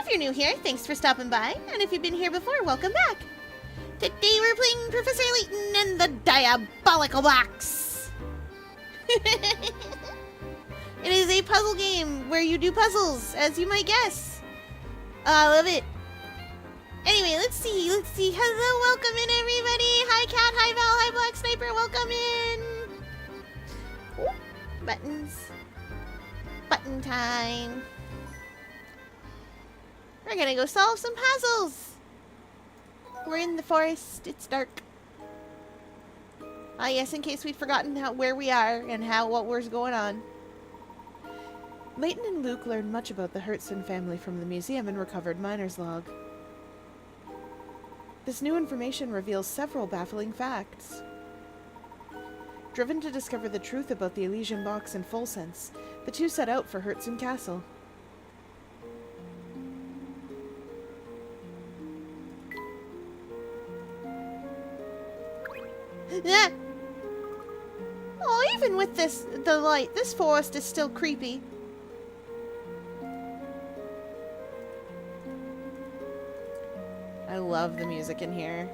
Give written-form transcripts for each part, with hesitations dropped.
you're new here, thanks for stopping by, and if you've been here before, welcome back. Today we're playing Professor Layton and the Diabolical Box. It is a puzzle game where you do puzzles, as you might guess. I love it. Anyway, let's see. Hello, welcome in, everybody. Hi, Cat. Hi, Val. Hi, Black Sniper. Welcome in. Ooh, buttons. Button time. We're gonna go solve some puzzles. We're in the forest. It's dark. Ah, yes, in case we'd forgotten where we are and what was going on. Layton and Luke learned much about the Hertzson family from the museum and recovered Miner's log. This new information reveals several baffling facts. Driven to discover the truth about the Elysian box in full sense, the two set out for Hertzson Castle. Ah! Oh, even with the light, this forest is still creepy. I love the music in here.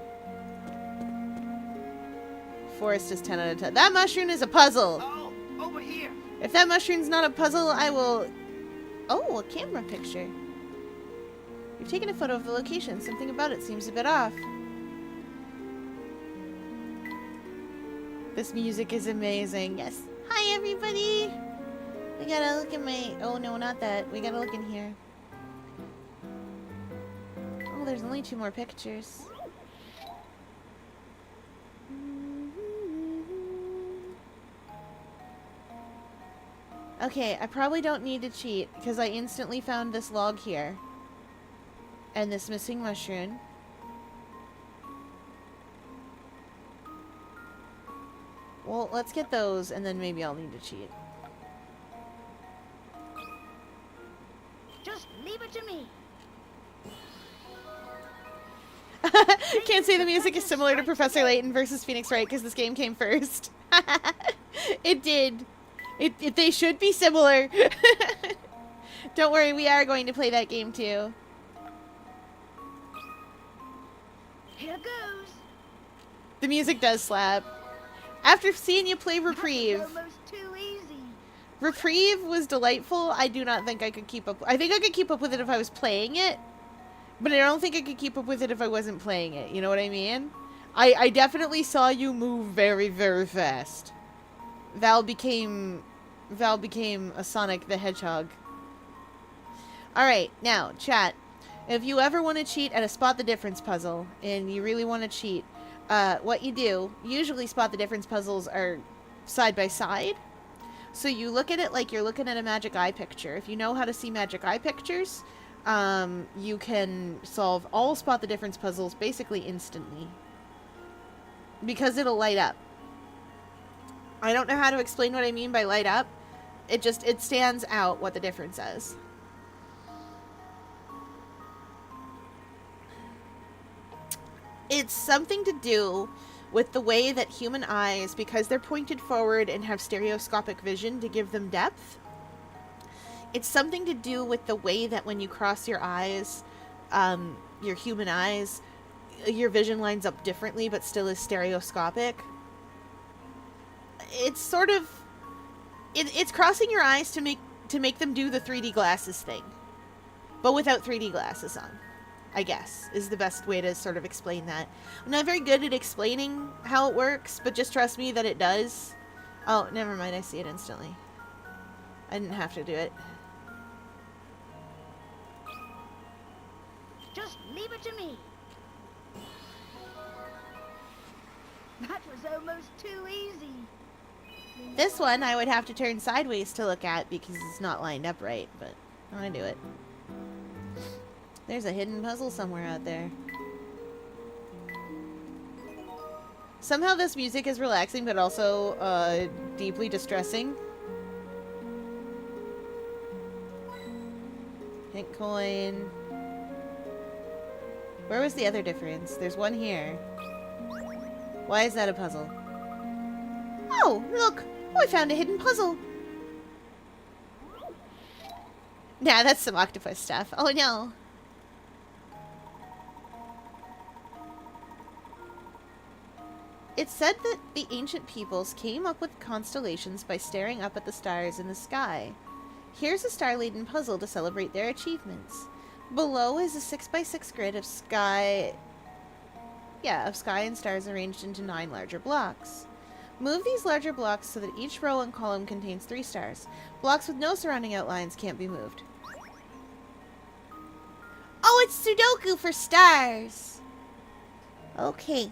Forest is 10 out of 10. That mushroom is a puzzle. Oh, over here. If that mushroom's not a puzzle, I will... Oh, a camera picture. You've taken a photo of the location. Something about it seems a bit off. This music is amazing. Yes. Hi, everybody. We gotta look at my... Oh, no, not that. We gotta look in here. Oh, there's only 2 more pictures. Okay, I probably don't need to cheat, because I instantly found this log here. And this missing mushroom. Well, let's get those, and then maybe I'll need to cheat. Just leave it to me. Can't say the music is similar to Professor Layton versus Phoenix Wright, because this game came first. It did. They should be similar. Don't worry, we are going to play that game too. Here goes. The music does slap. After seeing you play Reprieve. That was almost too easy. Reprieve was delightful. I do not think I could keep up. I think I could keep up with it if I was playing it. But I don't think I could keep up with it if I wasn't playing it. You know what I mean? I definitely saw you move very, very fast. Val became a Sonic the Hedgehog. Alright, now, chat. If you ever want to cheat at a Spot the Difference puzzle, and you really want to cheat, what you do, usually Spot the Difference puzzles are side by side. So you look at it like you're looking at a magic eye picture. If you know how to see magic eye pictures, you can solve all Spot the Difference puzzles basically instantly. Because it'll light up. I don't know how to explain what I mean by light up. It stands out what the difference is. It's something to do with the way that human eyes, because they're pointed forward and have stereoscopic vision to give them depth, it's something to do with the way that when you cross your eyes, your human eyes, your vision lines up differently but still is stereoscopic. It's sort of... It's crossing your eyes to make them do the 3D glasses thing. But without 3D glasses on, I guess, is the best way to sort of explain that. I'm not very good at explaining how it works, but just trust me that it does. Oh, never mind, I see it instantly. I didn't have to do it. Just leave it to me. That was almost too easy. This one I would have to turn sideways to look at because it's not lined up right, but I'm gonna do it. There's a hidden puzzle somewhere out there. Somehow this music is relaxing, but also deeply distressing. Hint coin. Where was the other difference? There's one here. Why is that a puzzle? Oh, look! Oh, I found a hidden puzzle! Nah, that's some octopus stuff. Oh no. It's said that the ancient peoples came up with constellations by staring up at the stars in the sky. Here's a star-laden puzzle to celebrate their achievements. Below is a 6x6 grid of sky and stars arranged into 9 larger blocks. Move these larger blocks so that each row and column contains 3 stars. Blocks with no surrounding outlines can't be moved. Oh, it's Sudoku for stars! Okay.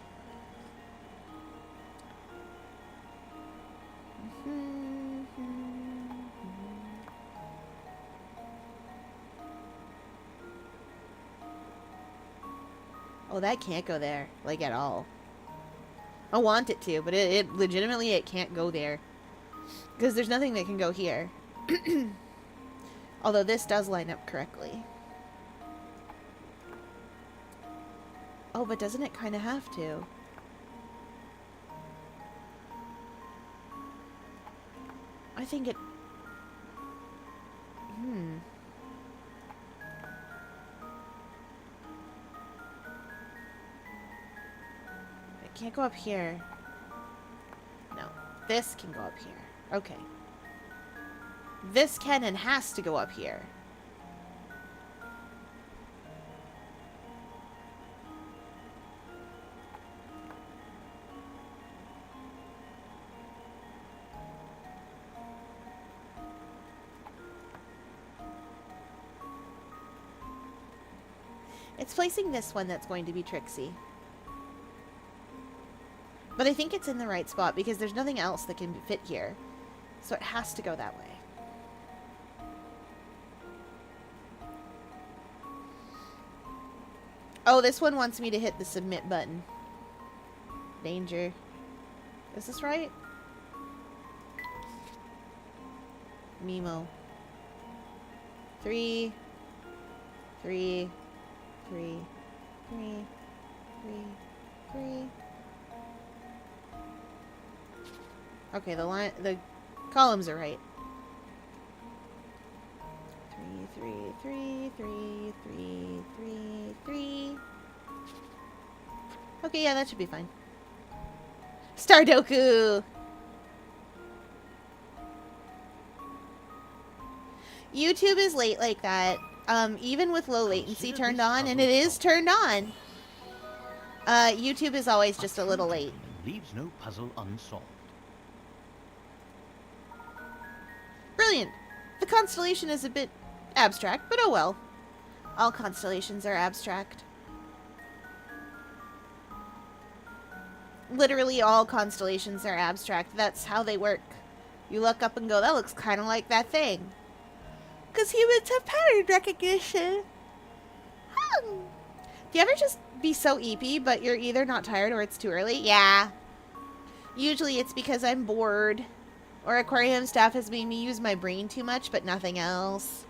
Oh, that can't go there, like, at all. I want it to, but it legitimately, it can't go there. Because there's nothing that can go here. Although this does line up correctly. Oh, but doesn't it kind of have to? I think it... It can't go up here. No. This can go up here. Okay. This can and has to go up here. It's placing this one that's going to be tricksy. But I think it's in the right spot because there's nothing else that can fit here. So it has to go that way. Oh, this one wants me to hit the submit button. Danger. Is this right? Mimo. 3, 3, 3, 3, 3, 3. Okay, the columns are right. 3, 3, 3, 3, 3, 3, 3. Okay, yeah, that should be fine. Stardoku! YouTube is late like that. Even with low latency turned on, and it is turned on. YouTube is always just a little late. Leaves no puzzle unsolved. Brilliant. The constellation is a bit abstract, but oh well. All constellations are abstract. Literally all constellations are abstract. That's how they work. You look up and go, that looks kind of like that thing. Because humans have pattern recognition. Do you ever just be so eepy, but you're either not tired or it's too early? Yeah. Usually it's because I'm bored. Or aquarium staff has made me use my brain too much, but nothing else.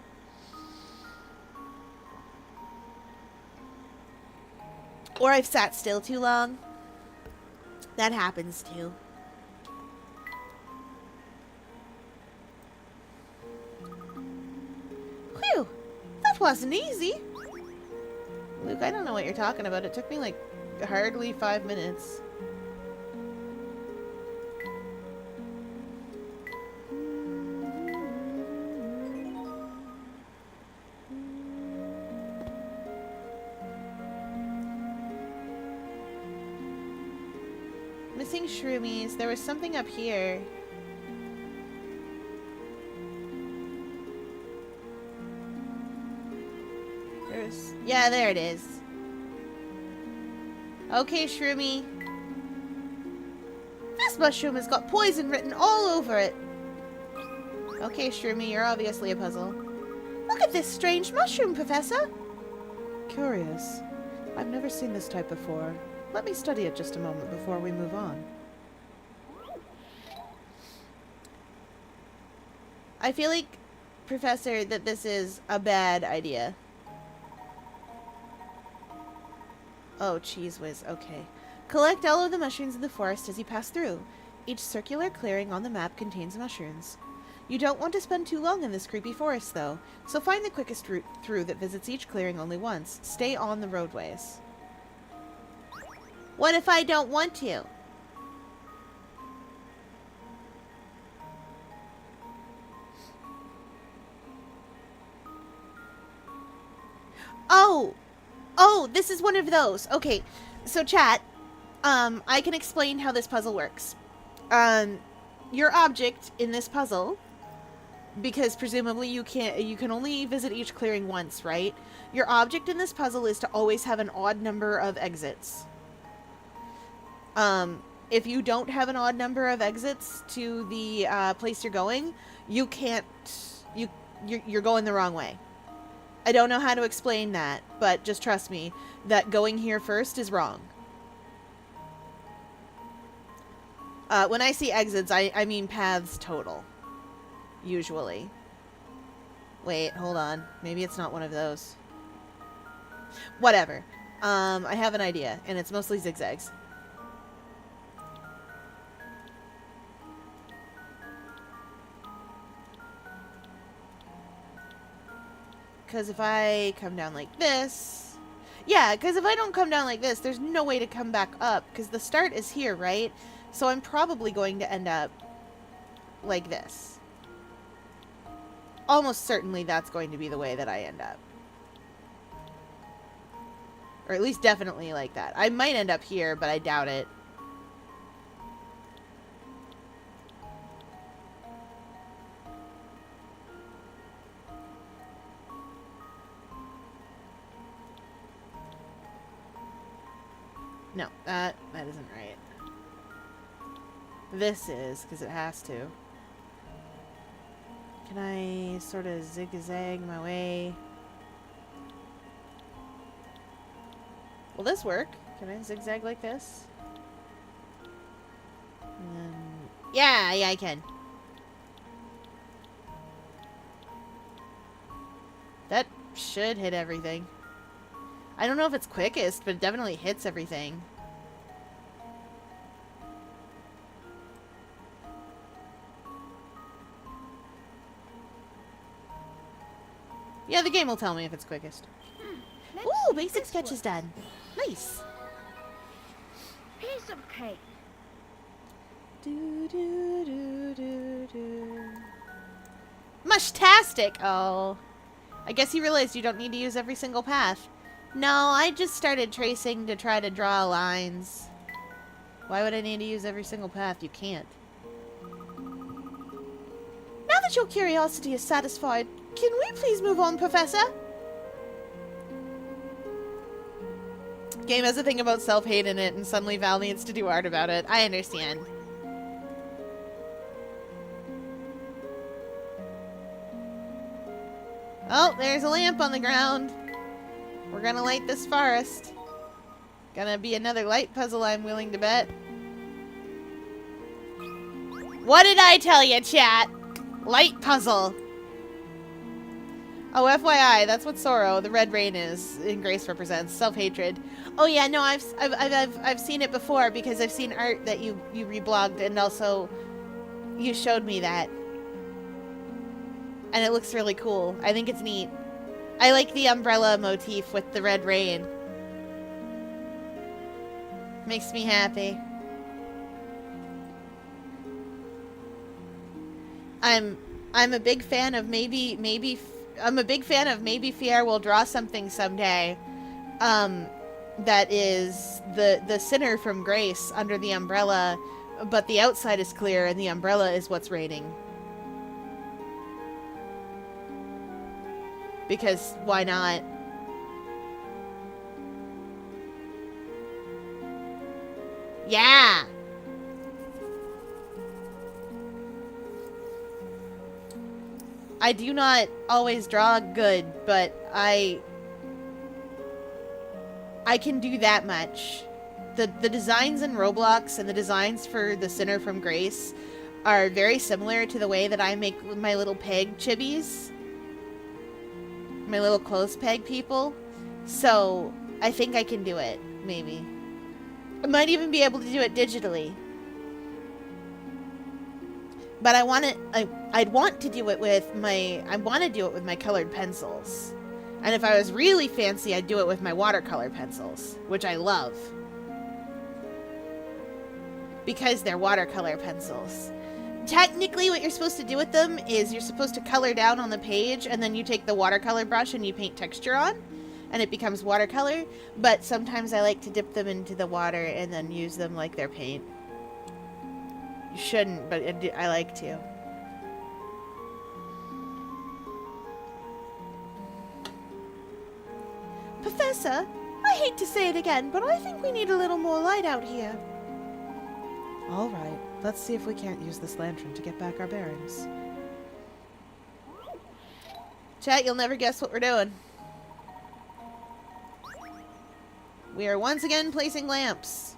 Or I've sat still too long. That happens too. Whew! That wasn't easy. Luke, I don't know what you're talking about. It took me like hardly 5 minutes. Missing shroomies. There was something up here. Yeah, there it is. Okay, Shroomy. This mushroom has got poison written all over it. Okay, Shroomy, you're obviously a puzzle. Look at this strange mushroom, Professor. Curious. I've never seen this type before. Let me study it just a moment before we move on. I feel like, Professor, that this is a bad idea. Oh, cheese whiz. Okay. Collect all of the mushrooms in the forest as you pass through. Each circular clearing on the map contains mushrooms. You don't want to spend too long in this creepy forest, though, so find the quickest route through that visits each clearing only once. Stay on the roadways. What if I don't want to? Oh, this is one of those. Okay, so chat, I can explain how this puzzle works. Your object in this puzzle, because presumably you can only visit each clearing once, right? Your object in this puzzle is to always have an odd number of exits. If you don't have an odd number of exits to the place you're going, you can't. You're going the wrong way. I don't know how to explain that, but just trust me that going here first is wrong. When I see exits, I mean paths total. Usually. Wait, hold on. Maybe it's not one of those. Whatever. I have an idea, and it's mostly zigzags. Because if I come down like this... Yeah, because if I don't come down like this, there's no way to come back up. Because the start is here, right? So I'm probably going to end up like this. Almost certainly that's going to be the way that I end up. Or at least definitely like that. I might end up here, but I doubt it. No, that isn't right. This is, because it has to. Can I sort of zigzag my way? Will this work? Can I zigzag like this? And then... Yeah, I can. That should hit everything. I don't know if it's quickest, but it definitely hits everything. Yeah, the game will tell me if it's quickest. Ooh, basic sketch is done. Nice. Piece of cake. Do, do, do, do, do. Mushtastic! Oh. I guess you realized you don't need to use every single path. No, I just started tracing to try to draw lines. Why would I need to use every single path? You can't. Now that your curiosity is satisfied, can we please move on, Professor? Game has a thing about self-hate in it, and suddenly Val needs to do art about it. I understand. Oh, there's a lamp on the ground. We're gonna light this forest. Gonna be another light puzzle, I'm willing to bet. What did I tell you, chat? Light puzzle. Oh, FYI, that's what sorrow, the red rain is, in Grace represents. Self-hatred. Oh yeah, no, I've seen it before because I've seen art that you reblogged, and also you showed me that. And it looks really cool. I think it's neat. I like the umbrella motif with the red rain. Makes me happy. I'm a big fan of maybe Fier will draw something someday. That is the sinner from Grace under the umbrella, but the outside is clear and the umbrella is what's raining. Because why not? Yeah! I do not always draw good, but I can do that much. The designs in Roblox and the designs for the Sinner from Grace are very similar to the way that I make my little peg chibis. My little clothes peg people. So, I think I can do it, maybe. I might even be able to do it digitally. But I'd want to do it with my colored pencils. And if I was really fancy, I'd do it with my watercolor pencils, which I love. Because they're watercolor pencils. Technically, what you're supposed to do with them is you're supposed to color down on the page, and then you take the watercolor brush and you paint texture on. and it becomes watercolor, but sometimes I like to dip them into the water and then use them like their paint. You shouldn't, but I like to. Professor, I hate to say it again, but I think we need a little more light out here. All right, let's see if we can't use this lantern to get back our bearings. Chat, you'll never guess what we're doing. We are once again placing lamps.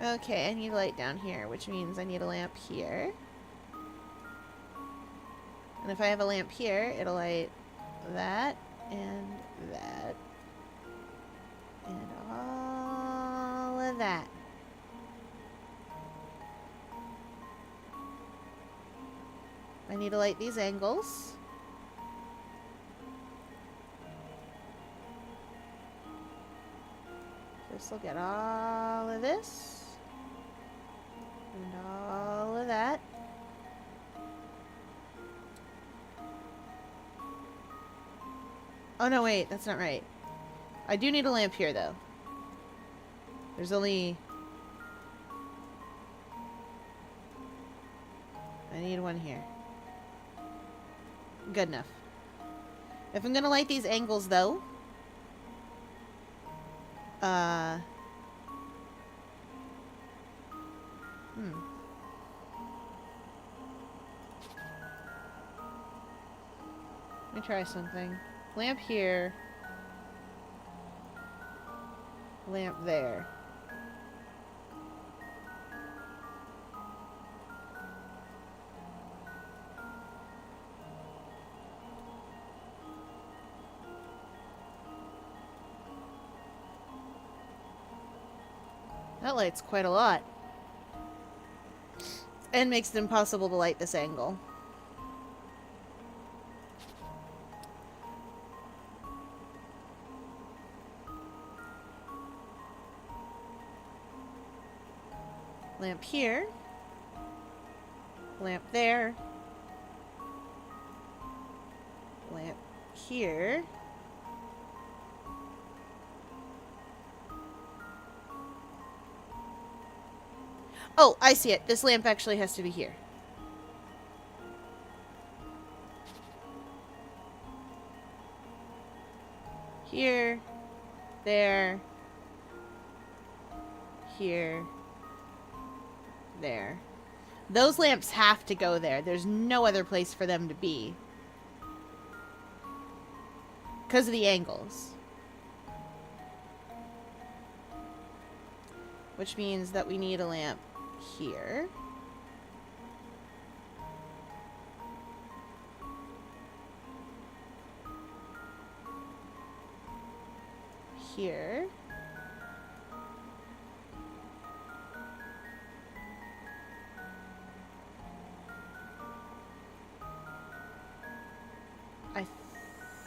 Okay, I need a light down here, which means I need a lamp here. And if I have a lamp here, it'll light that, and that, and all of that. I need to light these angles. This will get all of this, and all of that. Oh no, wait, that's not right. I do need a lamp here, though. There's only... I need one here. Good enough. If I'm gonna light these angles, though... Let me try something. Lamp here. Lamp there. That lights quite a lot. And makes it impossible to light this angle. Lamp here. Lamp there. Lamp here. Oh, I see it. This lamp actually has to be here. Here. There. Here. There. Those lamps have to go there. There's no other place for them to be. Because of the angles. Which means that we need a lamp here. Here. I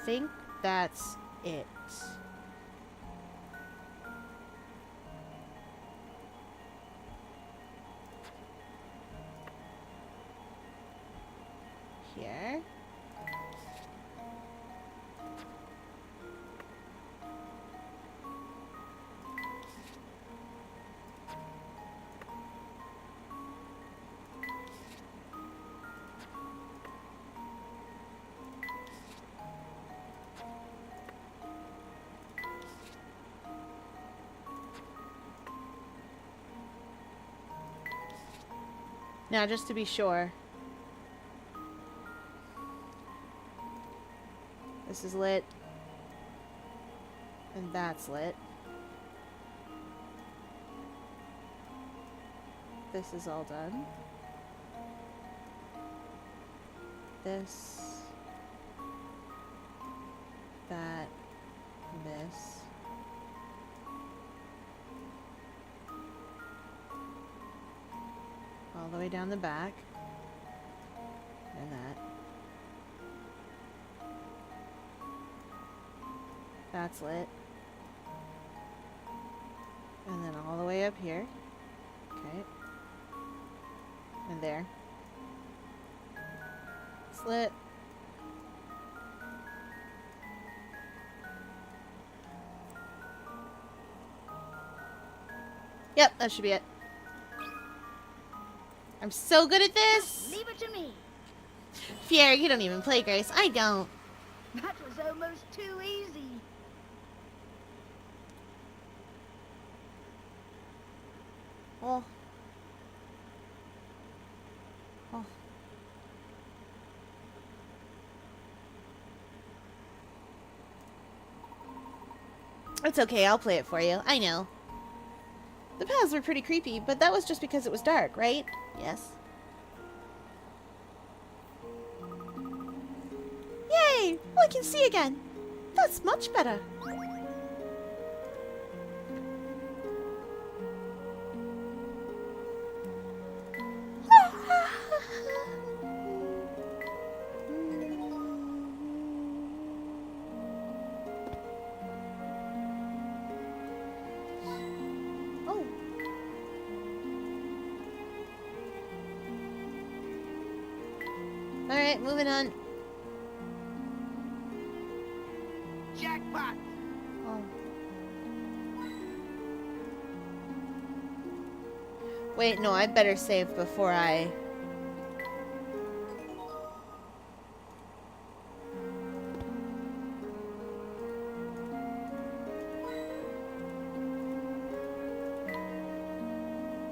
think that's it. Here. Now, just to be sure, this is lit, and that's lit. This is all done. This, that, this. All the way down the back. And that. That's lit. And then all the way up here. Okay. And there. It's lit. Yep, that should be it. I'm so good at this. Leave it to me. Fier, you don't even play Grace. I don't. That was almost too easy. Oh. Oh. It's okay, I'll play it for you. I know. The paths were pretty creepy, but that was just because it was dark, right? Yes. Yay! I can see again. That's much better. Oh. Alright, moving on. Jackpot. Oh. Wait, no, I better save before I...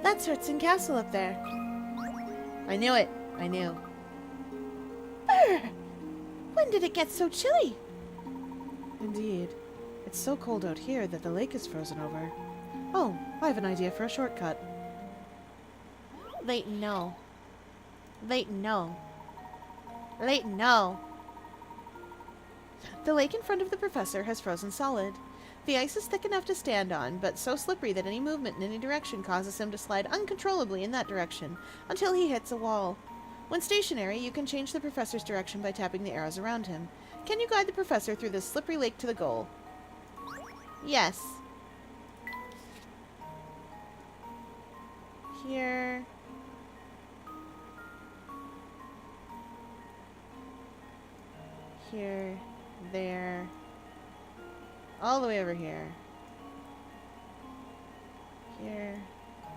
That's Hurtson Castle up there. I knew it. I knew. Brr! When did it get so chilly? Indeed. It's so cold out here that the lake is frozen over. Oh, I have an idea for a shortcut. Leighton, no. Leighton, no. Leighton, no. The lake in front of the professor has frozen solid. The ice is thick enough to stand on, but so slippery that any movement in any direction causes him to slide uncontrollably in that direction, until he hits a wall. When stationary, you can change the professor's direction by tapping the arrows around him. Can you guide the professor through this slippery lake to the goal? Yes. Here. Here. There. All the way over here. Here.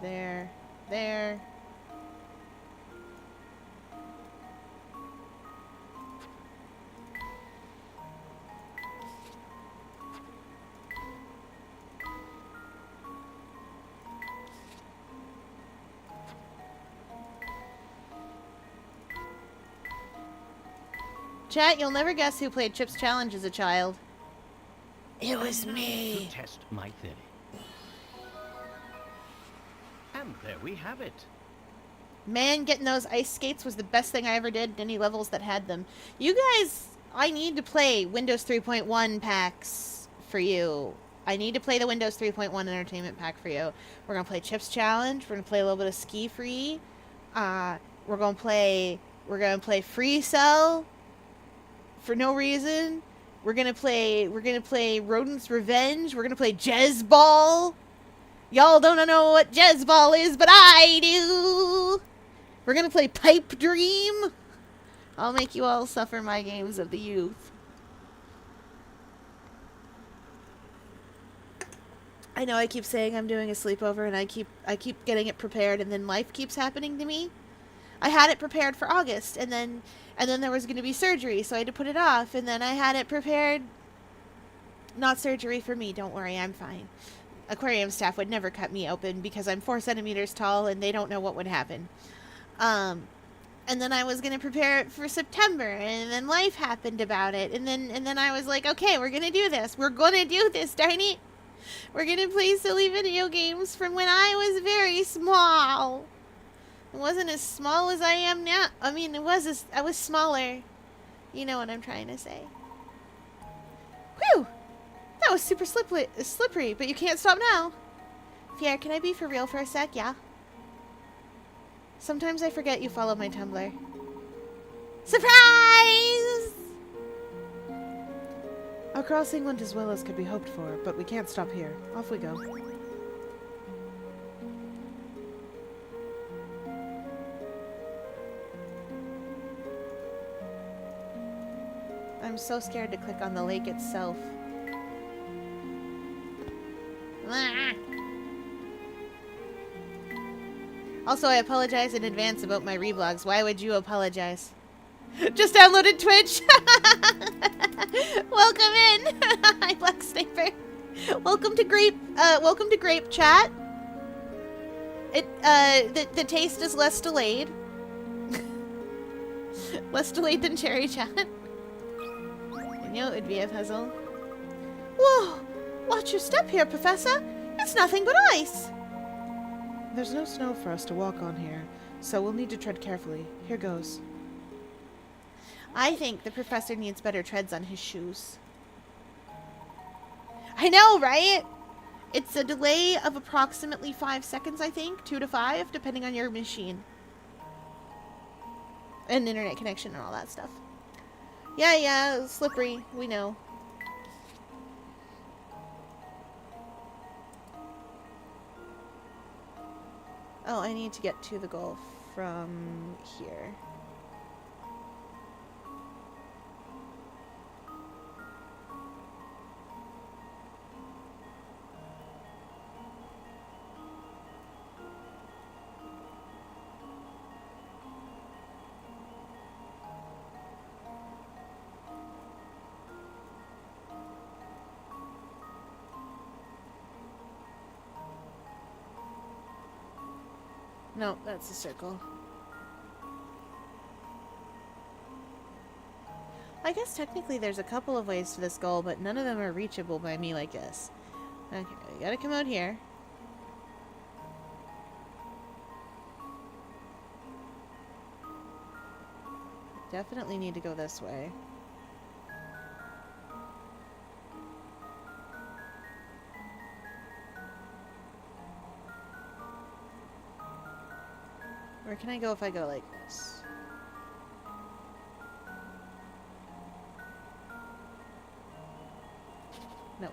There. There. Chat, you'll never guess who played Chip's Challenge as a child. It was To me. test my theory. And there we have it. Man, getting those ice skates was the best thing I ever did in any levels that had them. You guys, I need to play Windows 3.1 packs for you. I need to play the Windows 3.1 Entertainment Pack for you. We're going to play Chip's Challenge. We're going to play a little bit of Ski Free. We're going to play Free Cell for no reason. We're gonna play Rodent's Revenge. We're gonna play Jez Ball. Y'all don't know what Jez Ball is, but I do. We're gonna play Pipe Dream. I'll make you all suffer my games of the youth. I know I keep saying I'm doing a sleepover, and I keep getting it prepared, and then life keeps happening to me. I had it prepared for August, and then there was going to be surgery, so I had to put it off, and then I had it prepared. Not surgery for me, don't worry, I'm fine. Aquarium staff would never cut me open because I'm 4 centimeters tall, and they don't know what would happen. And then I was going to prepare it for September, and then life happened about it, and then I was like, okay, we're going to do this. We're going to do this, darn it. We're going to play silly video games from when I was very small. It wasn't as small as I am now. I mean, I was smaller. You know what I'm trying to say. Whew! That was super slippery, but you can't stop now. Fier, can I be for real for a sec? Yeah? Sometimes I forget you follow my Tumblr. Surprise! Across England as well as could be hoped for, but we can't stop here. Off we go. I'm so scared to click on the lake itself. Ah. Also, I apologize in advance about my reblogs. Why would you apologize? Just downloaded Twitch. Welcome in. Hi, Black Sniper. Welcome to Grape Chat. The taste is less delayed. Less delayed than Cherry Chat. You know, it'd be a puzzle. Whoa! Watch your step here, Professor. It's nothing but ice. There's no snow for us to walk on here, so we'll need to tread carefully. Here goes. I think the professor needs better treads on his shoes. I know, right? It's a delay of approximately 5 seconds, I think. 2 to 5, depending on your machine. And internet connection and all that stuff. Yeah, slippery. We know. Oh, I need to get to the goal from here. No, that's a circle. I guess technically there's a couple of ways to this goal, but none of them are reachable by me like this. Okay, we gotta come out here. Definitely need to go this way. Where can I go if I go like this? No.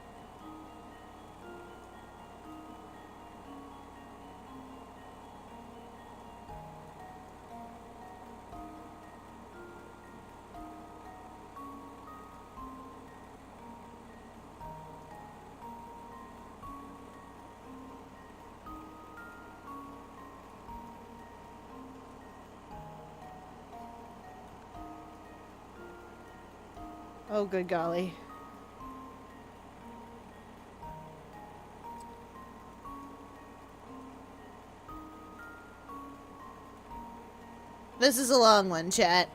Oh, good golly. This is a long one, chat.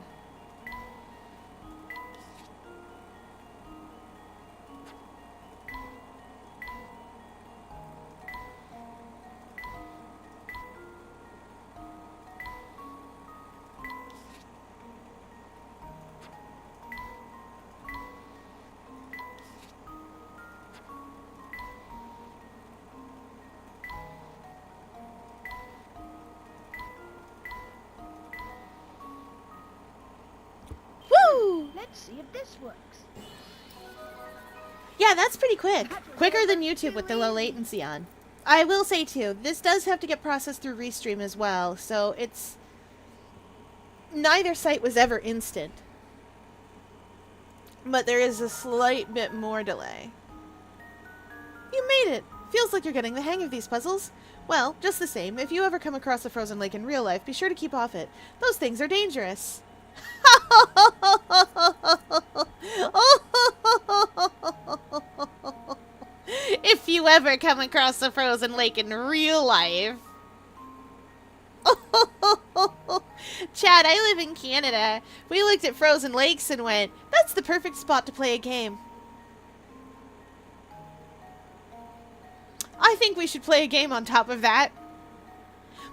Let's see if this works. Yeah, that's pretty quick. Quicker than YouTube with the low latency on. I will say too, this does have to get processed through Restream as well, so it's... Neither site was ever instant. But there is a slight bit more delay. You made it! Feels like you're getting the hang of these puzzles. Well, just the same, if you ever come across a frozen lake in real life, be sure to keep off it. Those things are dangerous. If you ever come across a frozen lake in real life. Chad, I live in Canada. We looked at frozen lakes and went, that's the perfect spot to play a game. I think we should play a game on top of that.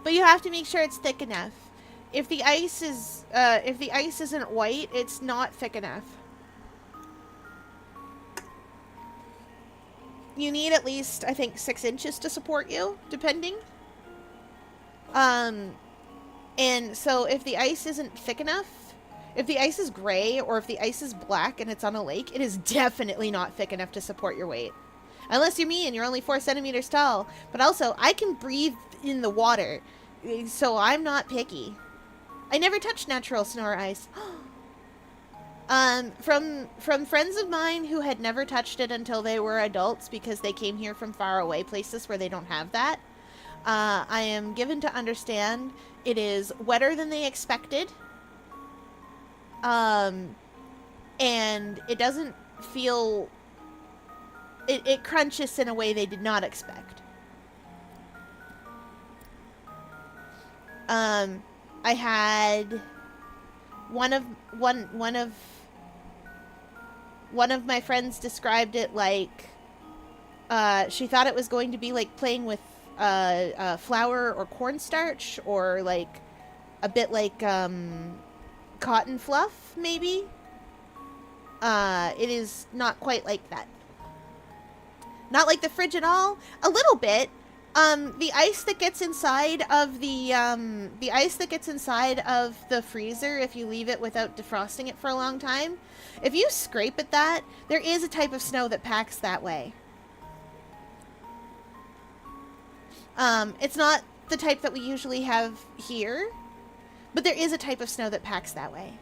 But you have to make sure it's thick enough. If the ice isn't white, it's not thick enough. You need at least, I think, 6 inches to support you, depending. And so if the ice isn't thick enough, if the ice is gray or if the ice is black and it's on a lake, it is definitely not thick enough to support your weight. Unless you're me and you're only 4 centimeters tall. But also, I can breathe in the water, so I'm not picky. I never touched natural snow or ice. From friends of mine who had never touched it until they were adults because they came here from far away places where they don't have that. I am given to understand it is wetter than they expected. And it doesn't feel... It crunches in a way they did not expect. I had one of my friends described it like she thought it was going to be like playing with flour or cornstarch, or like a bit like cotton fluff, maybe. It is not quite like that. Not like the fridge at all. A little bit. The ice that gets inside of the freezer, if you leave it without defrosting it for a long time, if you scrape at that, there is a type of snow that packs that way. It's not the type that we usually have here, but there is a type of snow that packs that way.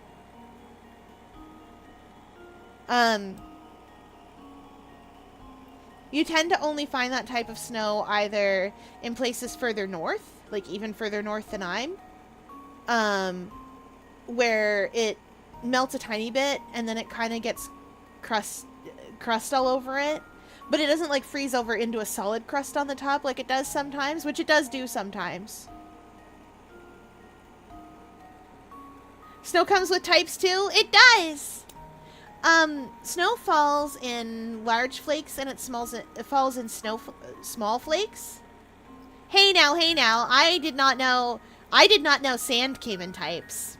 You tend to only find that type of snow either in places further north, like even further north than I'm, where it melts a tiny bit and then it kind of gets crust all over it. But it doesn't like freeze over into a solid crust on the top like it does sometimes, which it does do sometimes. Snow comes with types too? It does! Snow falls in large flakes and it falls in small flakes. Hey now, I did not know sand came in types.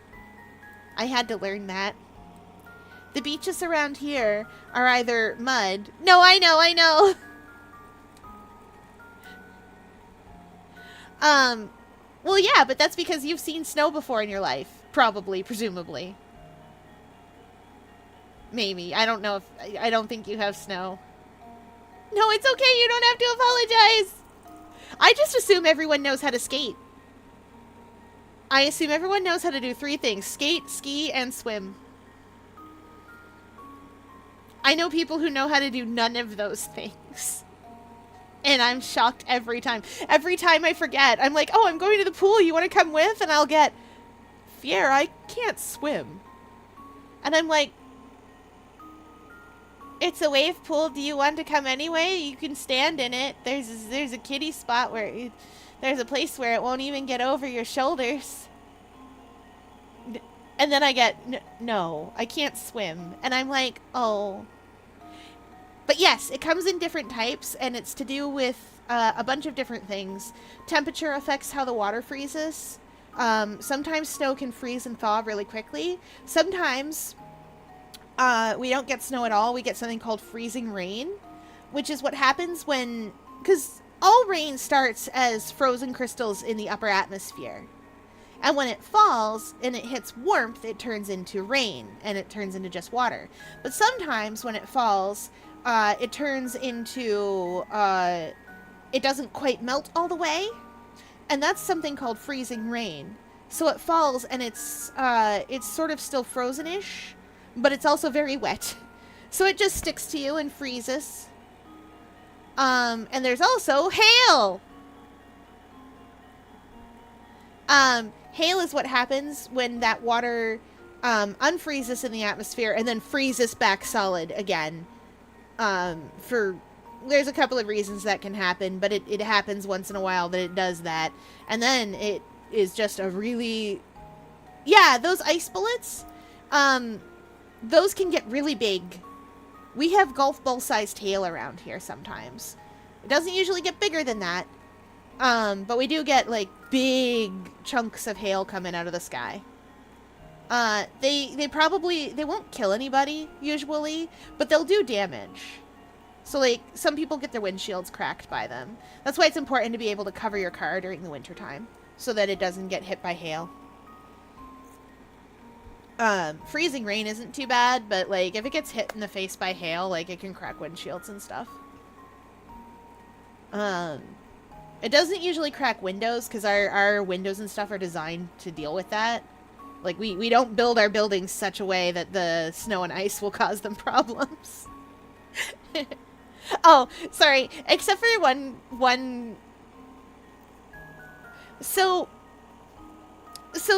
I had to learn that. The beaches around here are either mud. No, I know. Well, yeah, but that's because you've seen snow before in your life. Probably, presumably. Maybe. I don't know if... I don't think you have snow. No, it's okay. You don't have to apologize. I just assume everyone knows how to skate. I assume everyone knows how to do 3 things. Skate, ski, and swim. I know people who know how to do none of those things. And I'm shocked every time. Every time I forget, I'm like, oh, I'm going to the pool. You want to come with? And I'll get, Fier, I can't swim. And I'm like, it's a wave pool. Do you want to come anyway? You can stand in it. There's a kiddie spot where there's a place where it won't even get over your shoulders. And then I get, no, I can't swim. And I'm like, oh. But yes, it comes in different types, and it's to do with a bunch of different things. Temperature affects how the water freezes. Sometimes snow can freeze and thaw really quickly. Sometimes we don't get snow at all. We get something called freezing rain, which is what happens when... Because all rain starts as frozen crystals in the upper atmosphere. And when it falls and it hits warmth, it turns into rain, and it turns into just water. But sometimes when it falls, it turns into... it doesn't quite melt all the way, and that's something called freezing rain. So it falls, and it's sort of still frozen-ish, but it's also very wet. So it just sticks to you and freezes. And there's also hail! Hail is what happens when that water unfreezes in the atmosphere and then freezes back solid again. There's a couple of reasons that can happen, but it happens once in a while that it does that. And then it is just a really... Yeah, those ice bullets, those can get really big. We have golf ball-sized hail around here sometimes. It doesn't usually get bigger than that. But we do get, like, big chunks of hail coming out of the sky. They won't kill anybody, usually, but they'll do damage. So, like, some people get their windshields cracked by them. That's why it's important to be able to cover your car during the wintertime, so that it doesn't get hit by hail. Freezing rain isn't too bad, but, like, if it gets hit in the face by hail, like, it can crack windshields and stuff. It doesn't usually crack windows, because our windows and stuff are designed to deal with that. Like, we don't build our buildings such a way that the snow and ice will cause them problems. Oh, sorry. Except for one So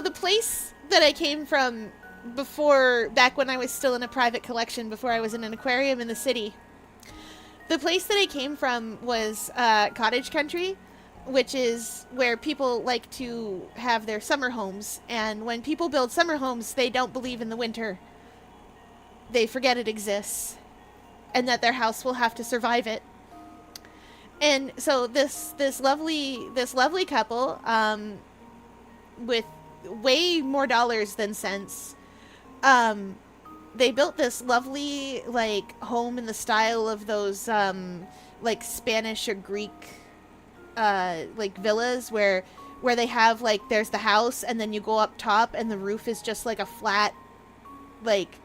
the place that I came from before, back when I was still in a private collection, before I was in an aquarium in the city, the place that I came from was cottage country, which is where people like to have their summer homes. And when people build summer homes, they don't believe in the winter. They forget it exists, and that their house will have to survive it. And so this lovely couple, with way more dollars than cents, they built this lovely, like, home in the style of those, like, Spanish or Greek, like, villas where they have, like, there's the house, and then you go up top, and the roof is just, like, a flat, like,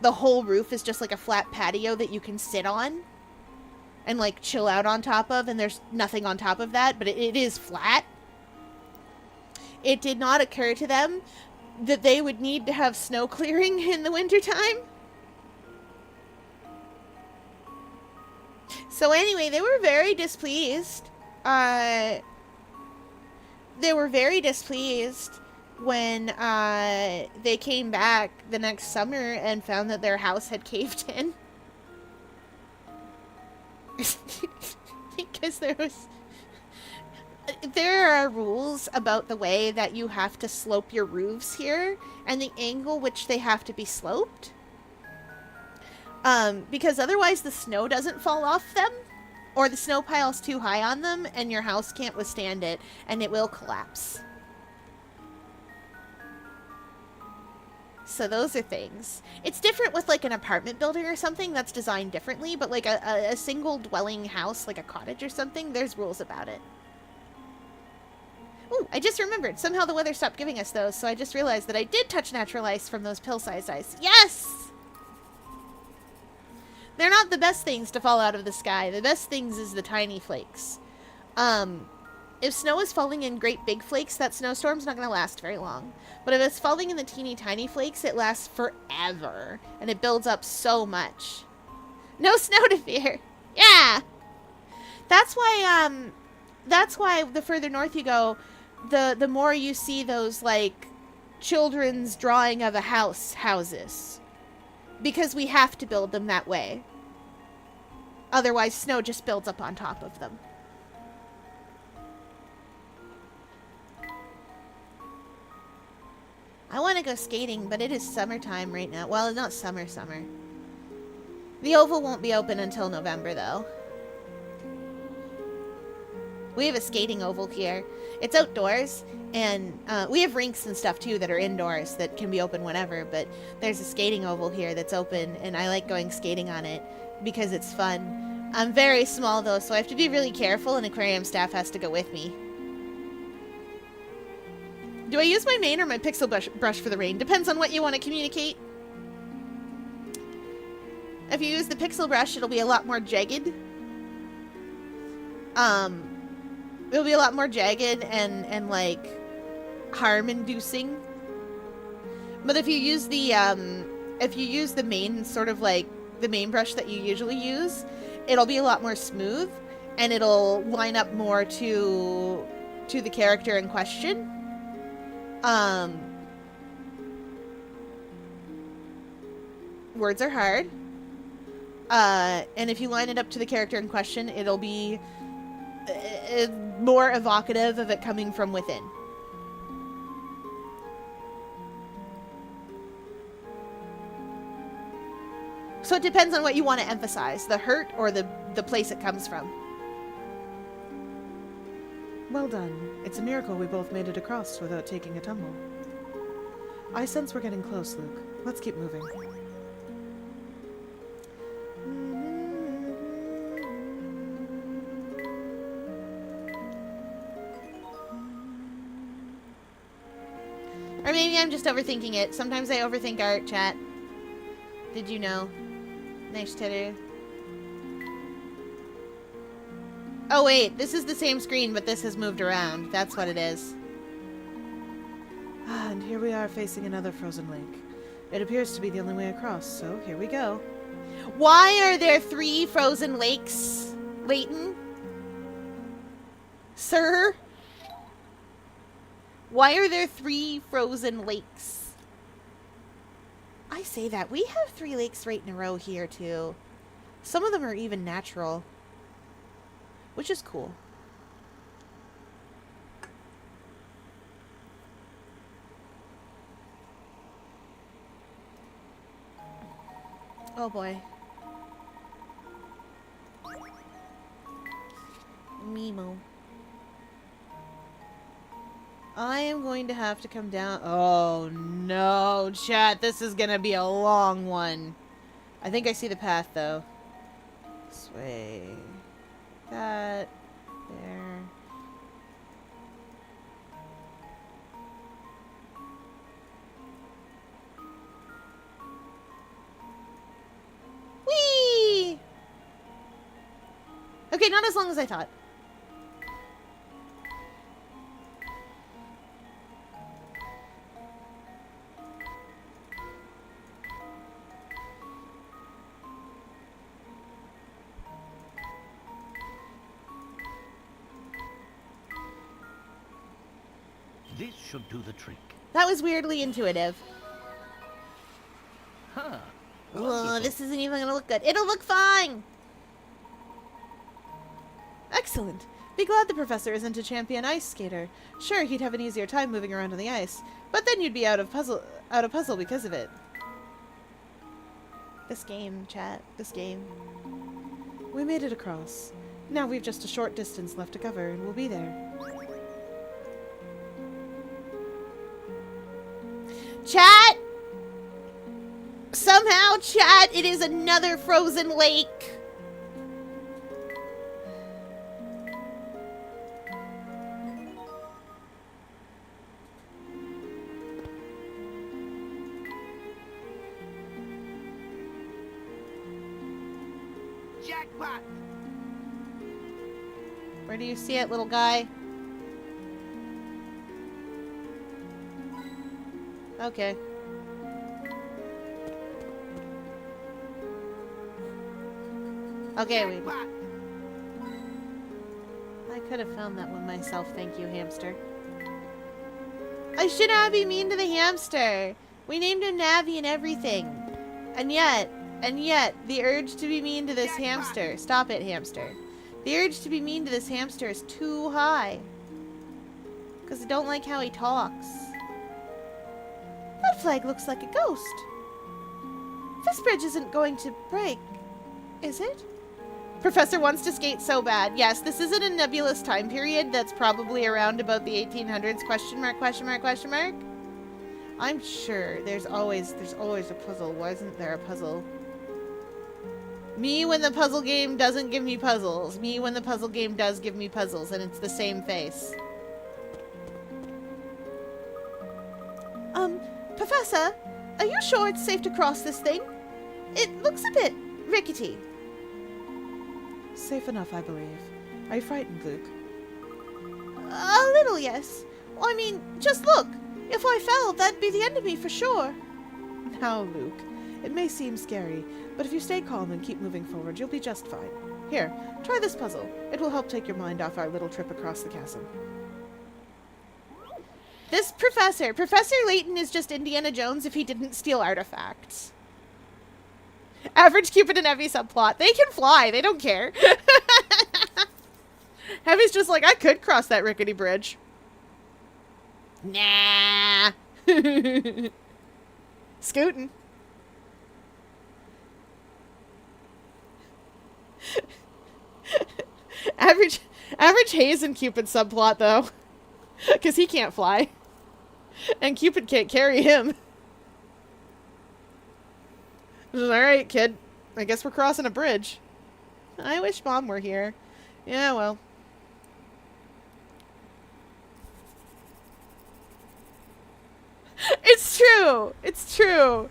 the whole roof is just, like, a flat patio that you can sit on and, like, chill out on top of, and there's nothing on top of that, but it is flat. It did not occur to them that they would need to have snow clearing in the wintertime. So anyway, they were very displeased. They were very displeased when they came back the next summer and found that their house had caved in. Because there are rules about the way that you have to slope your roofs here and the angle which they have to be sloped. Because otherwise the snow doesn't fall off them, or the snow pile's too high on them and your house can't withstand it and it will collapse. So those are things. It's different with like an apartment building or something that's designed differently, but like a single dwelling house, like a cottage or something, there's rules about it. Ooh, I just remembered. Somehow the weather stopped giving us those, so I just realized that I did touch natural ice from those pill-sized ice. Yes! They're not the best things to fall out of the sky. The best things is the tiny flakes. If snow is falling in great big flakes, that snowstorm's not going to last very long. But if it's falling in the teeny tiny flakes, it lasts forever. And it builds up so much. No snow to fear. Yeah! That's why the further north you go, the more you see those, like, children's drawing of a houses. Because we have to build them that way. Otherwise, snow just builds up on top of them. I want to go skating, but it is summertime right now. Well, not summer. The Oval won't be open until November, though. We have a skating oval here. It's outdoors, and we have rinks and stuff, too, that are indoors that can be open whenever, but there's a skating oval here that's open, and I like going skating on it because it's fun. I'm very small, though, so I have to be really careful, and aquarium staff has to go with me. Do I use my main or my pixel brush for the rain? Depends on what you want to communicate. If you use the pixel brush, it'll be a lot more jagged. It'll be a lot more jagged and like harm-inducing. But if you use the main sort of like the main brush that you usually use, it'll be a lot more smooth and it'll line up more to the character in question. Words are hard. And if you line it up to the character in question, it'll be more evocative of it coming from within. So it depends on what you want to emphasize, the hurt or the place it comes from. Well done. It's a miracle we both made it across without taking a tumble. I sense we're getting close, Luke. Let's keep moving. Or maybe I'm just overthinking it. Sometimes I overthink art, chat. Did you know? Nice tattoo. Oh wait, this is the same screen, but this has moved around. That's what it is. Ah, and here we are facing another frozen lake. It appears to be the only way across, so here we go. Why are there 3 frozen lakes, Leighton? Sir? Why are there 3 frozen lakes? I say that. We have 3 lakes right in a row here, too. Some of them are even natural. Which is cool. Oh boy. Mimo. I am going to have to come down. Oh no, chat. This is gonna be a long one. I think I see the path though. This way. That. There. Whee! Okay, not as long as I thought. This should do the trick. That was weirdly intuitive. Huh. Oh, Wonderful. this isn't even gonna look good. It'll look fine! Excellent. Be glad the professor isn't a champion ice skater. Sure, he'd have an easier time moving around on the ice, but then you'd be out of puzzle because of it. This game, chat. This game. We made it across. Now we've just a short distance left to cover, and we'll be there. Chat! Somehow, chat, it is another frozen lake. Jackpot! Where do you see it, little guy? Okay. Okay, Jackpot! I could have found that one myself, thank you, hamster. I should not be mean to the hamster. We named him Navi and everything. And yet, the urge to be mean to this hamster. Stop it, hamster. The urge to be mean to this hamster is too high. Because I don't like how he talks. That flag looks like a ghost. This bridge isn't going to break, is it? Professor wants to skate so bad. Yes, this isn't a nebulous time period. That's probably around about the 1800s. Question mark, question mark, question mark. I'm sure there's always a puzzle. Why isn't there a puzzle? Me when the puzzle game doesn't give me puzzles. Me when the puzzle game does give me puzzles, and it's the same face. Professor, are you sure it's safe to cross this thing? It looks a bit rickety. Safe enough, I believe. Are you frightened, Luke? A little, yes. I mean, just look. If I fell, that'd be the end of me for sure. Now, Luke, it may seem scary, but if you stay calm and keep moving forward, you'll be just fine. Here, try this puzzle. It will help take your mind off our little trip across the chasm. This Professor Layton is just Indiana Jones if he didn't steal artifacts. Average Cupid and Evie subplot. They can fly. They don't care. Evie's just like, I could cross that rickety bridge. Nah. Scootin'. Average Hayes and Cupid subplot, though. Because he can't fly. And Cupid can't carry him. Alright, kid. I guess we're crossing a bridge. I wish Mom were here. Yeah, well. It's true! It's true!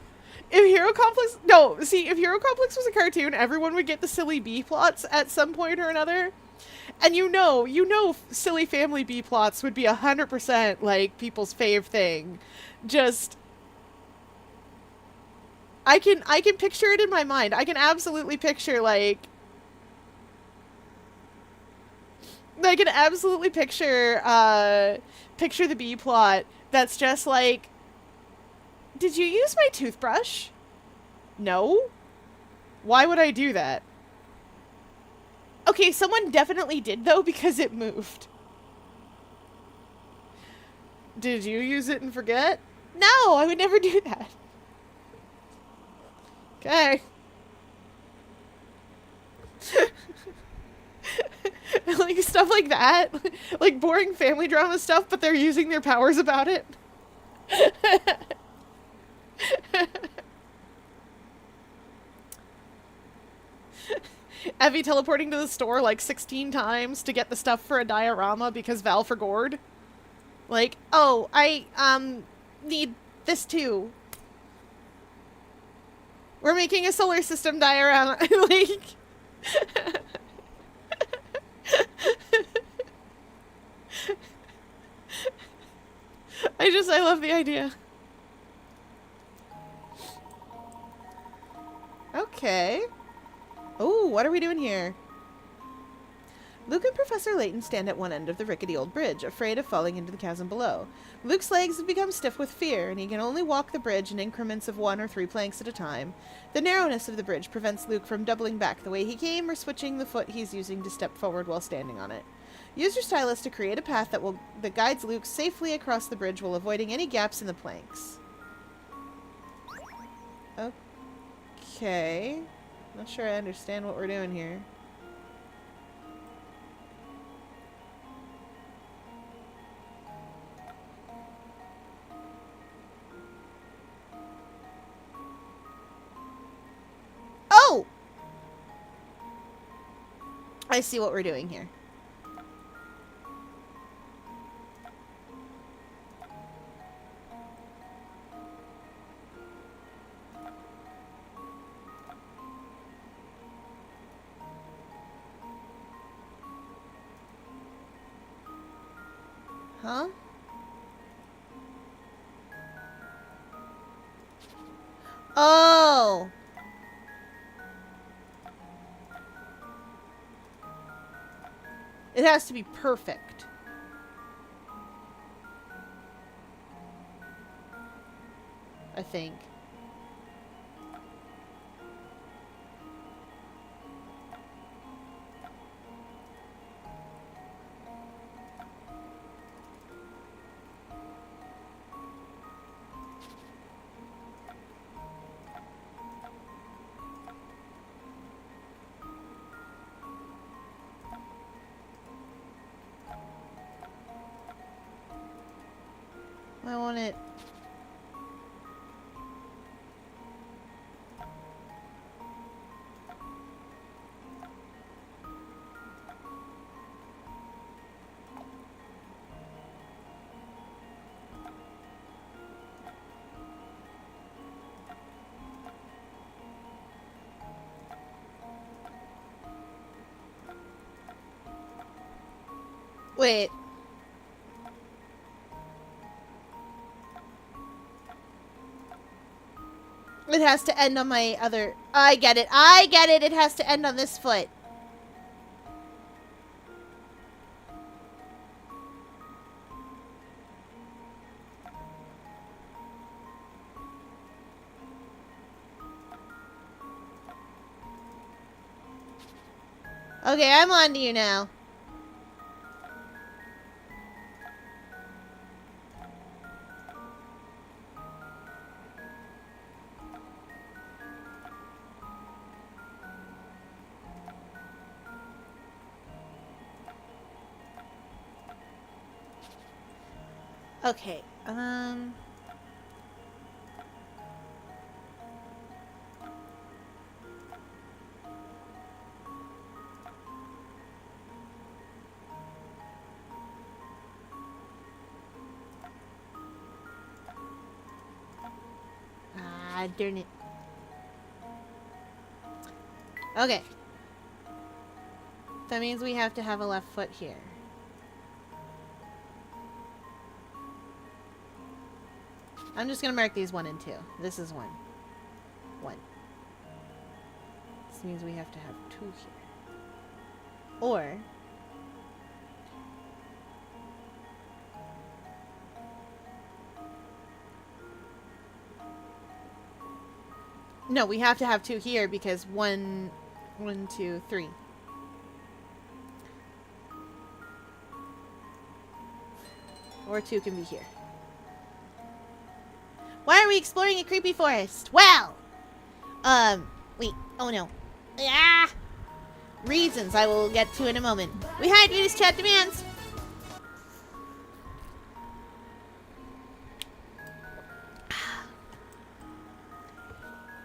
If Hero Complex... No, see, if Hero Complex was a cartoon, everyone would get the silly B-plots at some point or another. And you know silly family B-plots would be 100%, like, people's fave thing. Just... I can picture it in my mind. I can absolutely picture, like... I can absolutely picture picture the B plot that's just like, did you use my toothbrush? No. Why would I do that? Okay, someone definitely did though because it moved. Did you use it and forget? No, I would never do that. Okay. Like stuff like that. Like boring family drama stuff, but they're using their powers about it. Evie teleporting to the store like 16 times to get the stuff for a diorama because Val forgot. Like, oh, I need this too. We're making a solar system diorama. Like I love the idea. Okay. Oh, what are we doing here? Luke and Professor Layton stand at one end of the rickety old bridge, afraid of falling into the chasm below. Luke's legs have become stiff with fear, and he can only walk the bridge in increments of 1 or 3 planks at a time. The narrowness of the bridge prevents Luke from doubling back the way he came or switching the foot he's using to step forward while standing on it. Use your stylus to create a path that guides Luke safely across the bridge while avoiding any gaps in the planks. Okay. Not sure I understand what we're doing here. Oh! I see what we're doing here. Huh? Oh! It has to be perfect. I think. I want it. Wait. It has to end on my other... I get it. I get it. It has to end on this foot. Okay, I'm on to you now. Okay, ah, darn it. Okay. That means we have to have a left foot here. I'm just gonna mark these 1 and 2. This is 1. 1. This means we have to have 2 here. Or No, we have to have 2 here because 1, 2, 3. Or 2 can be here. Why are we exploring a creepy forest? Well, wait. Oh no. Ah! Reasons I will get to in a moment. We hired you to chat demands.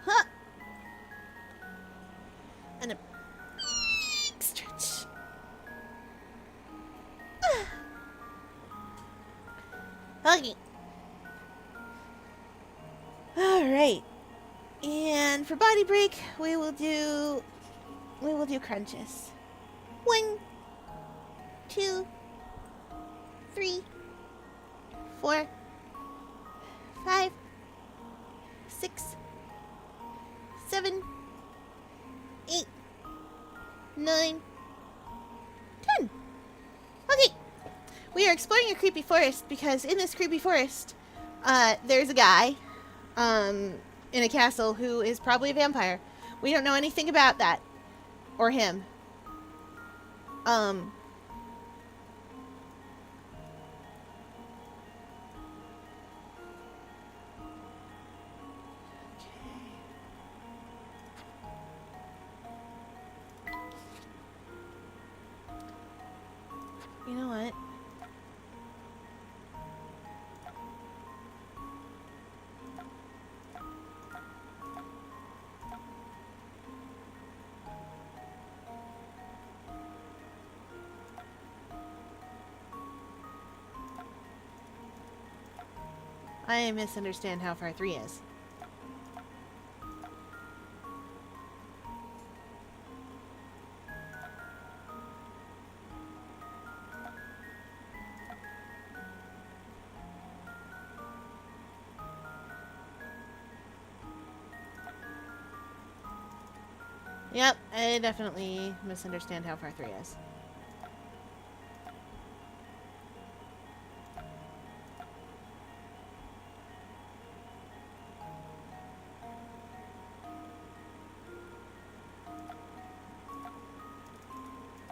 Huh. And a big stretch. Okay. Alright. And for body break, we will do crunches. 1, 2, 3, 4, 5, 6, 7, 8, 9, 10. Okay. We are exploring a creepy forest because in this creepy forest, there's a guy, in a castle who is probably a vampire. We don't know anything about that. Or him. You know what? I misunderstand how far 3 is. Yep, I definitely misunderstand how far 3 is.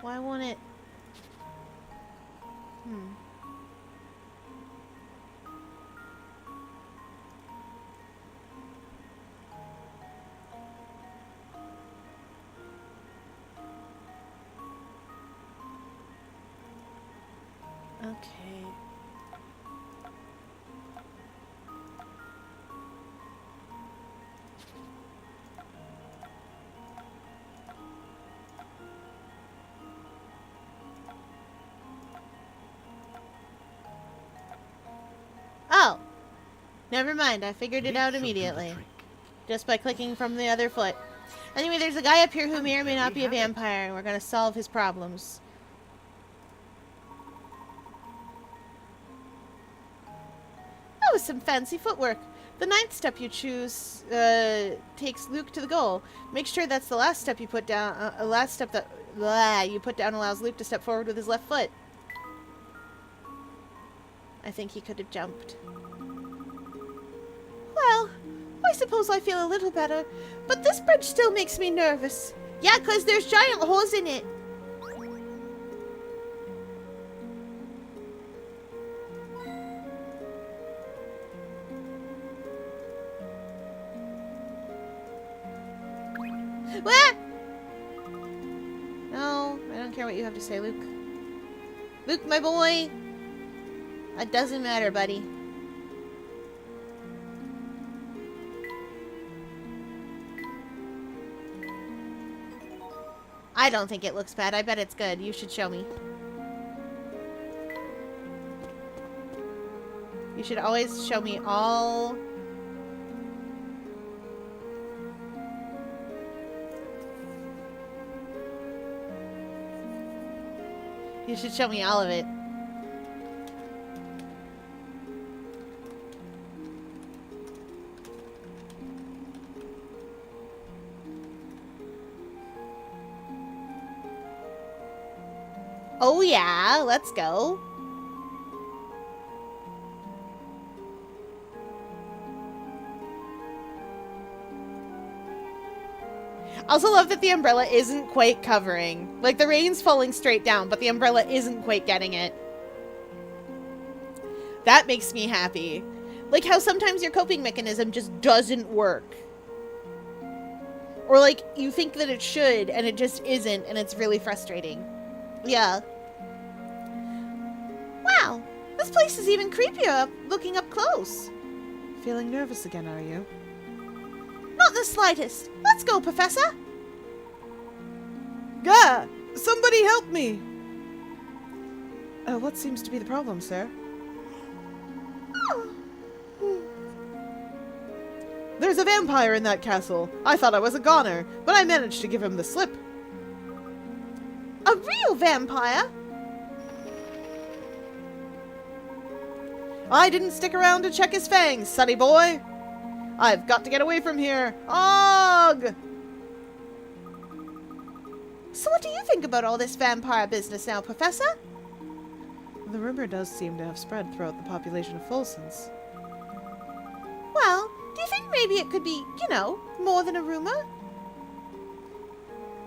Why won't it? Okay. Oh! Never mind, I figured it This out should do the immediately. trick. Just by clicking from the other foot. Anyway, there's a guy up here who may or may not be a We have it. vampire, and we're gonna solve his problems. That was some fancy footwork. The 9th step you choose takes Luke to the goal. Make sure that's the last step you put down. Last step that you put down allows Luke to step forward with his left foot. I think he could have jumped. Well, I suppose I feel a little better, but this bridge still makes me nervous. Yeah, 'cause there's giant holes in it. What? No, I don't care what you have to say, Luke. Luke, my boy. It doesn't matter, buddy. I don't think it looks bad. I bet it's good. You should show me. You should always show me all... You should show me all of it. Oh yeah, let's go. I also love that the umbrella isn't quite covering. Like, the rain's falling straight down, but the umbrella isn't quite getting it. That makes me happy. Like how sometimes your coping mechanism just doesn't work. Or like, you think that it should, and it just isn't, and it's really frustrating. Yeah. Wow, this place is even creepier looking up close. Feeling nervous again, are you? Not the slightest. Let's go, Professor. Gah! Somebody help me! What seems to be the problem, sir? There's a vampire in that castle. I thought I was a goner, but I managed to give him the slip. A real vampire? I didn't stick around to check his fangs, sonny boy. I've got to get away from here. Og! So what do you think about all this vampire business now, Professor? The rumor does seem to have spread throughout the population of Folsons. Well, do you think maybe it could be, you know, more than a rumor?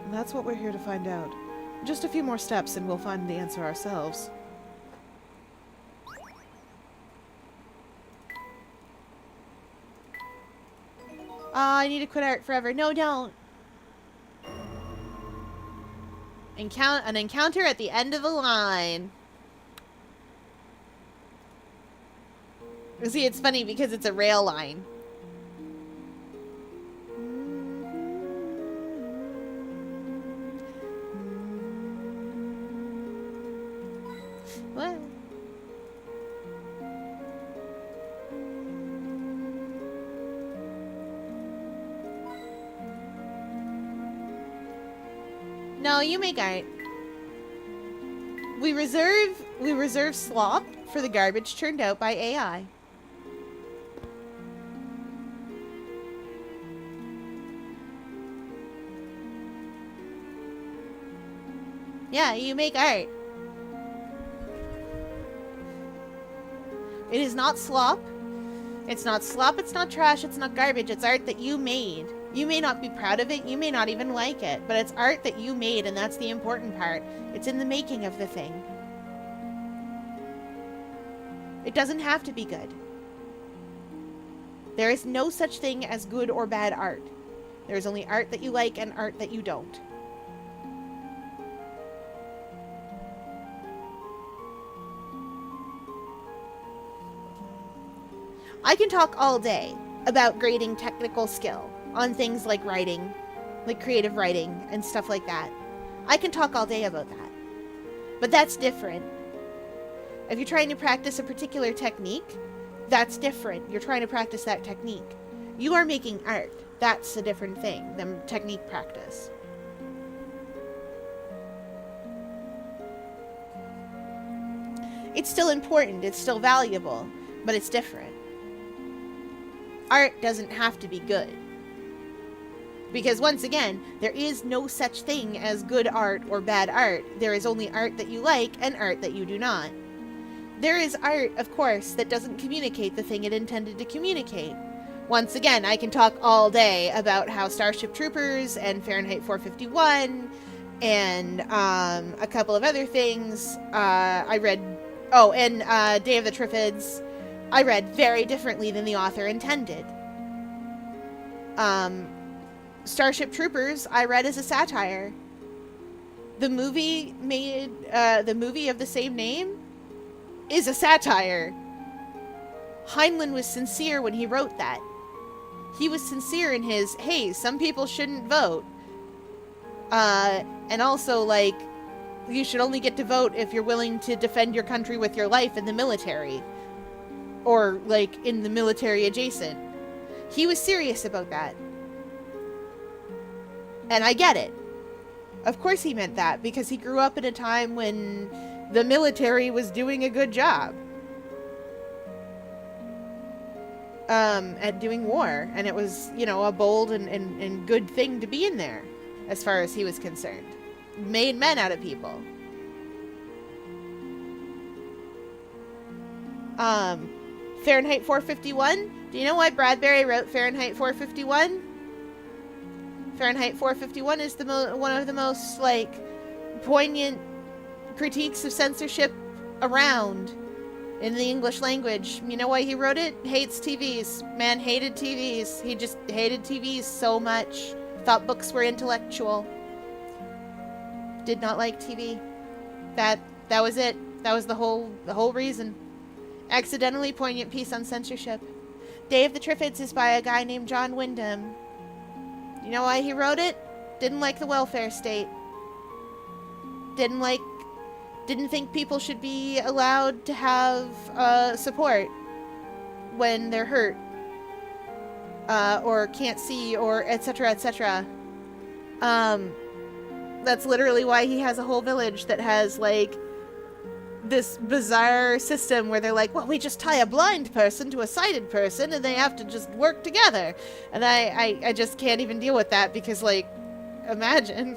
And that's what we're here to find out. Just a few more steps and we'll find the answer ourselves. I need to quit art forever. No, don't. An encounter at the end of the line. See, it's funny because it's a rail line. What? No, you make art. We reserve slop for the garbage turned out by AI. Yeah, you make art. It is not slop. It's not slop, it's not trash, it's not garbage. It's art that you made. You may not be proud of it, you may not even like it, but it's art that you made, and that's the important part. It's in the making of the thing. It doesn't have to be good. There is no such thing as good or bad art. There is only art that you like and art that you don't. I can talk all day about grading technical skill on things like writing, like creative writing and stuff like that. I can talk all day about that. But that's different. If you're trying to practice a particular technique, that's different. You're trying to practice that technique. You are making art. That's a different thing than technique practice. It's still important, it's still valuable, but it's different. Art doesn't have to be good. Because once again, there is no such thing as good art or bad art. There is only art that you like and art that you do not. There is art, of course, that doesn't communicate the thing it intended to communicate. Once again, I can talk all day about how Starship Troopers and Fahrenheit 451 and a couple of other things I read... Oh, and Day of the Triffids I read very differently than the author intended. Starship Troopers I read as a satire. The movie of the same name is a satire. Heinlein was sincere when he wrote that. He was sincere in his, hey, some people shouldn't vote. And also, like, you should only get to vote if you're willing to defend your country with your life in the military. Or, like, in the military adjacent. He was serious about that. And I get it. Of course he meant that, because he grew up at a time when the military was doing a good job. At doing war. And it was, you know, a bold and good thing to be in there, as far as he was concerned. Made men out of people. Fahrenheit 451? Do you know why Bradbury wrote Fahrenheit 451? Fahrenheit 451 is one of the most, like, poignant critiques of censorship around in the English language. You know why he wrote it? Hates TVs. Man hated TVs. He just hated TVs so much. Thought books were intellectual. Did not like TV. That was it. That was the whole reason. Accidentally poignant piece on censorship. Day of the Triffids is by a guy named John Wyndham. You know why he wrote it? Didn't like the welfare state. Didn't think people should be allowed to have support when they're hurt. Or can't see, or etc., etc. That's literally why he has a whole village that has, like, this bizarre system where they're like, well, we just tie a blind person to a sighted person and they have to just work together. And I just can't even deal with that because, like, imagine.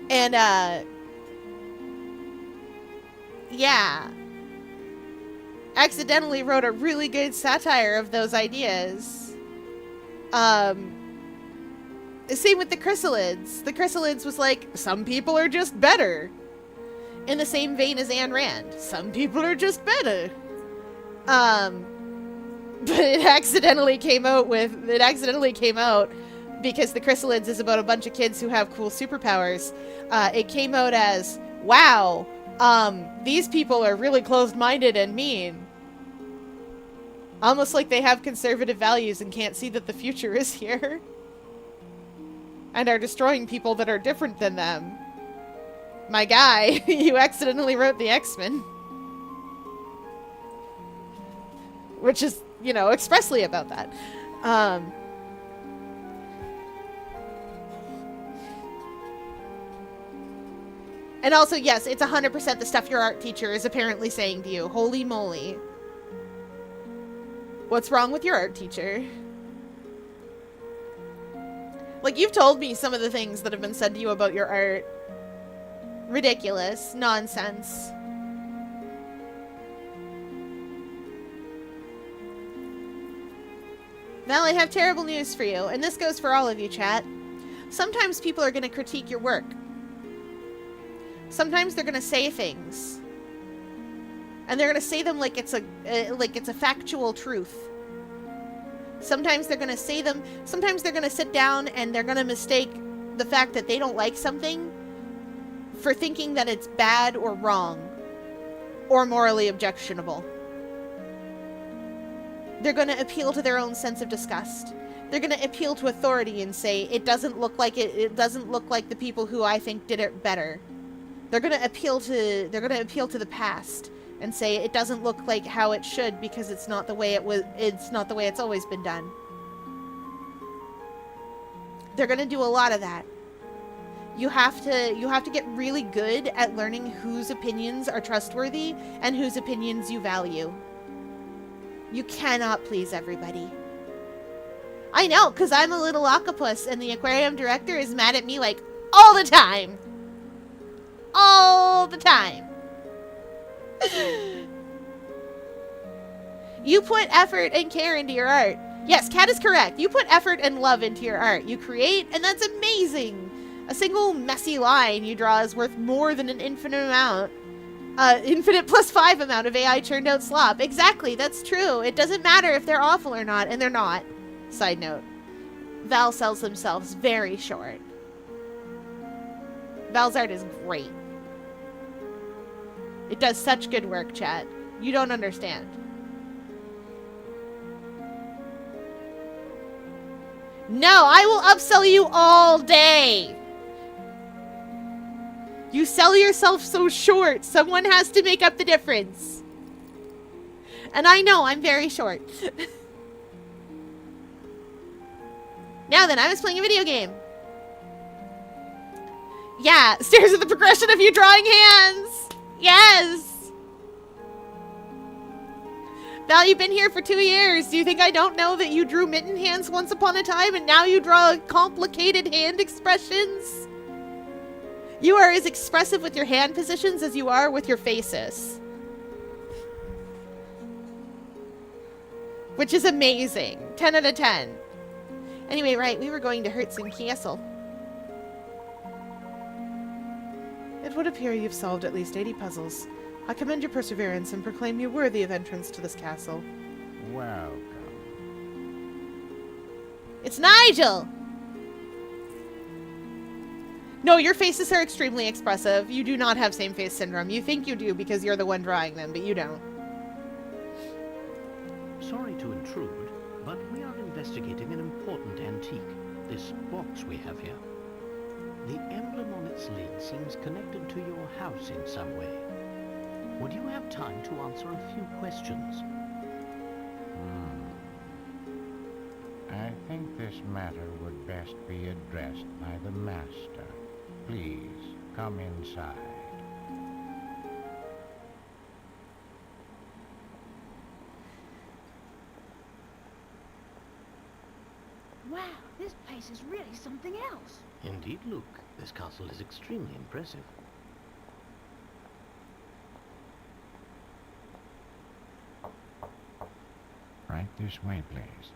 And, yeah. Accidentally wrote a really good satire of those ideas. Same with the Chrysalids. The Chrysalids was like, some people are just better. In the same vein as Ayn Rand. Some people are just better. But it accidentally came out because the Chrysalids is about a bunch of kids who have cool superpowers. It came out as, wow, these people are really closed-minded and mean. Almost like they have conservative values and can't see that the future is here. And are destroying people that are different than them. My guy, you accidentally wrote the X-Men. Which is, you know, expressly about that. And also, yes, it's 100% the stuff your art teacher is apparently saying to you. Holy moly. What's wrong with your art teacher? Like, you've told me some of the things that have been said to you about your art. Ridiculous. Nonsense. Val, I have terrible news for you, and this goes for all of you, chat. Sometimes people are going to critique your work. Sometimes they're going to say things. And they're going to say them like it's a factual truth. Sometimes they're going to say them, sometimes they're going to sit down and they're going to mistake the fact that they don't like something for thinking that it's bad or wrong or morally objectionable. They're going to appeal to their own sense of disgust. They're going to appeal to authority and say, it doesn't look like it doesn't look like the people who I think did it better. They're going to appeal to the past and say it doesn't look like how it should because it's not the way it's not the way it's always been done. They're going to do a lot of that. You have to get really good at learning whose opinions are trustworthy and whose opinions you value. You cannot please everybody. I know, because I'm a little octopus and the aquarium director is mad at me like all the time. All the time. You put effort and care into your art. Yes, Kat is correct. You put effort and love into your art. You create, and that's amazing. A single messy line you draw is worth more than an infinite plus 5 amount of AI churned out slop. Exactly, that's true. It doesn't matter if they're awful or not, and they're not. Side note. Val sells themselves very short. Val's art is great. It does such good work, chat. You don't understand. No, I will upsell you all day. You sell yourself so short. Someone has to make up the difference. And I know, I'm very short. Now then, I was playing a video game. Yeah, stares at the progression of you drawing hands. Yes! Val, you've been here for 2 years. Do you think I don't know that you drew mitten hands once upon a time and now you draw complicated hand expressions? You are as expressive with your hand positions as you are with your faces. which is amazing. 10 out of 10. Anyway, right, we were going to Herzen Castle. It would appear you've solved at least 80 puzzles. I commend your perseverance and proclaim you worthy of entrance to this castle. Welcome. It's Nigel! No, your faces are extremely expressive. You do not have same face syndrome. You think you do because you're the one drawing them, but you don't. Sorry to intrude, but we are investigating an important antique. This box we have here. The emblem on its lid seems connected to your house in some way. Would you have time to answer a few questions? I think this matter would best be addressed by the Master. Please, come inside. Wow, this place is really something else. Indeed, Luke. This castle is extremely impressive. Right this way, please.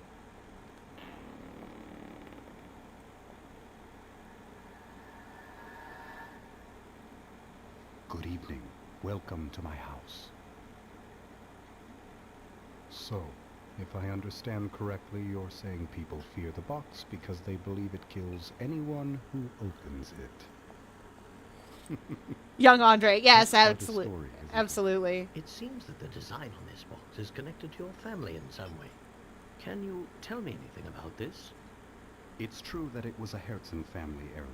Good evening. Welcome to my house. So, if I understand correctly, you're saying people fear the box because they believe it kills anyone who opens it. Young Andre, yes, That's quite a absolutely. story, isn't it? Absolutely. It seems that the design on this box is connected to your family in some way. Can you tell me anything about this? It's true that it was a Herzen family heirloom.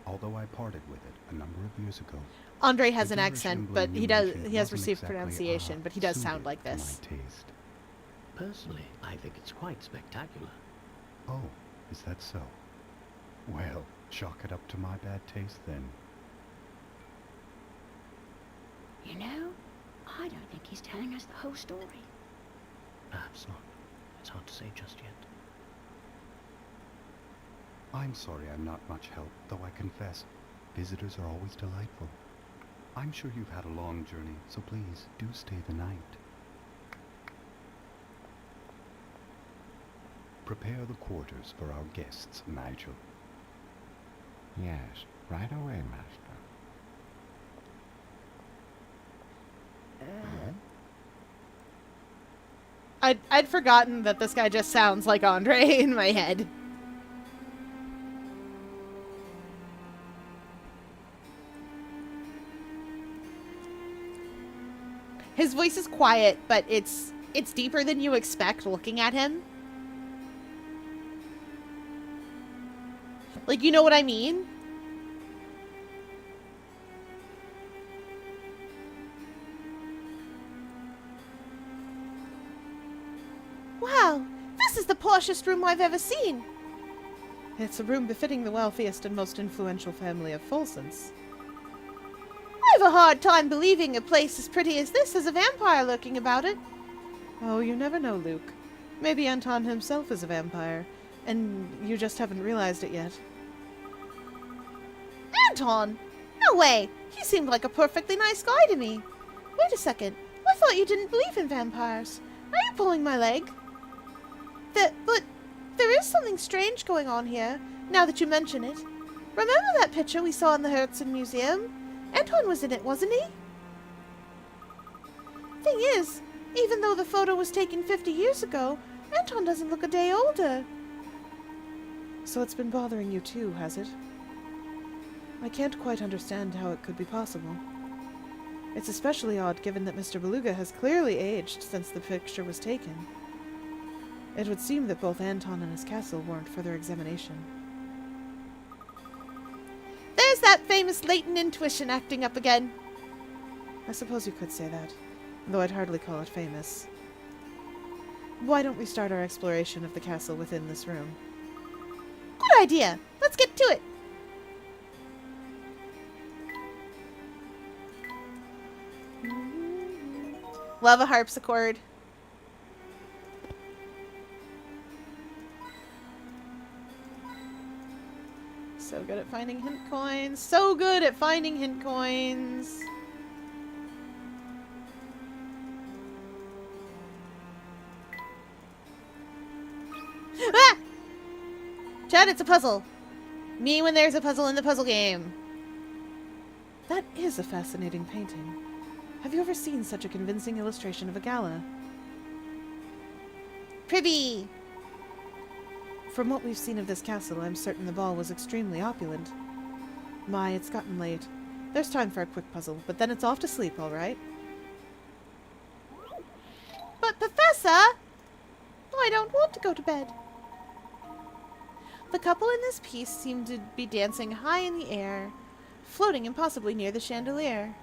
Although I parted with it a number of years ago. Andre has the an Irish accent, emblem but you he has mentioned received wasn't exactly, pronunciation, but he does sound suited like to this. my taste. Personally, I think it's quite spectacular. Oh, is that so? Well, chalk it up to my bad taste then. You know, I don't think he's telling us the whole story. Perhaps not. It's hard to say just yet. I'm sorry I'm not much help, though I confess, visitors are always delightful. I'm sure you've had a long journey, so please do stay the night. Prepare the quarters for our guests, Nigel. Yes, right away, Master. I'd forgotten that this guy just sounds like Andre in my head. His voice is quiet, but it's deeper than you expect looking at him. Like, you know what I mean? Wow, this is the poshest room I've ever seen. It's a room befitting the wealthiest and most influential family of Folsens. I have a hard time believing a place as pretty as this has a vampire lurking about it. Oh, you never know, Luke. Maybe Anton himself is a vampire, and you just haven't realized it yet. Anton? No way! He seemed like a perfectly nice guy to me. Wait a second. I thought you didn't believe in vampires. Are you pulling my leg? But there is something strange going on here, now that you mention it. Remember that picture we saw in the Herzen Museum? Anton was in it, wasn't he? Thing is, even though the photo was taken 50 years ago, Anton doesn't look a day older. So it's been bothering you too, has it? I can't quite understand how it could be possible. It's especially odd given that Mr. Beluga has clearly aged since the picture was taken. It would seem that both Anton and his castle warrant further examination. There's that famous latent intuition acting up again. I suppose you could say that, though I'd hardly call it famous. Why don't we start our exploration of the castle within this room? Good idea. Let's get to it. Love a harpsichord. So good at finding hint coins. So good at finding hint coins. Chad, it's a puzzle. Me when there's a puzzle in the puzzle game. That is a fascinating painting. Have you ever seen such a convincing illustration of a gala? Privy. From what we've seen of this castle, I'm certain the ball was extremely opulent. My, it's gotten late. There's time for a quick puzzle, but then it's off to sleep, all right? But, Professor! I don't want to go to bed. The couple in this piece seem to be dancing high in the air, floating impossibly near the chandelier.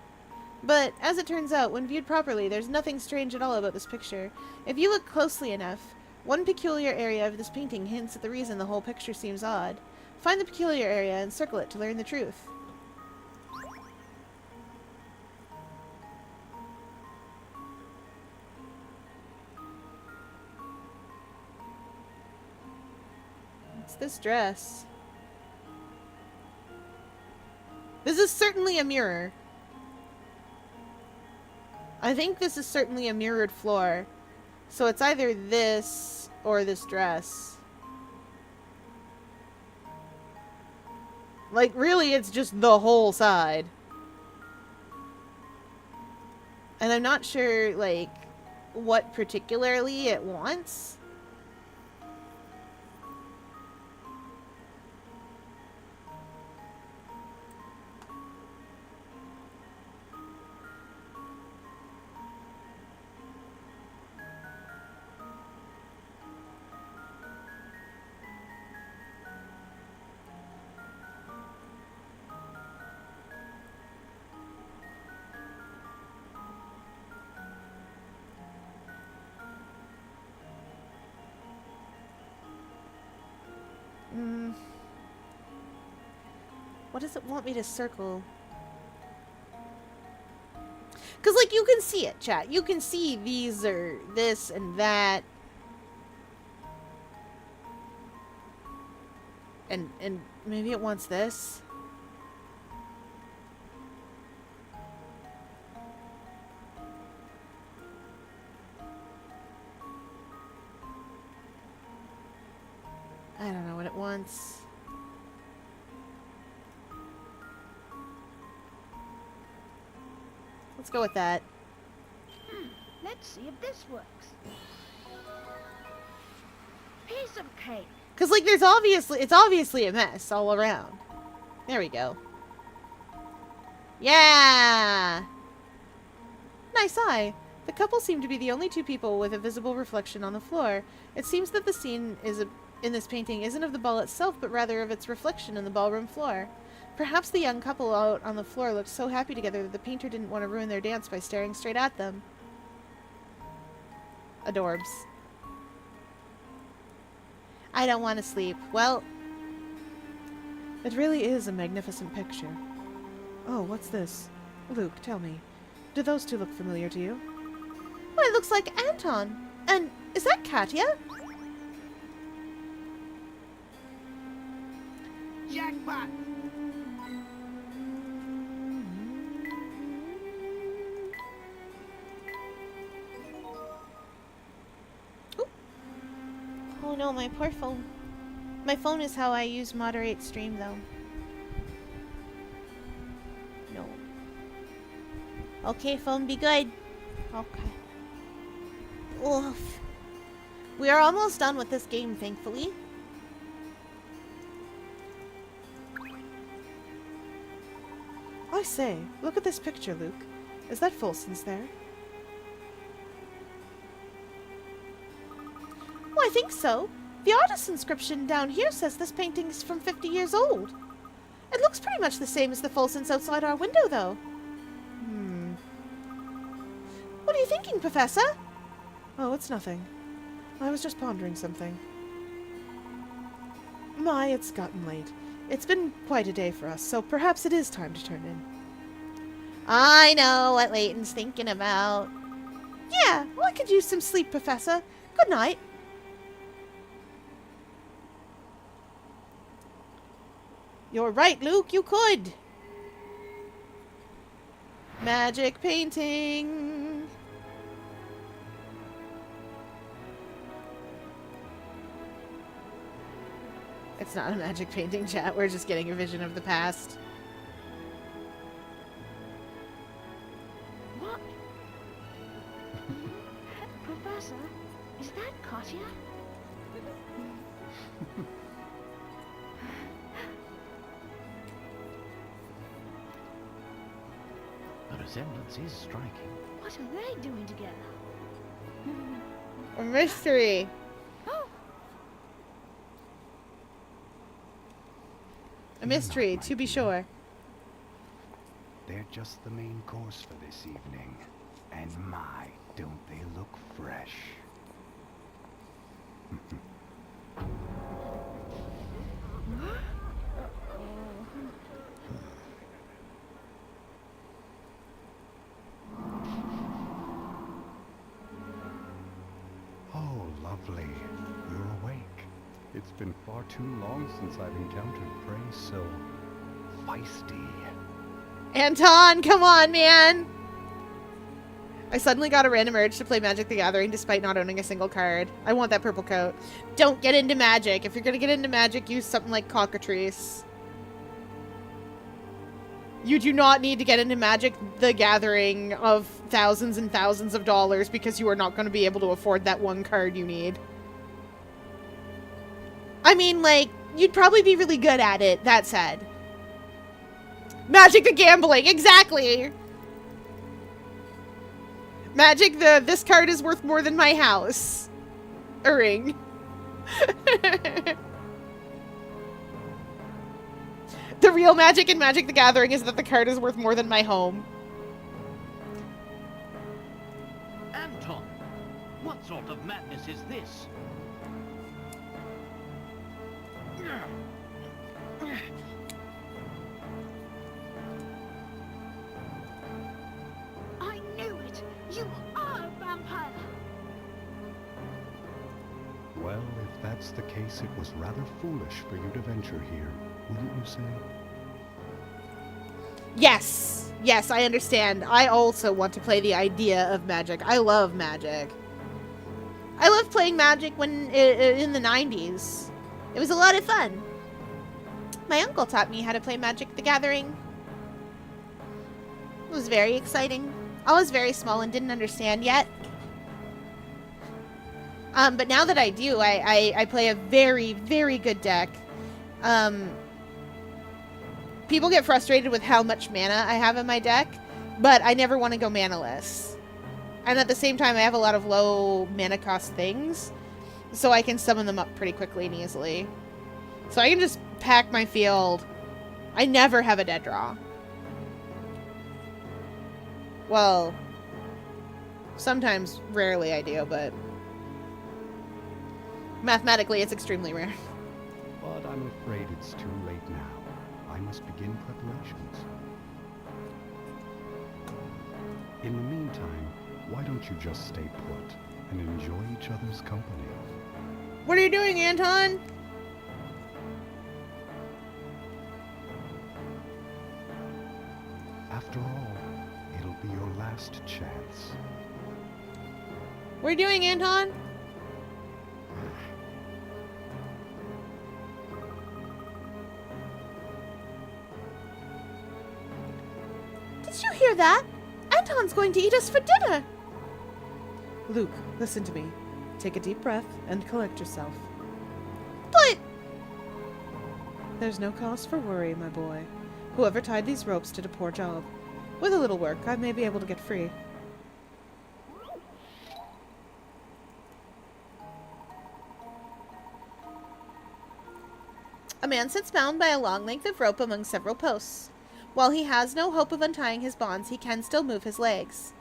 But, as it turns out, when viewed properly, there's nothing strange at all about this picture. If you look closely enough, one peculiar area of this painting hints at the reason the whole picture seems odd. Find the peculiar area and circle it to learn the truth. It's this dress. This is certainly a mirror. I think this is certainly a mirrored floor. So it's either this or this dress. Like, really, it's just the whole side. And I'm not sure, like, what particularly it wants. What does it want me to circle? Because, like, you can see it, chat. You can see these or this and that. And maybe it wants this. I don't know what it wants. Let's go with that. Let's see if this works. Piece of cake. Because, like, it's obviously a mess all around. There we go. Yeah! Nice eye. The couple seem to be the only two people with a visible reflection on the floor. It seems that the scene in this painting isn't of the ball itself, but rather of its reflection in the ballroom floor. Perhaps the young couple out on the floor looked so happy together that the painter didn't want to ruin their dance by staring straight at them. Adorbs. I don't want to sleep. Well, It really is a magnificent picture. Oh, what's this? Luke, tell me. Do those two look familiar to you? well, it looks like Anton. And is that Katya? Jackpot! Oh no, my poor phone. My phone is how I use moderate stream, though. No. Okay, phone, be good. Okay. Oof. We are almost done with this game, thankfully. I say, look at this picture, Luke. Is that Folson's there? Oh, I think so. The artist's inscription down here says this painting is from 50 years old. It looks pretty much the same as the Folsons outside our window, though. What are you thinking, Professor? Oh, it's nothing. I was just pondering something. My, it's gotten late. It's been quite a day for us, so perhaps it is time to turn in. I know what Layton's thinking about. Yeah, well, I could use some sleep, Professor. Good night. You're right, Luke, you could. Magic painting. It's not a magic painting, chat. We're just getting a vision of the past. What? Professor, is that Katya? The resemblance is striking. What are they doing together? A mystery. Oh, A mystery, my to be dear. sure. They're just the main course for this evening. And my, don't they look fresh. Oh, lovely. You're awake. It's been far too long since I've encountered prey so feisty. Anton, come on, man! I suddenly got a random urge to play Magic the Gathering despite not owning a single card. I want that purple coat. Don't get into Magic. If you're gonna get into Magic, use something like Cockatrice. You do not need to get into Magic the Gathering of thousands and thousands of dollars because you are not going to be able to afford that one card you need. I mean, like, you'd probably be really good at it, that said. Magic the Gambling, exactly! Magic the this card is worth more than my house. A ring. The real magic in Magic the Gathering is that the card is worth more than my home. Anton! What sort of madness is this? I knew it! You are a vampire! Well, if that's the case, it was rather foolish for you to venture here, wouldn't you say? Yes. Yes, I understand. I also want to play the idea of Magic. I love Magic. I loved playing Magic when in the 90s. It was a lot of fun. My uncle taught me how to play Magic the Gathering. It was very exciting. I was very small and didn't understand yet. But now that I do, I play a very, very good deck. People get frustrated with how much mana I have in my deck, but I never want to go mana-less. And at the same time, I have a lot of low mana cost things, so I can summon them up pretty quickly and easily. So I can just pack my field. I never have a dead draw. Well, sometimes, rarely I do, but mathematically it's extremely rare. But I'm afraid it's too late now. I must begin preparations. In the meantime, why don't you just stay put and enjoy each other's company? What are you doing, Anton? After all, it'll be your last chance. What are you doing, Anton? Did you hear that? Anton's going to eat us for dinner. Luke, listen to me. Take a deep breath and collect yourself. But... There's no cause for worry, my boy. Whoever tied these ropes did a poor job. With a little work, I may be able to get free. A man sits bound by a long length of rope among several posts. While he has no hope of untying his bonds, he can still move his legs.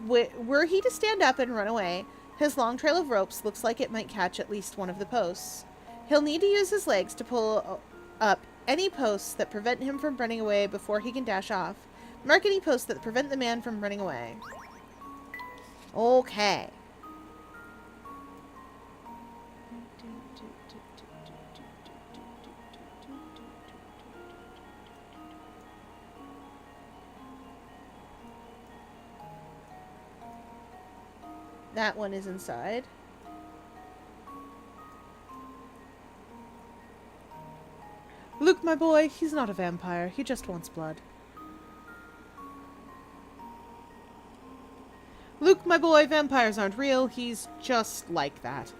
Were he to stand up and run away, his long trail of ropes looks like it might catch at least one of the posts. He'll need to use his legs to pull up any posts that prevent him from running away before he can dash off. Mark any posts that prevent the man from running away. Okay. That one is inside. Luke, my boy, he's not a vampire. He just wants blood. Luke, my boy, vampires aren't real. He's just like that.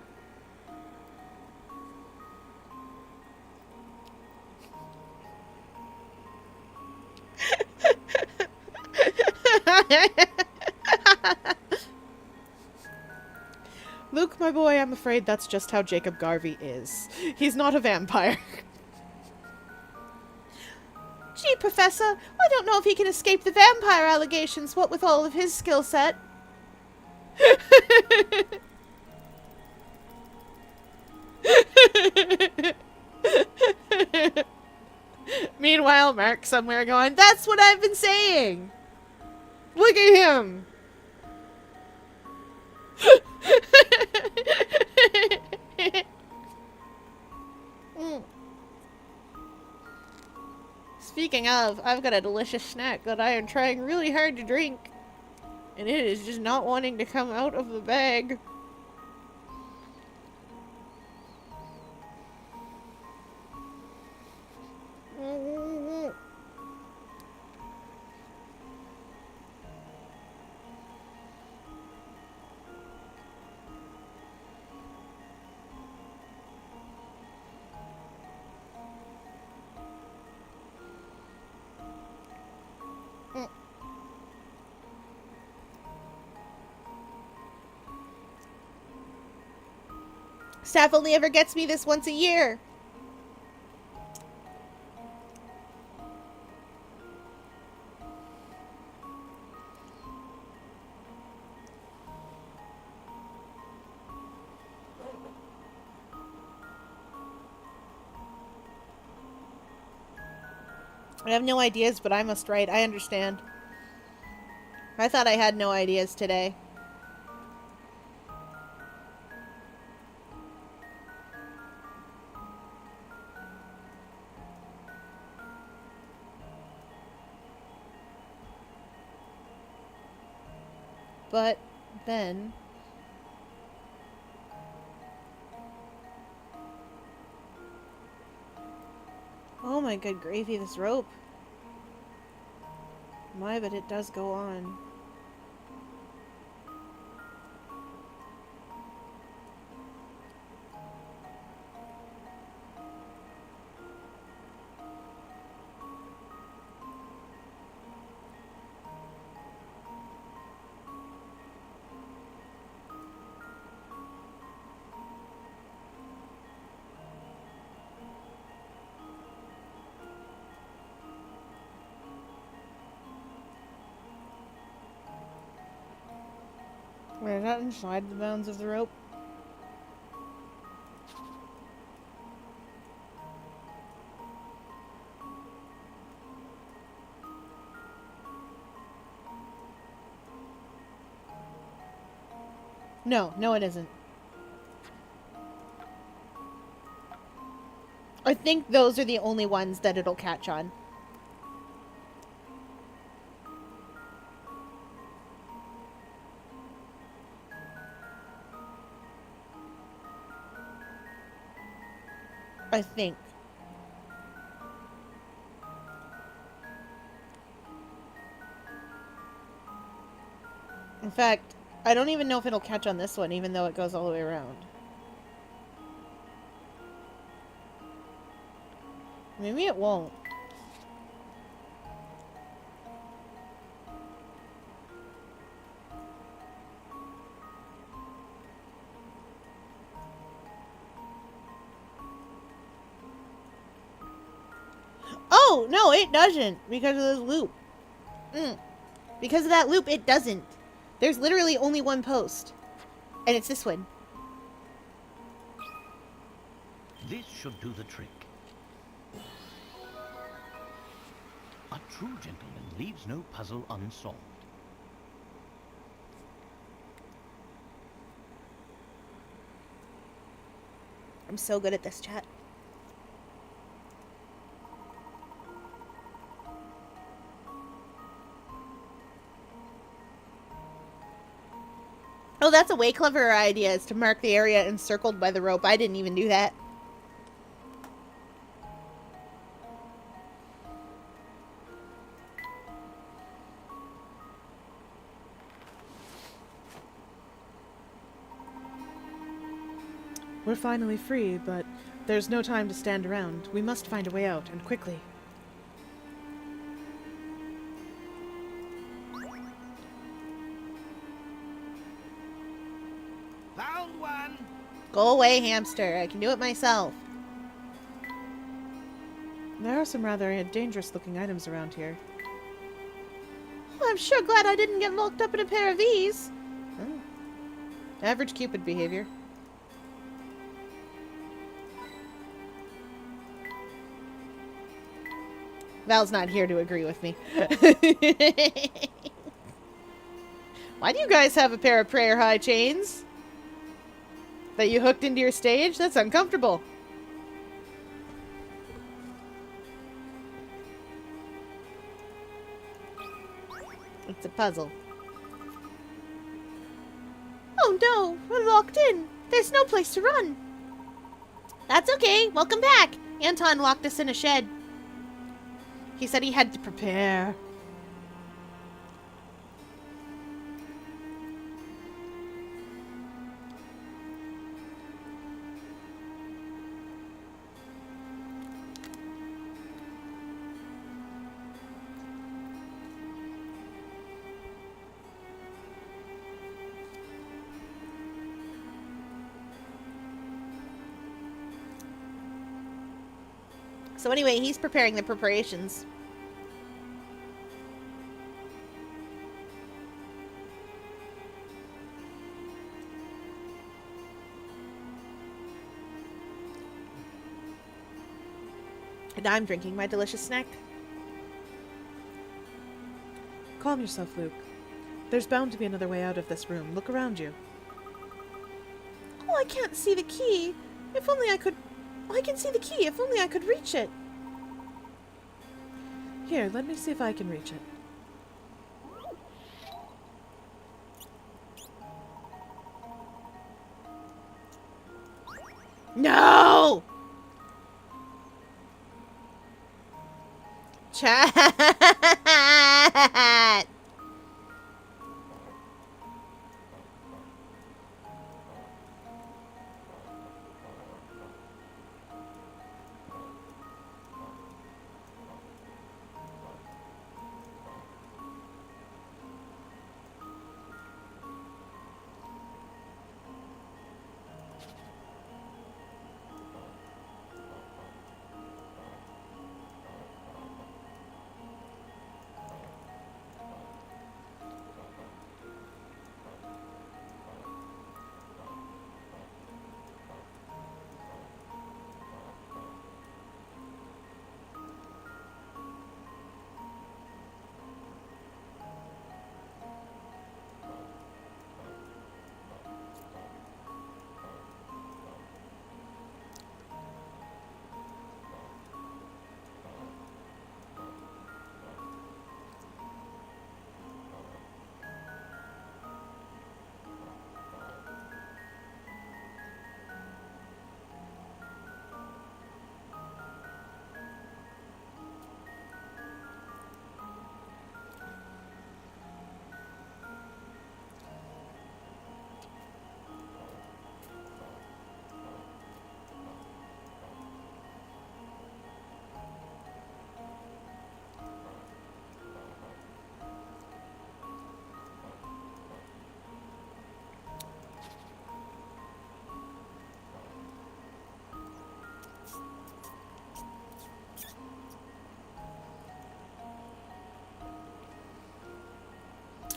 Luke, my boy, I'm afraid that's just how Jacob Garvey is. He's not a vampire. Gee, Professor, I don't know if he can escape the vampire allegations, what with all of his skill set. Meanwhile, Mark somewhere going, that's what I've been saying. Look at him. Speaking of, I've got a delicious snack that I am trying really hard to drink. And it is just not wanting to come out of the bag. Staff only ever gets me this once a year. I have no ideas, but I must write. I understand. I thought I had no ideas today. But then... Oh my good gravy, this rope. My, but it does go on. Wait, is that inside the bounds of the rope? No, no it isn't. I think those are the only ones that it'll catch on. I think. In fact, I don't even know if it'll catch on this one, even though it goes all the way around. Maybe it won't. Oh, no, it doesn't. Because of this loop. Because of that loop, it doesn't. There's literally only one post. And it's this one. This should do the trick. A true gentleman leaves no puzzle unsolved. I'm so good at this, chat. Oh, that's a way cleverer idea, is to mark the area encircled by the rope. I didn't even do that. We're finally free, but there's no time to stand around. We must find a way out, and quickly. Found one! Go away, hamster. I can do it myself. There are some rather dangerous-looking items around here. Well, I'm sure glad I didn't get locked up in a pair of these. Oh. Average Cupid behavior. Val's not here to agree with me. Why do you guys have a pair of prayer high chains? That you hooked into your stage? That's uncomfortable. It's a puzzle. Oh no, we're locked in. There's no place to run. That's okay. Welcome back. Anton locked us in a shed. He said he had to prepare. So anyway, he's preparing the preparations. And I'm drinking my delicious snack. Calm yourself, Luke. There's bound to be another way out of this room. Look around you. Oh, I can't see the key. If only I could... Oh, I can see the key. If only I could reach it. Here, let me see if I can reach it. No! Chat!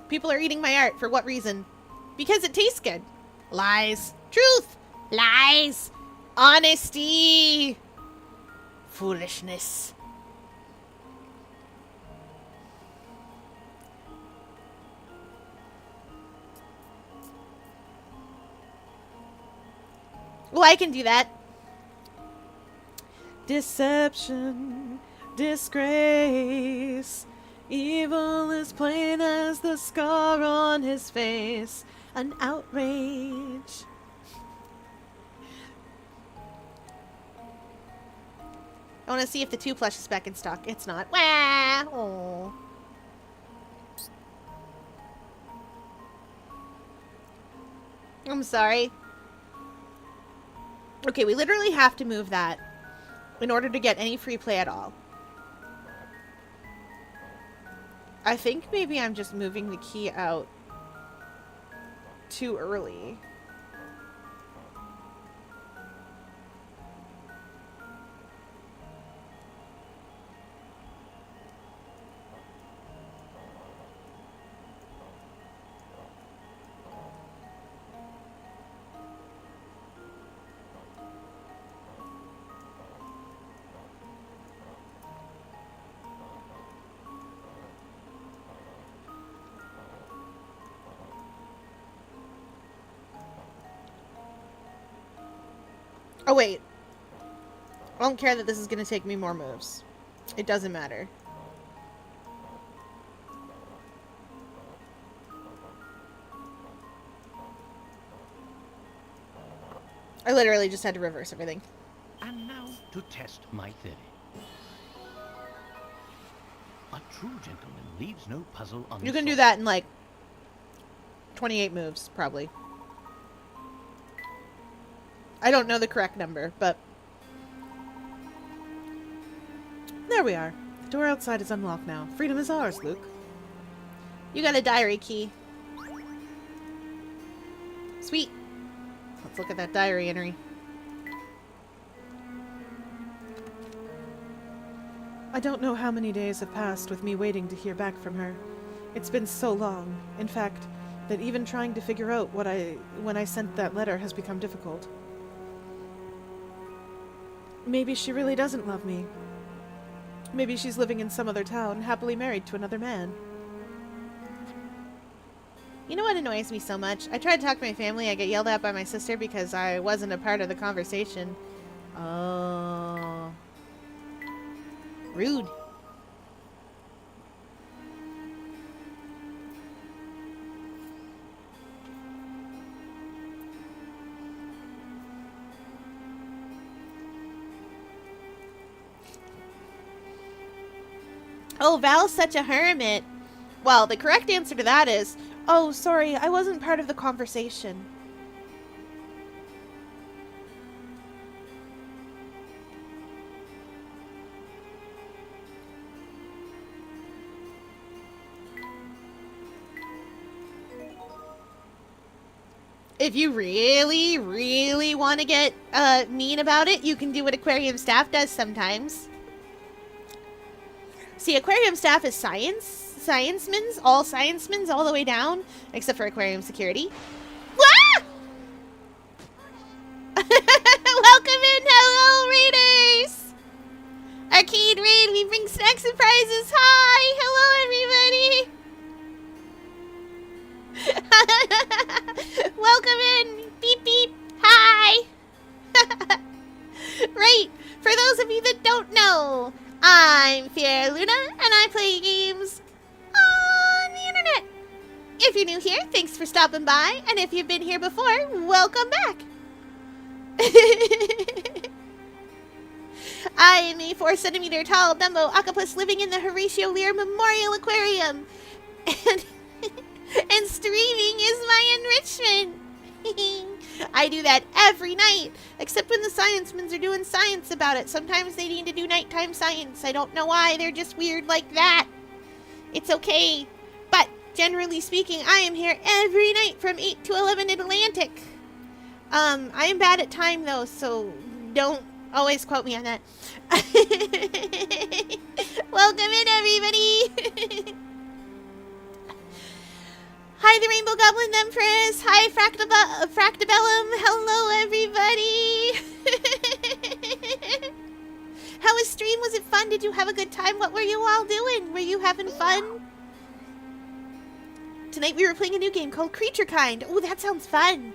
People are eating my art. For what reason? Because it tastes good. Lies. Truth. Lies. Honesty. Foolishness. Well, I can do that. Deception, disgrace, evil as plain as the scar on his face, an outrage. I want to see if the 2 plush is back in stock. It's not. Wah! Oh. I'm sorry. Okay, we literally have to move that in order to get any free play at all. I think maybe I'm just moving the key out too early. Oh, wait. I don't care that this is going to take me more moves. It doesn't matter. I literally just had to reverse everything. And now to test my theory. A true gentleman leaves no puzzle unsolved. You can do that in like 28 moves, probably. I don't know the correct number, but there we are. The door outside is unlocked now. Freedom is ours, Luke. You got a diary key. Sweet. Let's look at that diary entry. I don't know how many days have passed with me waiting to hear back from her. It's been so long, in fact, that even trying to figure out when I sent that letter has become difficult. Maybe she really doesn't love me. Maybe she's living in some other town, happily married to another man. You know what annoys me so much? I tried to talk to my family. I get yelled at by my sister because I wasn't a part of the conversation. Oh. Rude. Oh, Val's such a hermit. Well, the correct answer to that is, Oh, sorry, I wasn't part of the conversation. if you really, really want to get mean about it, you can do what Aquarium Staff does sometimes. See, Aquarium Staff is science-men's, all science-men's all the way down, except for Aquarium Security. Wah! Welcome in, hello, readers! Arcade Raid, we bring snacks and prizes. Hi, hello, everybody. Welcome in, beep beep. Hi. Right, for those of you that don't know, I'm Fiera Luna, and I play games on the internet. If you're new here, thanks for stopping by, and if you've been here before, welcome back. I am a 4-centimeter tall Dumbo octopus living in the Horatio Lear Memorial Aquarium, and streaming is my enrichment. I do that every night, except when the science-men are doing science about it. Sometimes they need to do nighttime science. I don't know why, they're just weird like that. It's okay, but generally speaking, I am here every night from 8 to 11 in Atlantic. I am bad at time though, so don't always quote me on that. Welcome in, everybody. Hi, the Rainbow Goblin Empress. Hi, Fractabellum. Hello, everybody. How was stream? Was it fun? Did you have a good time? What were you all doing? Were you having fun? Tonight we were playing a new game called Creature Kind. Oh, that sounds fun.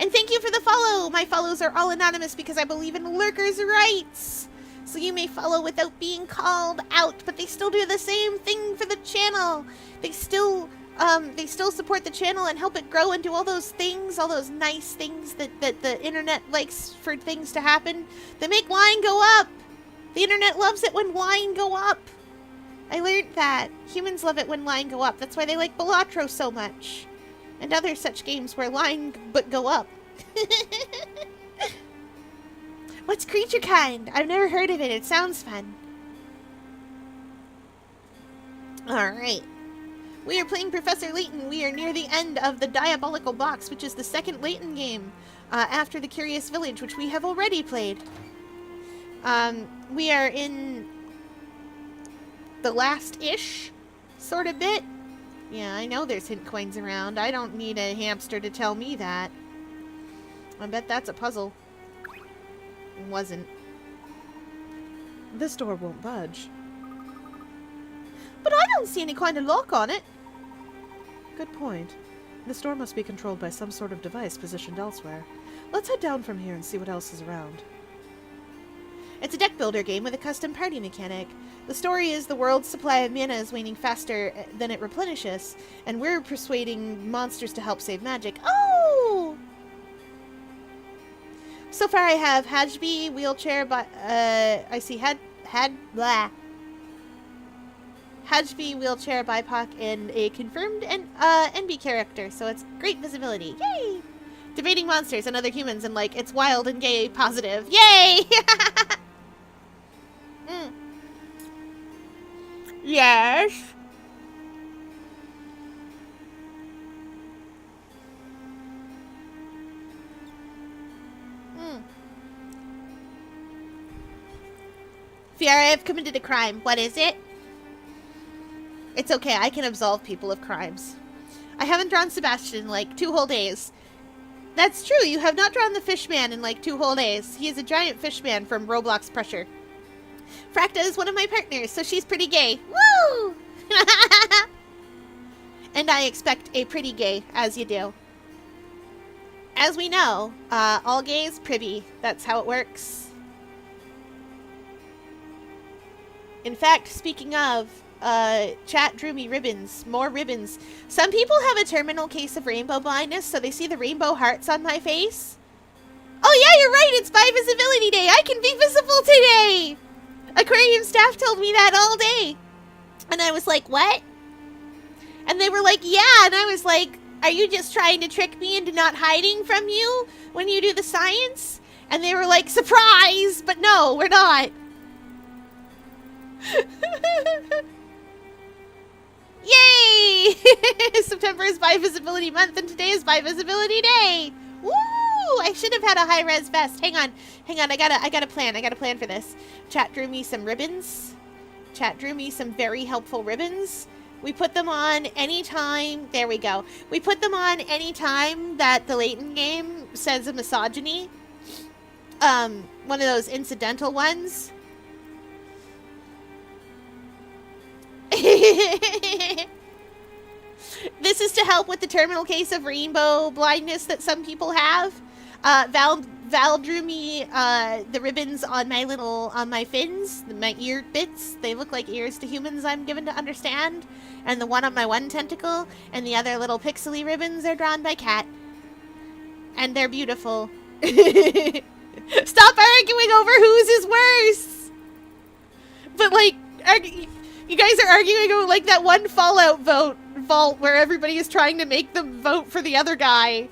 And thank you for the follow. My follows are all anonymous because I believe in lurkers' rights. So you may follow without being called out, but they still do the same thing for the channel. They still support the channel and help it grow and do all those things, all those nice things that the internet likes for things to happen. They make line go up. The internet loves it when line go up. I learned that. Humans love it when line go up. That's why they like Balatro so much. And other such games where line but go up. What's Creature Kind? I've never heard of it. It sounds fun. Alright. We are playing Professor Layton. We are near the end of the Diabolical Box, which is the second Layton game after the Curious Village, which we have already played. We are in the last-ish sort of bit. Yeah, I know there's hint coins around. I don't need a hamster to tell me that. I bet that's a puzzle. It wasn't. This door won't budge. But I don't see any kind of lock on it. Good point. This door must be controlled by some sort of device positioned elsewhere. Let's head down from here and see what else is around. It's a deck builder game with a custom party mechanic. The story is the world's supply of mana is waning faster than it replenishes, and we're persuading monsters to help save magic. Oh! So far I have Hajbi, wheelchair, I see Hajbi, wheelchair, BIPOC, and a confirmed NB character, so it's great visibility. Yay! Debating monsters and other humans, and like, it's wild and gay positive. Yay! Yes. Fiara, I've committed a crime. What is it? It's okay, I can absolve people of crimes. I haven't drawn Sebastian in like 2 whole days. That's true, you have not drawn the Fishman in like 2 whole days. He is a giant fishman from Roblox Pressure. Fracta is one of my partners, so she's pretty gay. Woo! And I expect a pretty gay, as you do. As we know, all gays privy. That's how it works. In fact, speaking of, chat drew me ribbons. More ribbons. Some people have a terminal case of rainbow blindness, so they see the rainbow hearts on my face. Oh yeah, you're right, it's Bi Visibility Day. I can be visible today! Aquarium staff told me that all day. And I was like, what? And they were like, yeah. And I was like, are you just trying to trick me into not hiding from you when you do the science? And they were like, surprise! But no, we're not. Yay! September is Bi Visibility Month, and today is Bi Visibility Day. Woo! I should have had a high-res vest. Hang on. I got a plan. I got a plan for this. Chat drew me some ribbons. Chat drew me some very helpful ribbons. We put them on anytime. There we go. We put them on anytime that the Layton game says a misogyny. One of those incidental ones. This is to help with the terminal case of rainbow blindness that some people have. Val drew me the ribbons on my fins, my ear bits. They look like ears to humans, I'm given to understand. And the one on my one tentacle and the other little pixely ribbons are drawn by Kat. And they're beautiful. Stop arguing over whose is worse! But like, you guys are arguing over like that one Fallout vault where everybody is trying to make them vote for the other guy.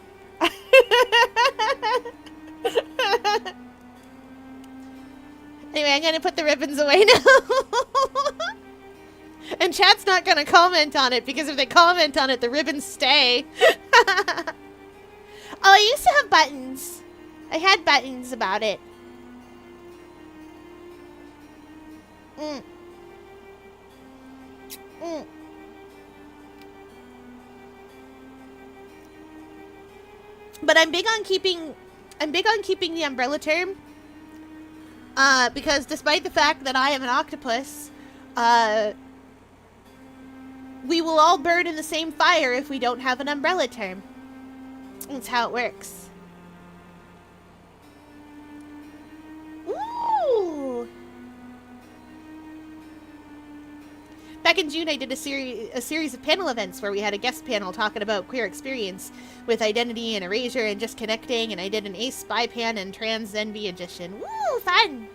Anyway, I'm gonna put the ribbons away now. And chat's not gonna comment on it, because if they comment on it, the ribbons stay. Oh, I used to have buttons. I had buttons about it. But I'm big on keeping the umbrella term. Because despite the fact that I am an octopus, we will all burn in the same fire if we don't have an umbrella term. That's how it works. Ooh! Back in June, I did a series of panel events where we had a guest panel talking about queer experience with identity and erasure and just connecting, and I did an Ace Spy Pan and Trans Envy edition. Woo! Fun!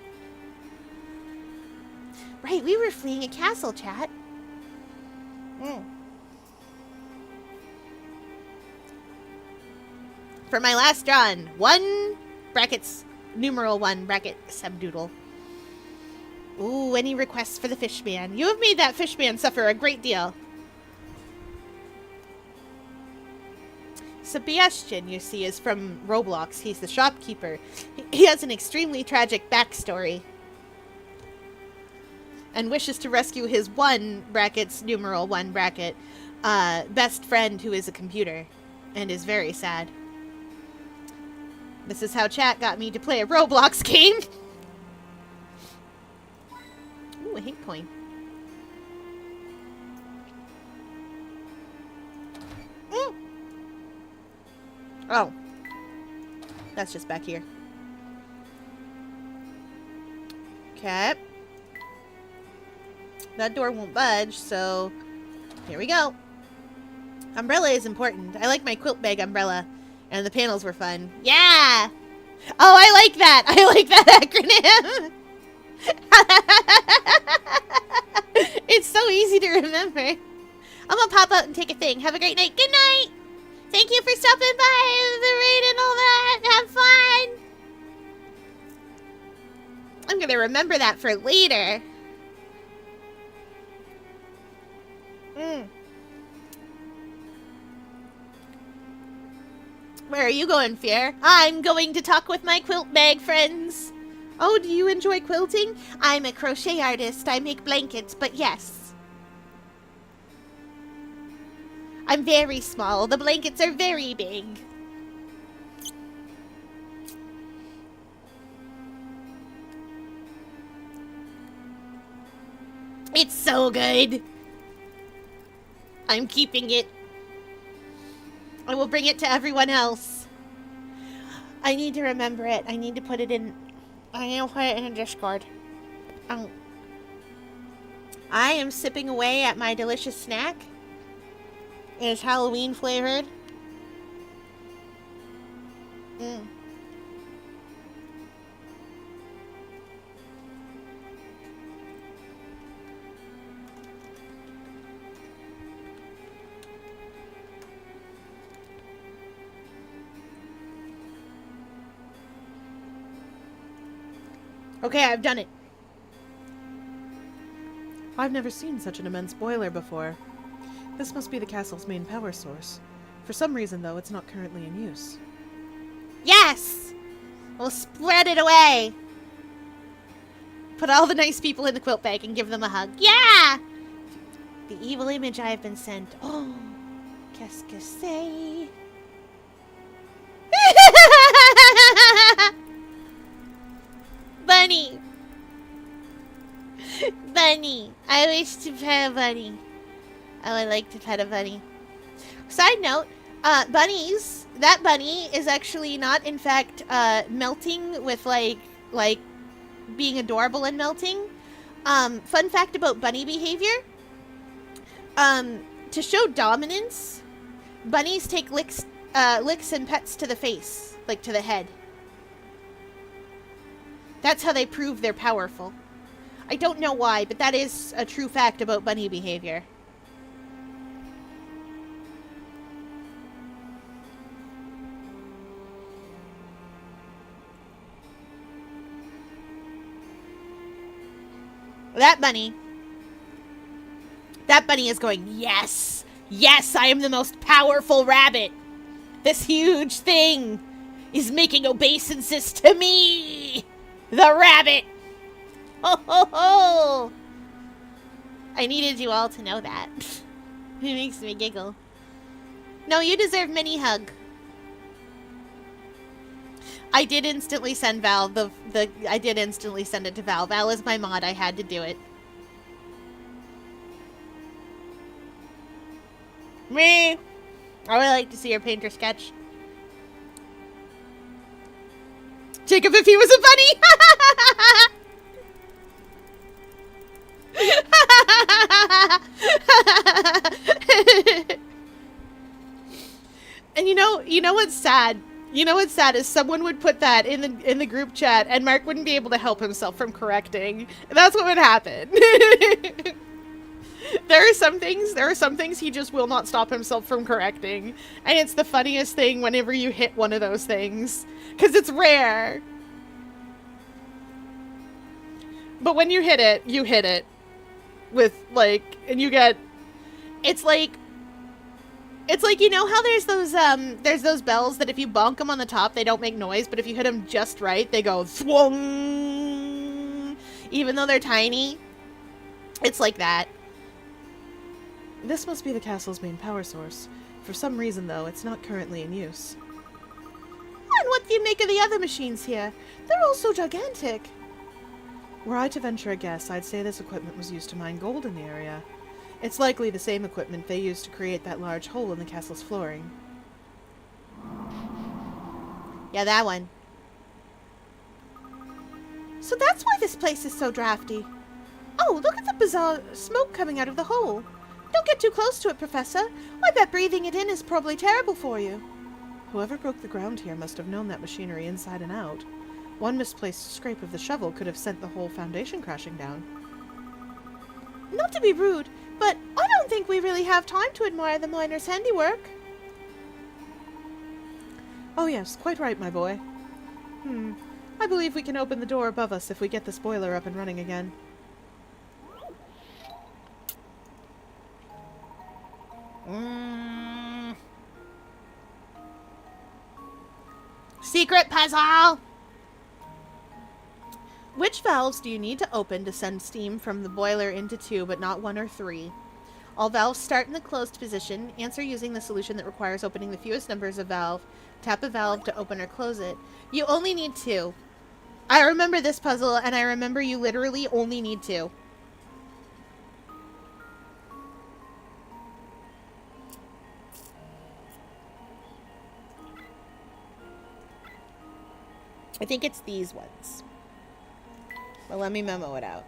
Right, we were fleeing a castle, chat. For my last run, 1 brackets numeral 1 bracket subdoodle. Ooh, any requests for the fishman? You have made that fishman suffer a great deal. Sebastian, you see, is from Roblox. He's the shopkeeper. He has an extremely tragic backstory. And wishes to rescue his 1 brackets numeral 1 bracket best friend who is a computer. And is very sad. This is how chat got me to play a Roblox game. Ooh, a hink coin. Mm. Oh. That's just back here. Okay. That door won't budge, so here we go. Umbrella is important. I like my quilt bag umbrella. And the panels were fun. Yeah! Oh, I like that! I like that acronym! It's so easy to remember. I'm gonna pop out and take a thing. Have a great night. Good night! Thank you for stopping by the raid and all that. Have fun! I'm gonna remember that for later. Where are you going, Fear? I'm going to talk with my quilt bag friends. Oh, do you enjoy quilting? I'm a crochet artist. I make blankets, but yes. I'm very small. The blankets are very big. It's so good. I'm keeping it. I will bring it to everyone else. I need to remember it. I need to put it in... I need to put it in a Discord. I am sipping away at my delicious snack. It is Halloween flavored. Okay, I've done it. I've never seen such an immense boiler before. This must be the castle's main power source. For some reason, though, it's not currently in use. Yes! We'll spread it away. Put all the nice people in the quilt bag and give them a hug. Yeah! The evil image I have been sent. Oh, qu'est-ce que c'est? Bunny! Bunny! I wish to pet a bunny. I would like to pet a bunny. Side note, bunnies, that bunny is actually not, in fact, melting with, like, being adorable and melting. Fun fact about bunny behavior. To show dominance, bunnies take licks and pets to the face, like to the head. That's how they prove they're powerful. I don't know why, but that is a true fact about bunny behavior. That bunny is going, yes! Yes, I am the most powerful rabbit! This huge thing is making obeisance to me! The rabbit! Ho ho ho! I needed you all to know that. It makes me giggle. No, you deserve mini hug. I did instantly send Val I did instantly send it to Val. Val is my mod. I had to do it. Me. I would like to see your painter sketch. Jacob, if he was a bunny. And you know what's sad? You know what's sad is someone would put that in the group chat and Mark wouldn't be able to help himself from correcting. That's what would happen. There are some things he just will not stop himself from correcting. And it's the funniest thing whenever you hit one of those things. 'Cause it's rare. But when you hit it with, like, and you get, it's like, you know how there's those bells that if you bonk them on the top, they don't make noise, but if you hit them just right, they go swung, even though they're tiny? It's like that. This must be the castle's main power source. For some reason, though, it's not currently in use. And what do you make of the other machines here? They're all so gigantic. Were I to venture a guess, I'd say this equipment was used to mine gold in the area. It's likely the same equipment they used to create that large hole in the castle's flooring. Yeah, that one. So that's why this place is so drafty. Oh, look at the bizarre smoke coming out of the hole. Don't get too close to it, Professor. I bet breathing it in is probably terrible for you. Whoever broke the ground here must have known that machinery inside and out. One misplaced scrape of the shovel could have sent the whole foundation crashing down. Not to be rude, but I don't think we really have time to admire the miner's handiwork. Oh yes, quite right, my boy. I believe we can open the door above us if we get this boiler up and running again. Secret puzzle! Which valves do you need to open to send steam from the boiler into 2, but not 1 or 3? All valves start in the closed position. Answer using the solution that requires opening the fewest numbers of valve. Tap a valve to open or close it. You only need 2. I remember this puzzle, and I remember you literally only need 2. I think it's these ones. Well, let me memo it out.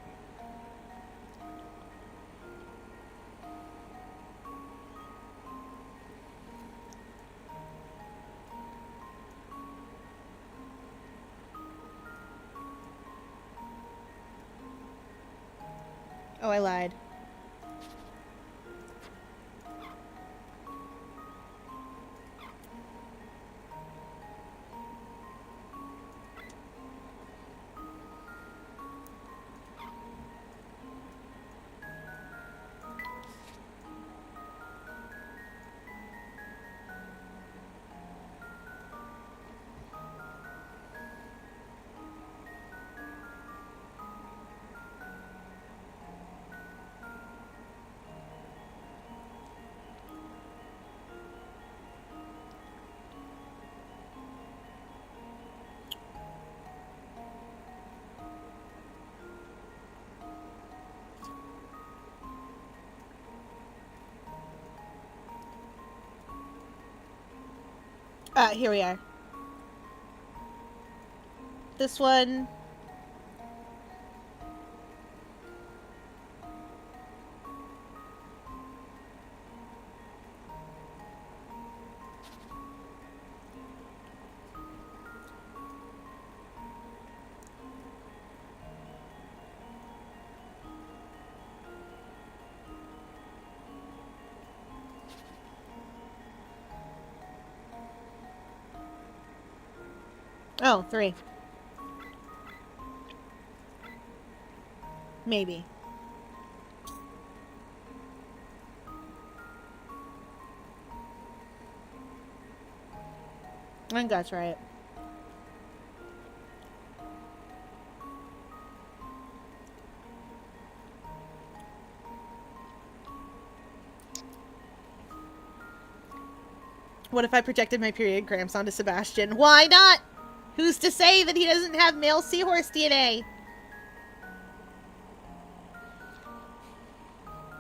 Oh, I lied. Here we are. This one. Oh, 3. Maybe. I think that's right. What if I projected my period cramps onto Sebastian? Why not? Who's to say that he doesn't have male seahorse DNA?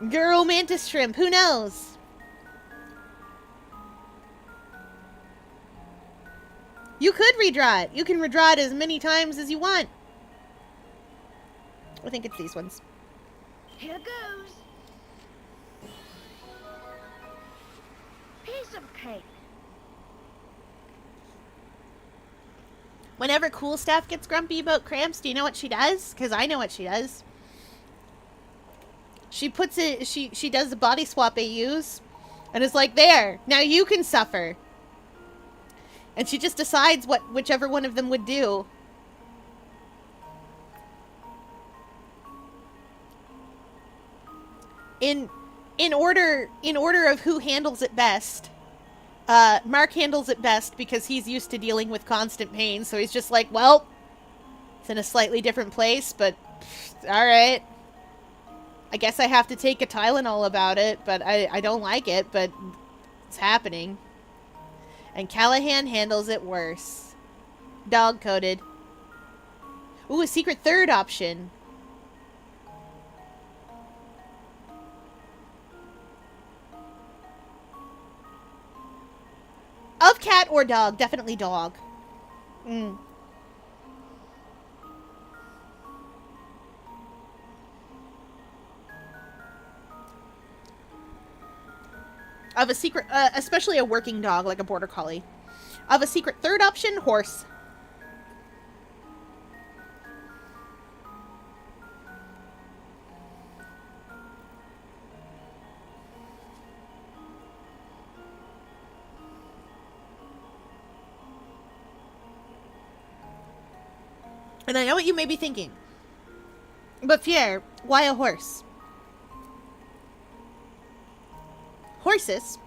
Girl mantis shrimp, who knows? You could redraw it. You can redraw it as many times as you want. I think it's these ones. Here goes. Piece of cake. Whenever Cool Staff gets grumpy about cramps, do you know what she does? Because I know what she does. She puts it, she does the body swap AUs, and is like, there, now you can suffer. And she just decides whichever one of them would do. in order of who handles it best. Mark handles it best because he's used to dealing with constant pain, so he's just like, well, it's in a slightly different place, but alright. I guess I have to take a Tylenol about it, but I don't like it, but it's happening. And Callahan handles it worse. Dog-coded. Ooh, a secret third option. Of cat or dog. Definitely dog. Of a secret, especially a working dog like a border collie. Of a secret third option, horse. And I know what you may be thinking. But Pierre, why a horse? Horses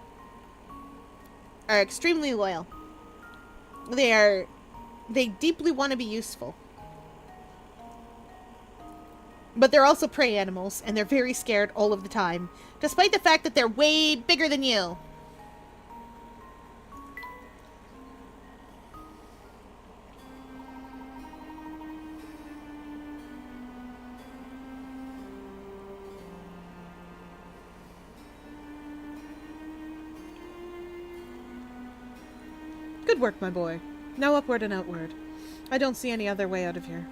are extremely loyal. They deeply want to be useful. But they're also prey animals, and they're very scared all of the time, despite the fact that they're way bigger than you. Good work, my boy. Now upward and outward. I don't see any other way out of here.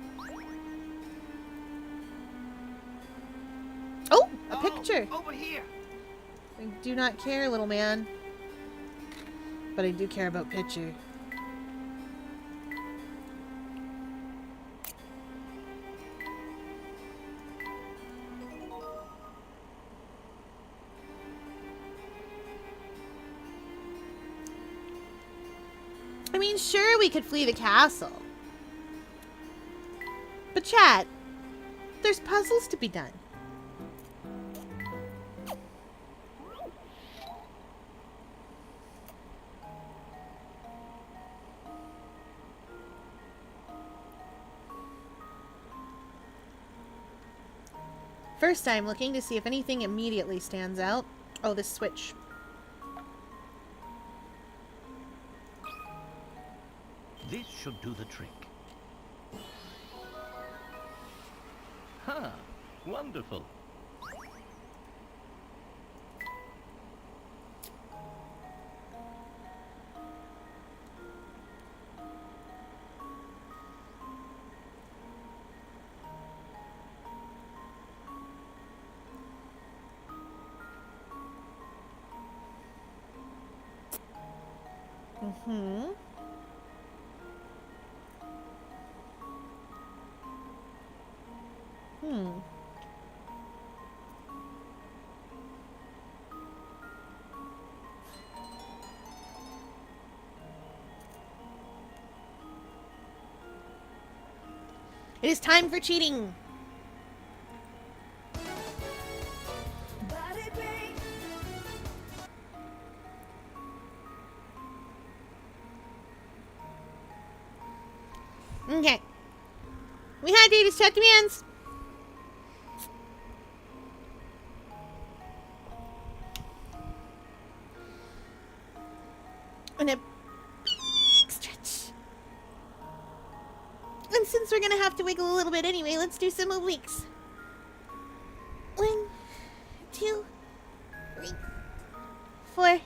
Oh, a picture. Over here! I do not care, little man. But I do care about picture. I mean, sure, we could flee the castle. But chat, there's puzzles to be done. First, I'm looking to see if anything immediately stands out. Oh, this switch. This should do the trick. Huh. Wonderful. Mm-hmm. It is time for cheating. Okay. We had Data's check demands. And a big stretch. And since we're gonna have to wiggle a little bit anyway, let's do some obliques. 1, 2, 3, 4,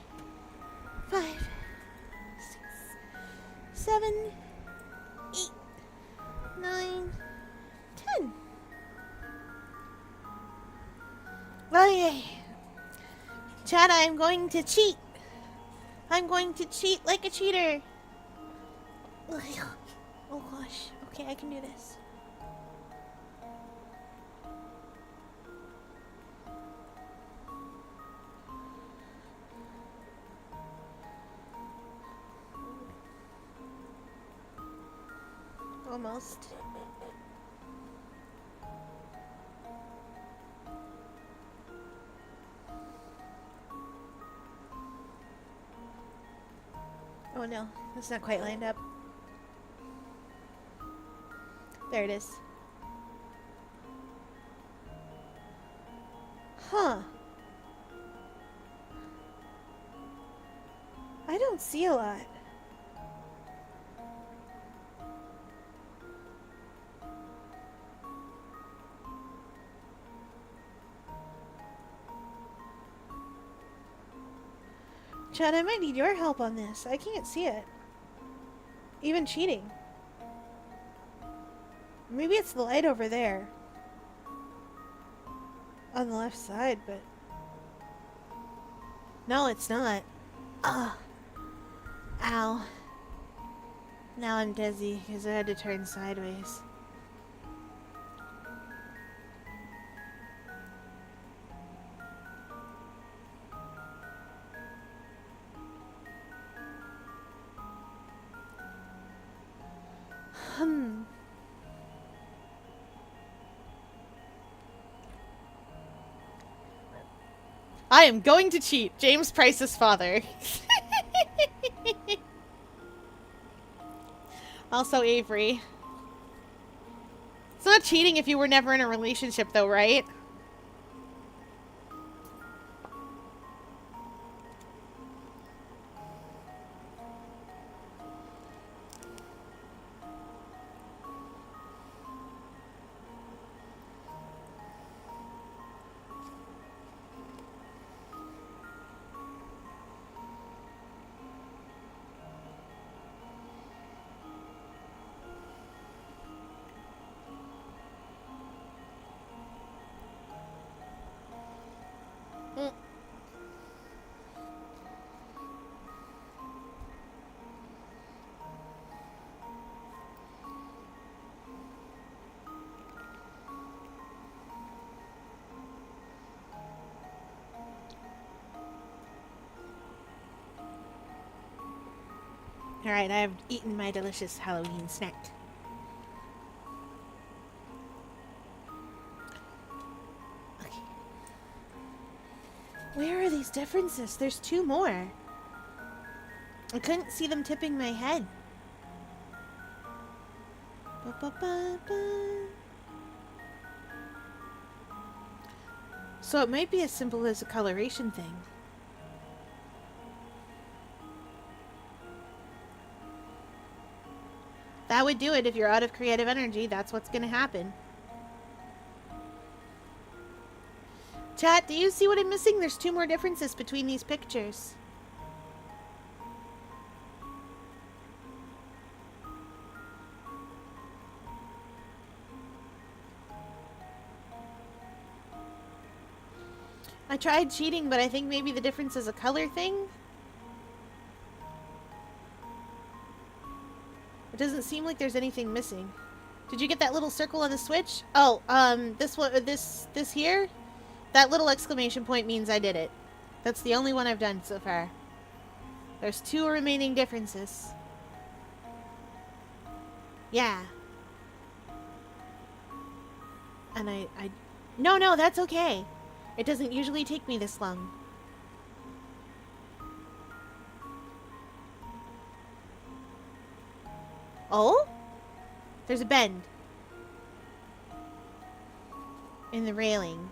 5, 6, 7, 8, 9, 10. Okay. Chad, I'm going to cheat. I'm going to cheat like a cheater. Oh gosh. Okay, I can do this. Almost. Oh no, it's not quite lined up. There it is. Huh. I don't see a lot. Chad, I might need your help on this. I can't see it. Even cheating. Maybe it's the light over there. On the left side, but... No, it's not. Ugh. Ow. Now I'm dizzy because I had to turn sideways. I am going to cheat. James Price's father. Also Avery. It's not cheating if you were never in a relationship though, right? Alright, I have eaten my delicious Halloween snack. Okay. Where are these differences? There's two more. I couldn't see them tipping my head. Ba-ba-ba-ba. So it might be as simple as a coloration thing. That would do it. If you're out of creative energy, that's what's going to happen. Chat, do you see what I'm missing? There's two more differences between these pictures. I tried cheating, but I think maybe the difference is a color thing. It doesn't seem like there's anything missing. Did you get that little circle on the switch? Oh, this one, this here? That little exclamation point means I did it. That's the only one I've done so far. There's two remaining differences. Yeah. And No, that's okay. It doesn't usually take me this long. Oh? There's a bend. In the railing.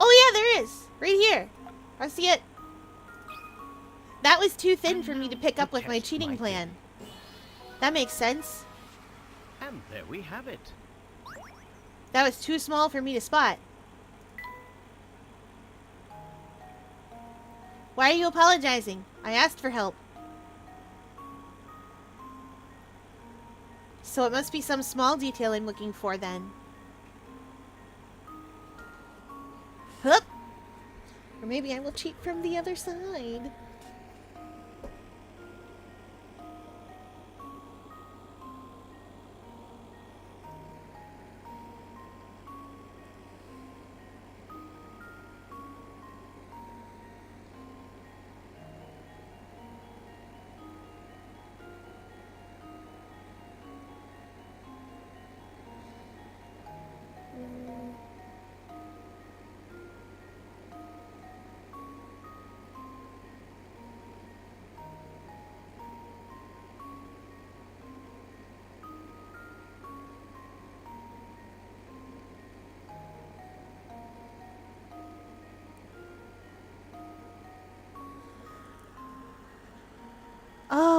Oh yeah, there is. Right here. I see it. That was too thin for me to pick up with my cheating plan. That makes sense. And there we have it. That was too small for me to spot. Why are you apologizing? I asked for help. So it must be some small detail I'm looking for then. Hup! Or maybe I will cheat from the other side.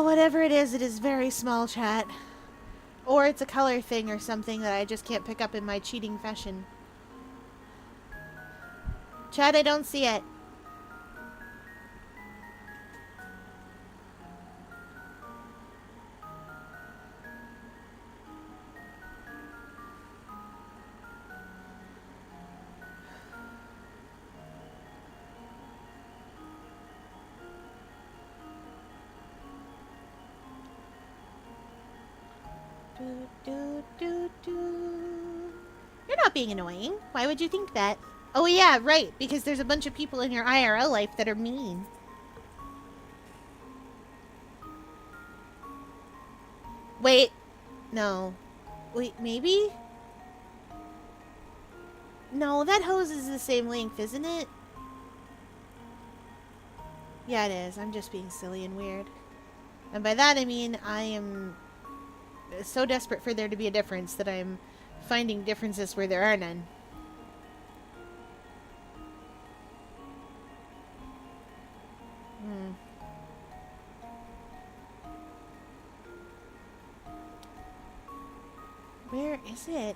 Whatever it is very small, chat. Or it's a color thing or something that I just can't pick up in my cheating fashion. Chat, I don't see it. You're not being annoying. Why would you think that? Oh yeah, right, because there's a bunch of people in your IRL life that are mean. Wait. No. Wait, maybe? No, that hose is the same length, isn't it? Yeah, it is. I'm just being silly and weird. And by that I mean I am so desperate for there to be a difference that I'm finding differences where there are none. Where is it?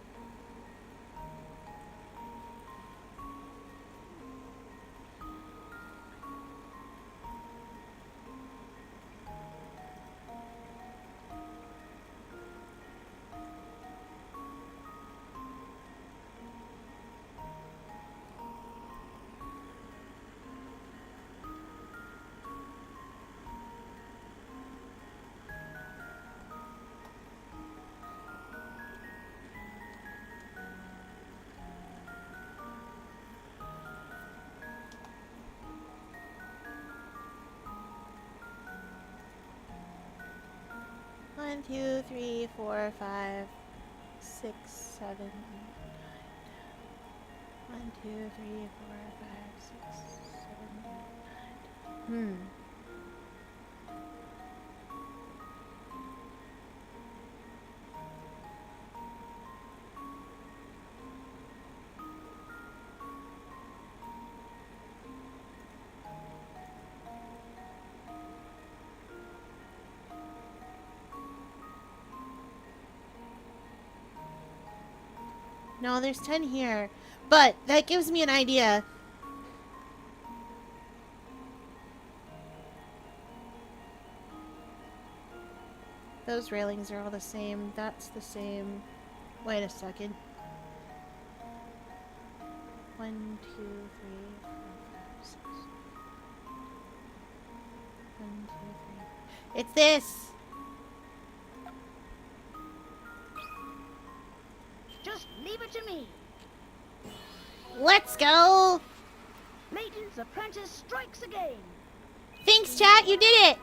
One, two, three, four, five, 6, 7, 8, 9, 10. 1, 2, 3, 4, 5, 6, 7, 8, 9, 10. No, there's 10 here. But that gives me an idea. Those railings are all the same. That's the same. Wait a second. 1, 2, 3, 4, 5, 6. 1, 2, 3. It's this! Just leave it to me. Let's go! Layton's apprentice strikes again. Thanks, chat. You did it!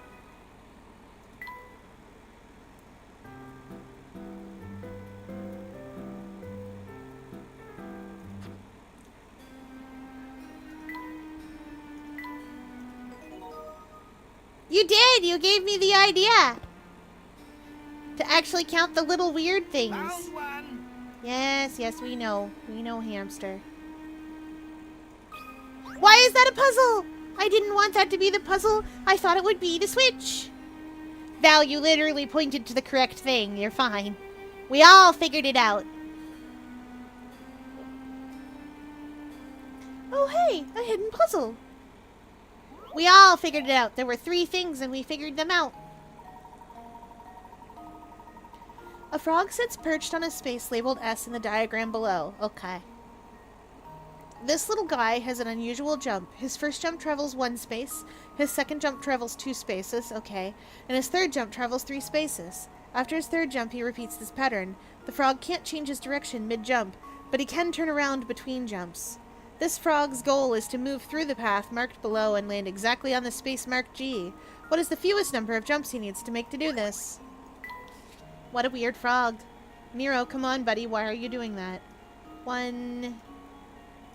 You did! You gave me the idea! To actually count the little weird things. Found one. Yes, yes, we know. We know, hamster. Why is that a puzzle? I didn't want that to be the puzzle. I thought it would be the switch. Val, you literally pointed to the correct thing. You're fine. We all figured it out. Oh, hey, a hidden puzzle. We all figured it out. There were 3 things and we figured them out. A frog sits perched on a space labeled S in the diagram below. Okay. This little guy has an unusual jump. His first jump travels 1 space, his second jump travels 2 spaces, okay, and his third jump travels 3 spaces. After his third jump, he repeats this pattern. The frog can't change his direction mid-jump, but he can turn around between jumps. This frog's goal is to move through the path marked below and land exactly on the space marked G. What is the fewest number of jumps he needs to make to do this? What a weird frog. Nero, come on, buddy. Why are you doing that? 1,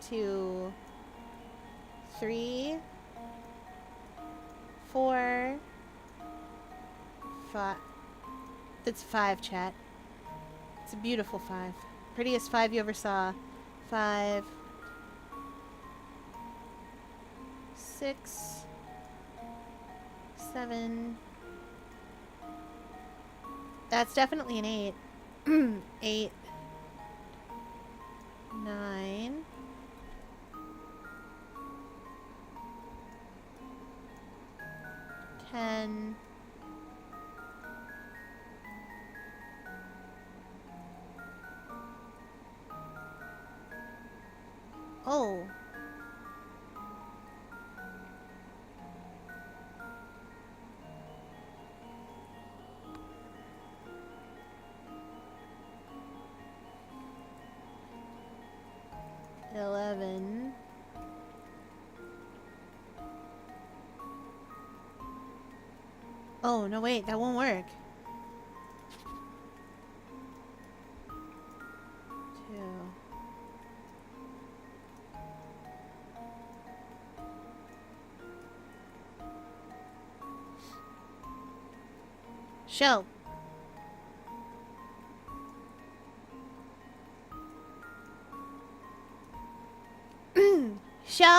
2, 3, 4, 5. That's 5, chat. It's a beautiful 5. Prettiest 5 you ever saw. 5, 6, 7, That's definitely an 8. 8. 9. 10. Oh. $11. Oh, no, wait, that won't work. 2. Shell. Shell.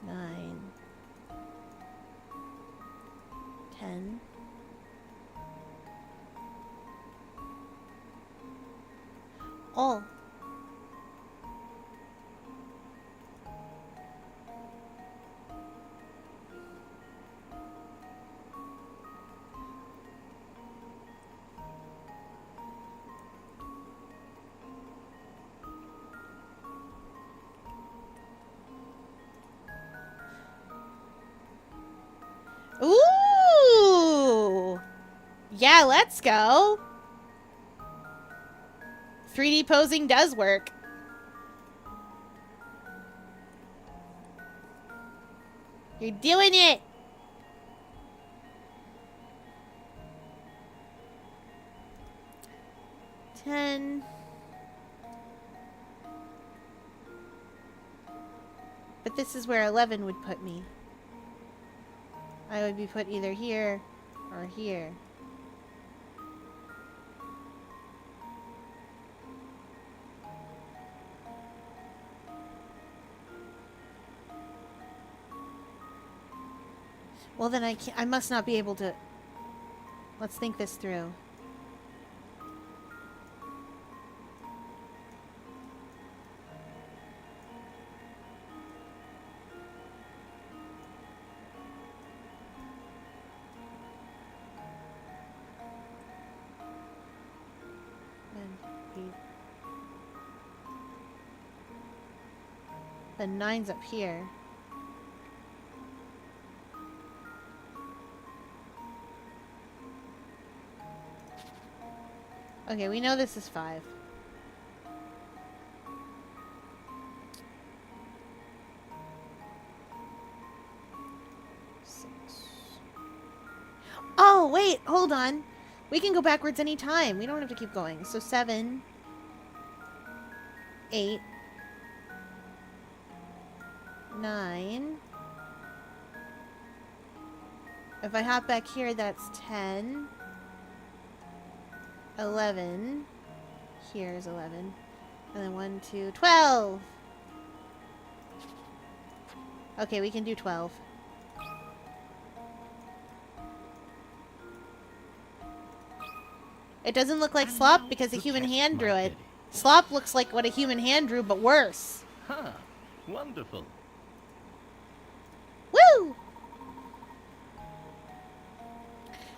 Nine. 10. Oh. Ooh! Yeah, let's go. 3D posing does work. You're doing it. $10. But this is where 11 would put me. I would be put either here or here. Well, then I must not be able to... Let's think this through. The 9's up here. Okay, we know this is 5. Oh, wait, hold on. We can go backwards anytime. We don't have to keep going. So 7, 8, 9. If I hop back here, that's 10. 11. Here's 11. And then 1, 2, 12. Okay, we can do 12. It doesn't look like And Slop now because a to human test hand my drew it. theory. Slop looks like what a human hand drew, but worse. Huh. Wonderful. Woo!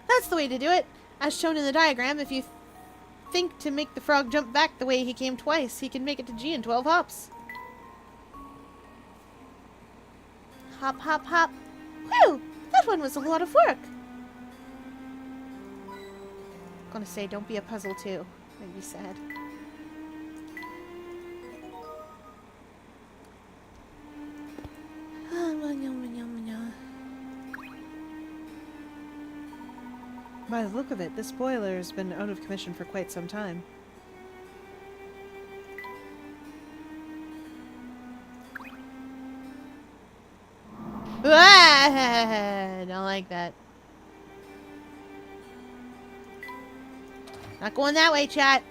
That's the way to do it. As shown in the diagram, if you think to make the frog jump back the way he came twice, he can make it to G in 12 hops. Hop, hop, hop. Whew! That one was a lot of work. Gonna say, don't be a puzzle too. I'd be sad. By the look of it, this boiler has been out of commission for quite some time. Ah, don't like that. Not going that way, chat.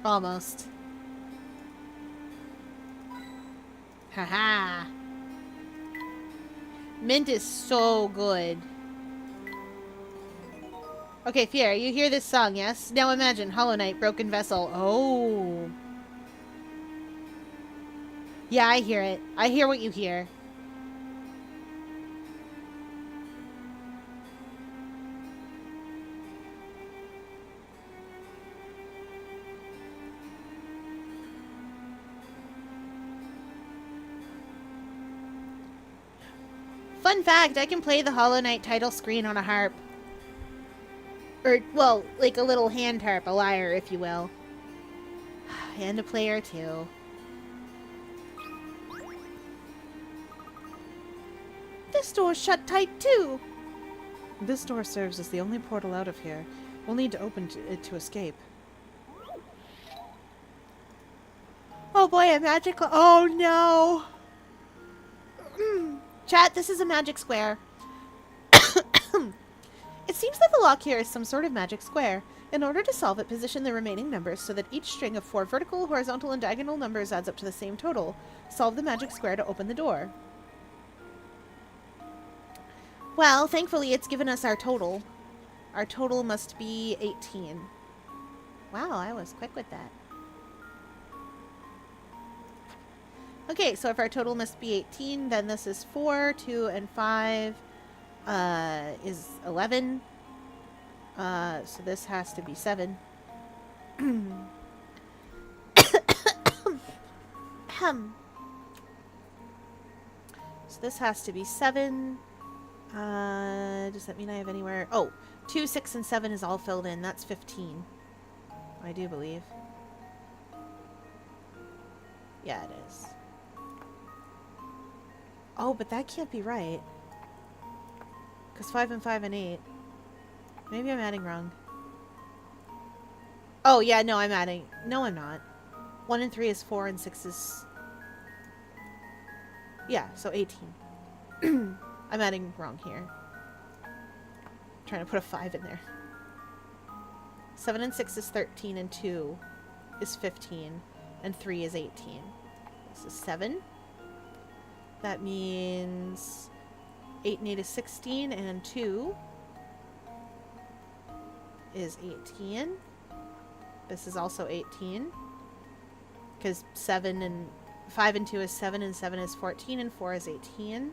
Almost. Haha. Mint is so good. Okay, Fier, you hear this song, yes? Now imagine Hollow Knight, Broken Vessel. Oh. Yeah, I hear it. I hear what you hear. Fun fact, I can play the Hollow Knight title screen on a harp. Or, well, like a little hand harp, a lyre, if you will. And a player, too. This door's shut tight, too. This door serves as the only portal out of here. We'll need to open it to escape. Oh boy, a magical... Oh no! Chat, this is a magic square. It seems that the lock here is some sort of magic square. In order to solve it, position the remaining numbers so that each string of 4 vertical, horizontal, and diagonal numbers adds up to the same total. Solve the magic square to open the door. Well, thankfully it's given us our total. Our total must be 18. Wow, I was quick with that. Okay, so if our total must be 18, then this is 4, 2, and 5 is 11. So this has to be 7. So this has to be 7. Does that mean I have anywhere? Oh, 2, 6, and 7 is all filled in. That's 15. I do believe. Yeah, it is. Oh, but that can't be right. Because 5 and 5 and 8. Maybe I'm adding wrong. Oh, yeah, no, I'm adding... No, I'm not. 1 and 3 is 4 and 6 is... Yeah, so 18. I'm adding wrong here. I'm trying to put a 5 in there. 7 and 6 is 13 and 2 is 15 and 3 is 18. This is 7. That means 8 and 8 is 16 and 2 is 18. This is also 18 because 7 and 5 and 2 is 7 and 7 is 14 and 4 is 18.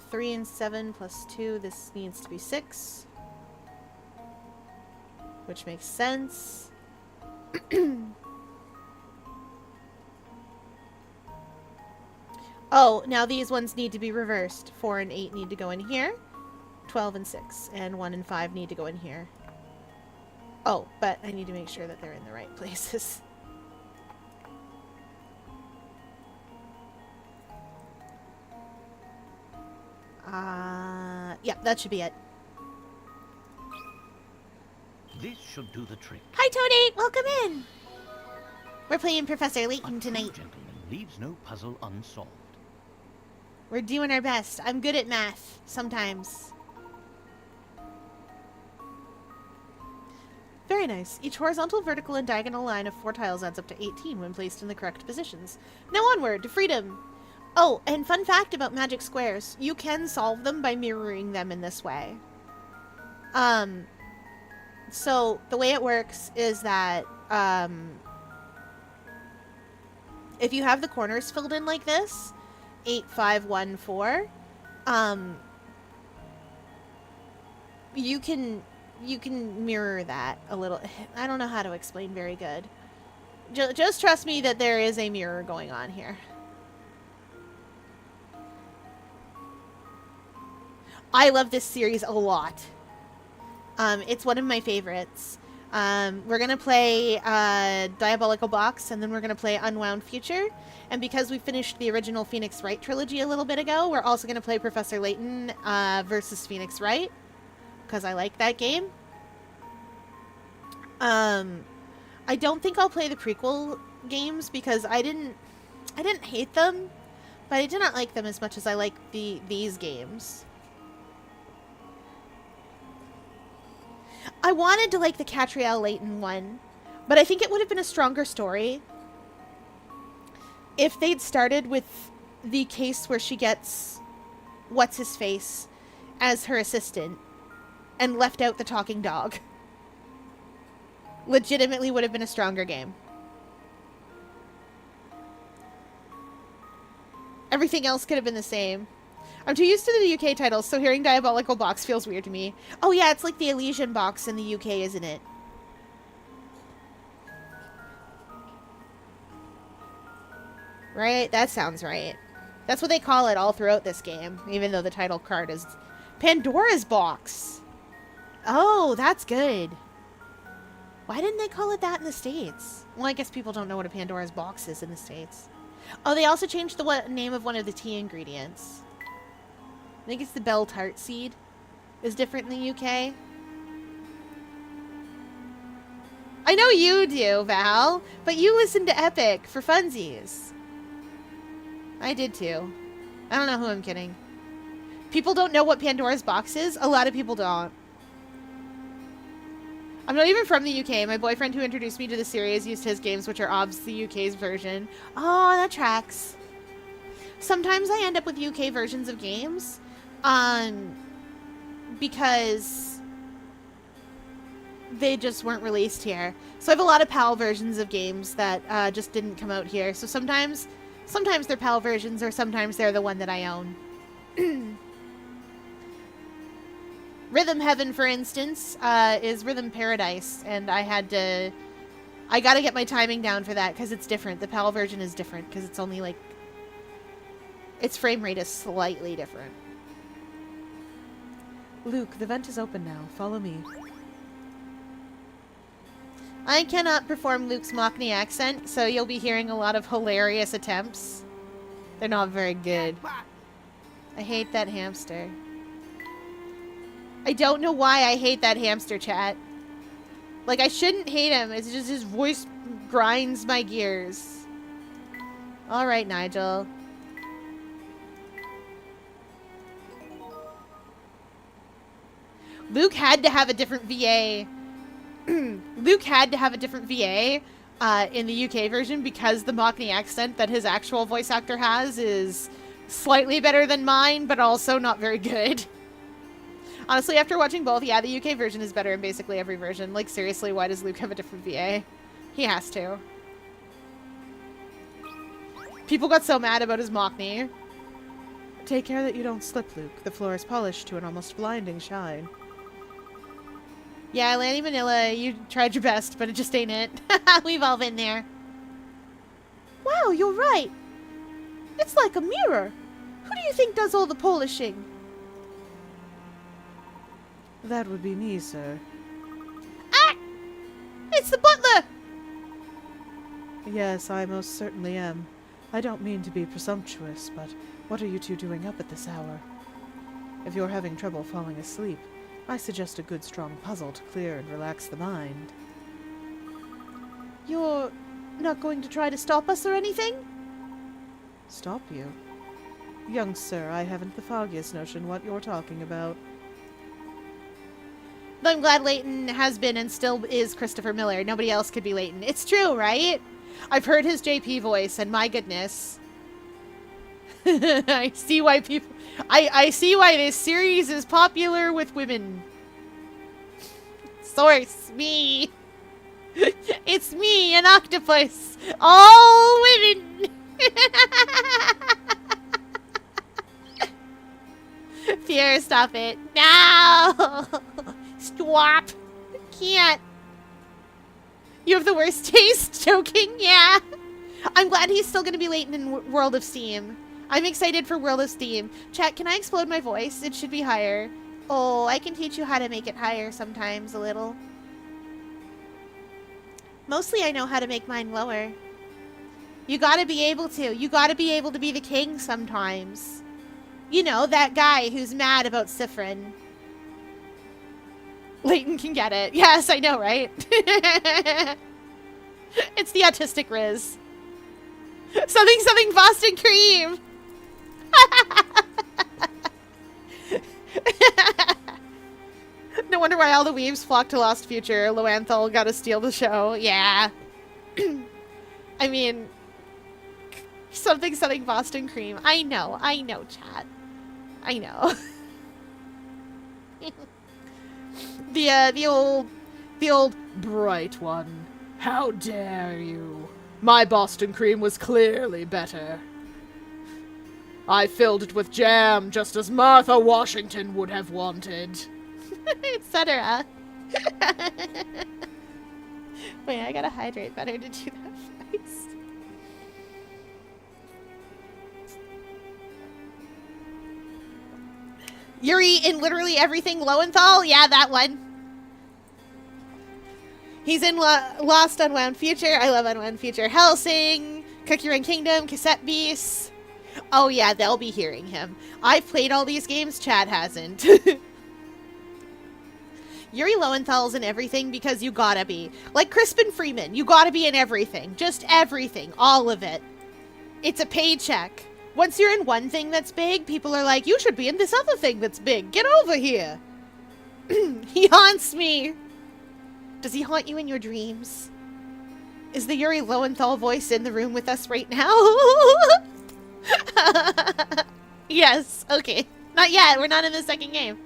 3 and 7 plus 2, this needs to be 6. Which makes sense. Oh, now these ones need to be reversed. 4 and 8 need to go in here. 12 and 6. And 1 and 5 need to go in here. Oh, but I need to make sure that they're in the right places. Yeah, that should be it. This should do the trick. Hi, Toadate! Welcome in! We're playing Professor A Layton true tonight. gentleman leaves no puzzle unsolved. We're doing our best. I'm good at math. Sometimes. Very nice. Each horizontal, vertical, and diagonal line of 4 tiles adds up to 18 when placed in the correct positions. Now onward to freedom! Oh, and fun fact about magic squares. You can solve them by mirroring them in this way. So the way it works is that, if you have the corners filled in like this, 8, 5, 1, 4, you can mirror that a little. I don't know how to explain very good. Just trust me that there is a mirror going on here. I love this series a lot. It's one of my favorites. We're going to play Diabolical Box, and then we're going to play Unwound Future. And because we finished the original Phoenix Wright trilogy a little bit ago, we're also going to play Professor Layton versus Phoenix Wright, because I like that game. I don't think I'll play the prequel games, because I didn't hate them, but I did not like them as much as I like these games. I wanted to like the Catriel Layton one, But I think it would have been a stronger story if they'd started with the case where she gets what's-his-face as her assistant and left out the talking dog. Legitimately would have been a stronger game. Everything else could have been the same. I'm too used to the UK titles, so hearing Diabolical Box feels weird to me. Oh yeah, it's like the Elysian Box in the UK, isn't it? Right? That sounds right. That's what they call it all throughout this game, even though the title card is Pandora's Box. Oh, that's good. Why didn't they call it that in the States? Well, I guess people don't know what a Pandora's Box is in the States. Oh, they also changed the name of one of the tea ingredients. I think it's the Bell Tart seed. Is different in the UK. I know you do, Val, but you listen to Epic for funsies. I did too. I don't know who I'm kidding. People don't know what Pandora's Box is? A lot of people don't. I'm not even from the UK. My boyfriend who introduced me to the series used his games, which are obviously the UK's version. Oh, that tracks. Sometimes I end up with UK versions of games. Because they just weren't released here. So I have a lot of PAL versions of games that just didn't come out here. So sometimes they're PAL versions, or sometimes they're the one that I own. Rhythm Heaven, for instance, is Rhythm Paradise, and I gotta get my timing down for that, because it's different. The PAL version is different, because it's only, like, its frame rate is slightly different. Luke, the vent is open now. Follow me. I cannot perform Luke's Mockney accent, so you'll be hearing a lot of hilarious attempts. They're not very good. I hate that hamster. I don't know why I hate that hamster, chat. Like, I shouldn't hate him. It's just his voice grinds my gears. Alright, Nigel. Luke had to have a different VA. Luke had to have a different VA in the UK version because the Mockney accent that his actual voice actor has is slightly better than mine, but also not very good. Honestly, after watching both, yeah, the UK version is better in basically every version. Like, seriously, why does Luke have a different VA? He has to. People got so mad about his Mockney. Take care that you don't slip, Luke. The floor is polished to an almost blinding shine. Yeah, Lanny Manila, you tried your best, but it just ain't it. We've all been there. Wow, you're right. It's like a mirror. Who do you think does all the polishing? That would be me, sir. Ah! It's the butler! Yes, I most certainly am. I don't mean to be presumptuous, but what are you two doing up at this hour? If you're having trouble falling asleep, I suggest a good strong puzzle to clear and relax the mind. You're not going to try to stop us or anything? Stop you? Young sir, I haven't the foggiest notion what you're talking about. Though I'm glad Leighton has been and still is Christopher Miller. Nobody else could be Leighton. It's true, right? I've heard his JP voice, and my goodness. I see why people... I see why this series is popular with women. Source, me. It's me, an octopus. All women. Pierre, stop it. No! Stop. Can't. You have the worst taste. Joking? Yeah. I'm glad he's still going to be Leighton in World of Steam. I'm excited for World of Steam. Chat, can I explode my voice? It should be higher. Oh, I can teach you how to make it higher sometimes a little. Mostly I know how to make mine lower. You gotta be able to. You gotta be able to be the king sometimes. You know, that guy who's mad about Siffrin. Leighton can get it. Yes, I know, right? It's the autistic Riz. Something Boston cream. No wonder why all the weebs flock to Lost Future. Loanthal gotta steal the show. Yeah. I mean, something Boston Cream. I know, chat. I know. the old bright one. How dare you? My Boston Cream was clearly better. I filled it with jam just as Martha Washington would have wanted. Etc. Wait, I gotta hydrate better to do that voice. Yuri in literally everything Lowenthal? Yeah, that one. He's in Lost Unwound Future. I love Unwound Future. Hellsing, Cookie Run Kingdom, Cassette Beasts. Oh yeah, they'll be hearing him. I've played all these games, Chad hasn't. Yuri Lowenthal's in everything because you gotta be. Like Crispin Freeman, you gotta be in everything. Just everything. All of it. It's a paycheck. Once you're in one thing that's big, people are like, you should be in this other thing that's big. Get over here. He haunts me. Does he haunt you in your dreams? Is the Yuri Lowenthal voice in the room with us right now? Yes, okay. Not yet, we're not in the second game.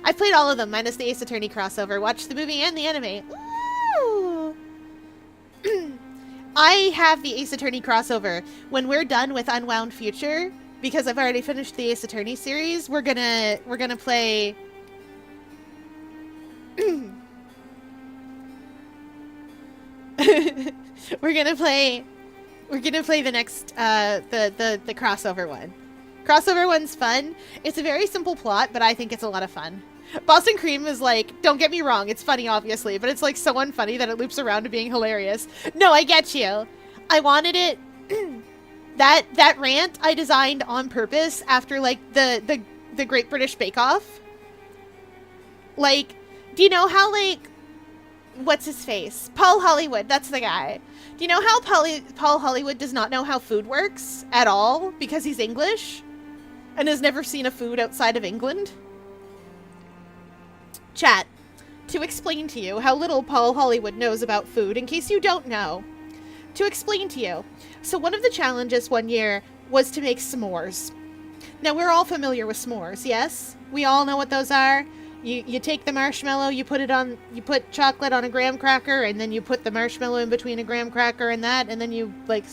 I played all of them, minus the Ace Attorney crossover. Watched the movie and the anime. Ooh. I have the Ace Attorney crossover. When we're done with Unwound Future, because I've already finished the Ace Attorney series, we're gonna play... we're gonna play the next the crossover one. Crossover one's fun. It's a very simple plot, but I think it's a lot of fun. Boston Cream is like, don't get me wrong, it's funny obviously, but it's like so unfunny that it loops around to being hilarious. No, I get you. I wanted it that rant I designed on purpose after like the Great British Bake Off. Like, do you know how like what's his face? Paul Hollywood, that's the guy. Do you know how Paul Hollywood does not know how food works at all because he's English and has never seen a food outside of England? Chat, to explain to you how little Paul Hollywood knows about food, in case you don't know. To explain to you. So one of the challenges one year was to make s'mores. Now, we're all familiar with s'mores, yes? We all know what those are. You take the marshmallow, you put chocolate on a graham cracker, and then you put the marshmallow in between a graham cracker and that, and then you, like,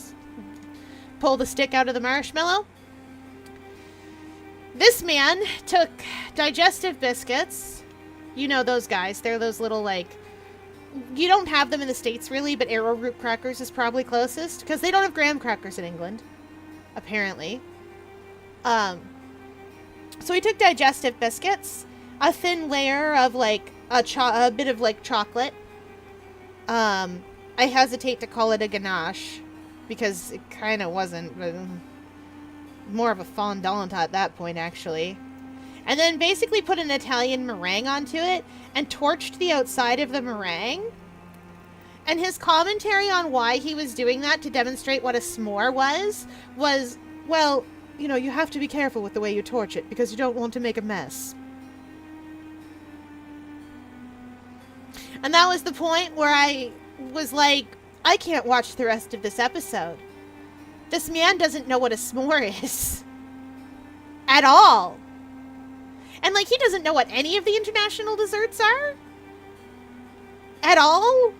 pull the stick out of the marshmallow. This man took digestive biscuits. You know those guys. They're those little, like... You don't have them in the States, really, but arrowroot crackers is probably closest, because they don't have graham crackers in England, apparently. So he took digestive biscuits, a thin layer of, like, a bit of, like, chocolate. I hesitate to call it a ganache, because it kind of wasn't, but more of a fondant at that point, actually. And then basically put an Italian meringue onto it and torched the outside of the meringue. And his commentary on why he was doing that to demonstrate what a s'more was, well, you know, you have to be careful with the way you torch it because you don't want to make a mess. And that was the point where I was like, I can't watch the rest of this episode. This man doesn't know what a s'more is. At all. And, like, he doesn't know what any of the international desserts are? At all?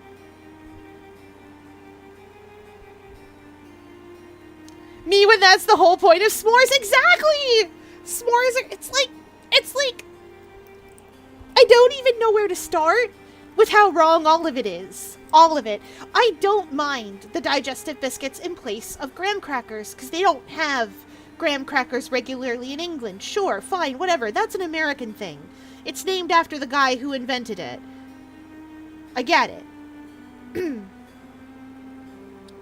Me when that's the whole point of s'mores? Exactly! S'mores are, it's like, I don't even know where to start with how wrong all of it is. All of it. I don't mind the digestive biscuits in place of graham crackers, because they don't have graham crackers regularly in England. Sure, fine, whatever. That's an American thing. It's named after the guy who invented it. I get it.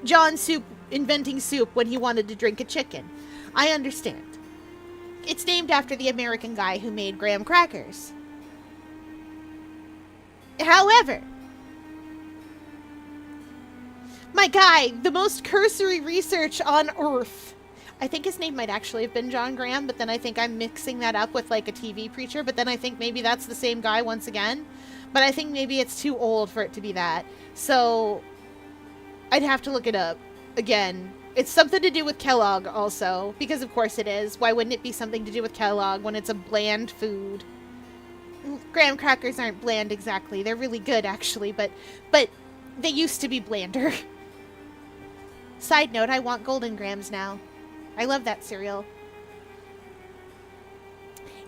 John Soup inventing soup when he wanted to drink a chicken. I understand. It's named after the American guy who made graham crackers. However, my guy, the most cursory research on Earth, I think his name might actually have been John Graham, but then I think I'm mixing that up with, like, a TV preacher, but then I think maybe that's the same guy once again. But I think maybe it's too old for it to be that. So I'd have to look it up again. It's something to do with Kellogg also, because of course it is. Why wouldn't it be something to do with Kellogg when it's a bland food? Graham crackers aren't bland exactly. They're really good actually, but they used to be blander. Side note, I want Golden Grams now. I love that cereal.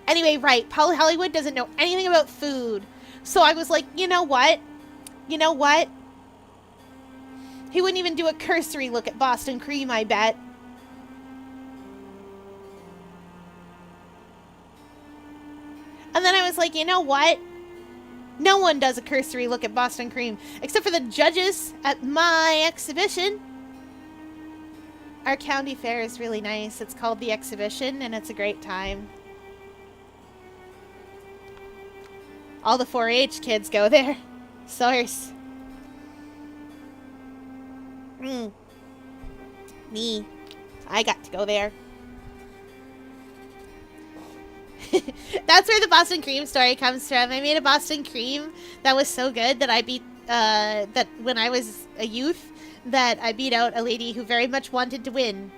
Anyway, right, Paul Hollywood doesn't know anything about food. So I was like, you know what? You know what? He wouldn't even do a cursory look at Boston Cream, I bet. And then I was like, you know what? No one does a cursory look at Boston Cream, except for the judges at my exhibition. Our county fair is really nice. It's called The Exhibition, and it's a great time. All the 4-H kids go there. Source. Me. I got to go there. That's where the Boston Cream story comes from. I made a Boston Cream that was so good that I beat, that when I was a youth, that I beat out a lady who very much wanted to win.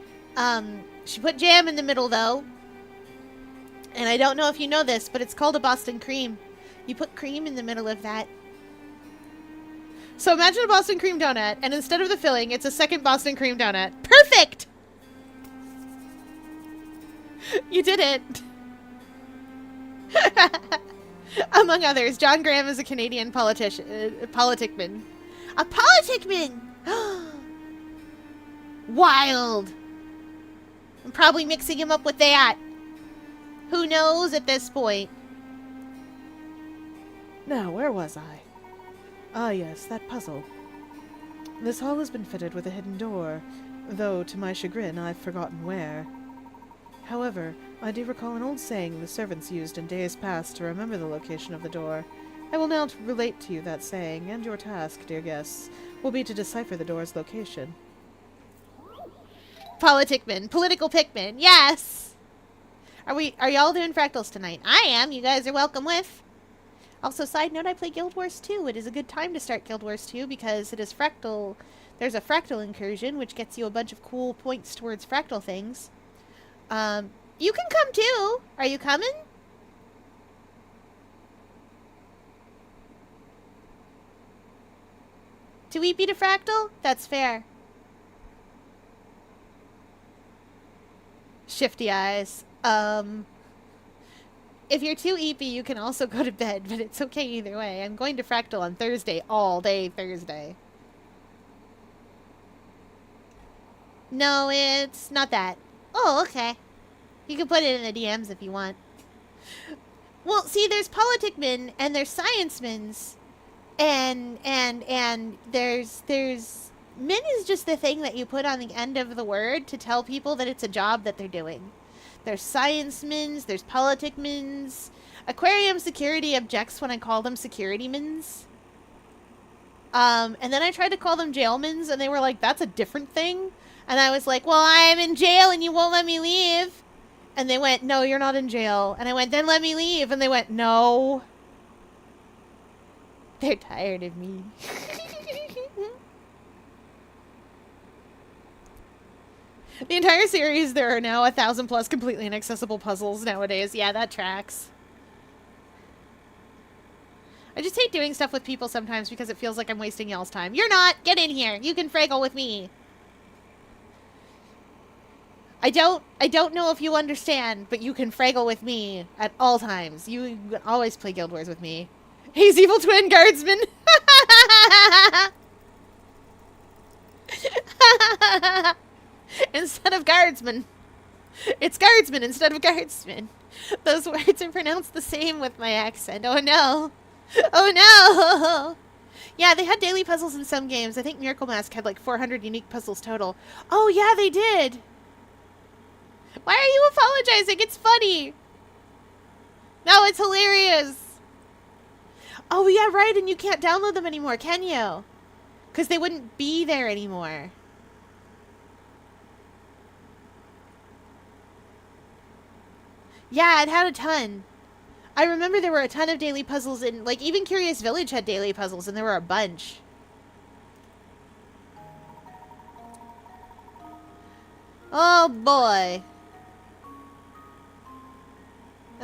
She put jam in the middle, though. And I don't know if you know this, but it's called a Boston Cream. You put cream in the middle of that. So imagine a Boston Cream donut, and instead of the filling, it's a second Boston Cream donut. Perfect! You did it. Among others, John Graham is a Canadian politicman. A politicman! Wild! I'm probably mixing him up with that. Who knows at this point? Now, where was I? Ah, yes, that puzzle. This hall has been fitted with a hidden door, though, to my chagrin, I've forgotten where. However, I do recall an old saying the servants used in days past to remember the location of the door. I will now relate to you that saying, and your task, dear guests, will be to decipher the door's location. Politicman. Political Pikmin. Yes! Are y'all doing fractals tonight? I am. You guys are welcome with. Also, side note, I play Guild Wars 2. It is a good time to start Guild Wars 2 because it is fractal. There's a fractal incursion, which gets you a bunch of cool points towards fractal things. You can come too. Are you coming? Do we beat a fractal? That's fair. Shifty eyes. If you're too eepy, you can also go to bed, but it's okay either way. I'm going to Fractal on Thursday, all day Thursday. No, it's not that. Oh, okay. You can put it in the DMs if you want. Well, see, there's politicmen and there's sciencemans, and there's min is just the thing that you put on the end of the word to tell people that it's a job that they're doing. There's science-mins, there's politic-mins. Aquarium Security objects when I call them security-mins. And then I tried to call them jail-mins, and they were like, that's a different thing. And I was like, well, I'm in jail and you won't let me leave. And they went, no, you're not in jail. And I went, then let me leave. And they went, no. They're tired of me. The entire series, there are now 1,000+ completely inaccessible puzzles nowadays. Yeah, that tracks. I just hate doing stuff with people sometimes because it feels like I'm wasting y'all's time. You're not! Get in here! You can Fraggle with me! I don't know if you understand, but you can Fraggle with me at all times. You can always play Guild Wars with me. He's Evil Twin Guardsman! Instead of guardsman. It's guardsman instead of guardsman. Those words are pronounced the same with my accent. Oh no. Oh no. Yeah, they had daily puzzles in some games. I think Miracle Mask had like 400 unique puzzles total. Oh yeah, they did. Why are you apologizing? It's funny. No, it's hilarious. Oh yeah, right, and you can't download them anymore, can you? Because they wouldn't be there anymore. Yeah, it had a ton. I remember there were a ton of daily puzzles in, like, even Curious Village had daily puzzles, and there were a bunch. Oh, boy.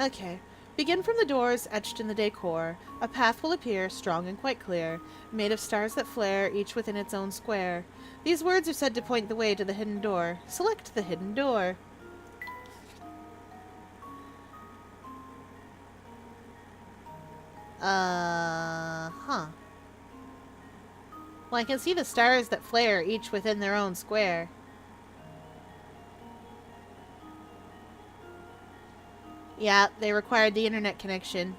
Okay. Begin from the doors etched in the decor. A path will appear, strong and quite clear, made of stars that flare, each within its own square. These words are said to point the way to the hidden door. Select the hidden door. Huh. Well, I can see the stars that flare, each within their own square. Yeah, they required the internet connection.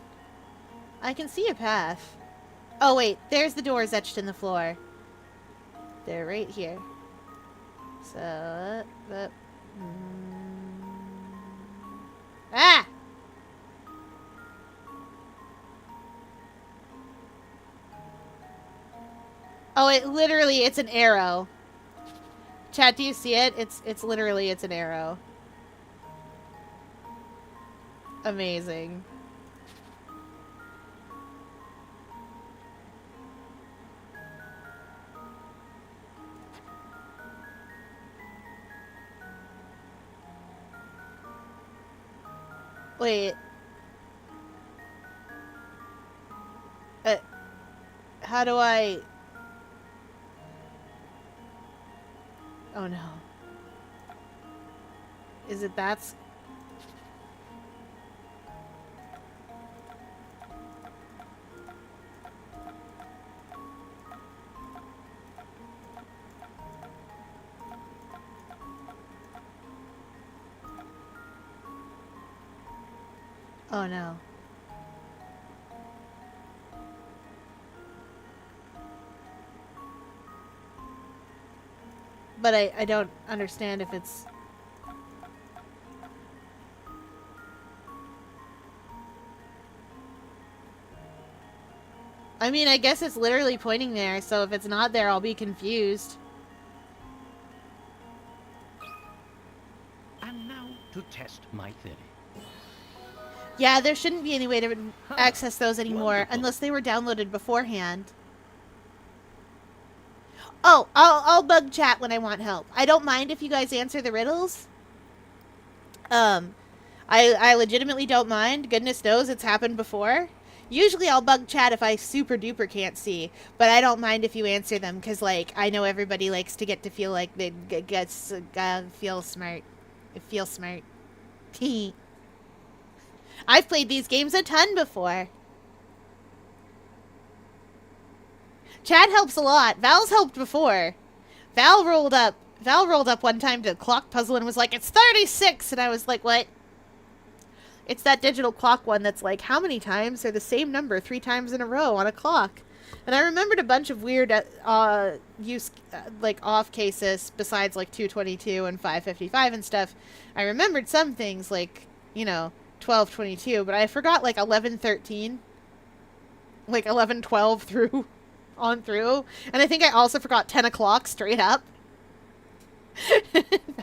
I can see a path. Oh, wait, there's the doors etched in the floor. They're right here. So, Ah! Oh, it's an arrow. Chat, do you see it? It's literally, it's an arrow. Amazing. Wait. How do I... Oh no. Is it that's... Oh no. But I don't understand if it's... I mean, I guess it's literally pointing there, so if it's not there, I'll be confused. And now to test my theory. Yeah, there shouldn't be any way to access those anymore, Wonderful. unless they were downloaded beforehand. Oh, I'll bug chat when I want help. I don't mind if you guys answer the riddles. I legitimately don't mind. Goodness knows it's happened before. Usually I'll bug chat if I super duper can't see, but I don't mind if you answer them, because, like, I know everybody likes to get to feel like they feel smart. Feel smart. I've played these games a ton before. Chat helps a lot. Val's helped before. Val rolled up one time to a clock puzzle and was like, "It's 36!" And I was like, "What?" It's that digital clock one that's like, how many times are the same number 3 times in a row on a clock? And I remembered a bunch of weird like off cases besides like 222 and 555 and stuff. I remembered some things like, you know, 1222, but I forgot like 1113. Like 1112 through on through. And I think I also forgot 10 o'clock straight up.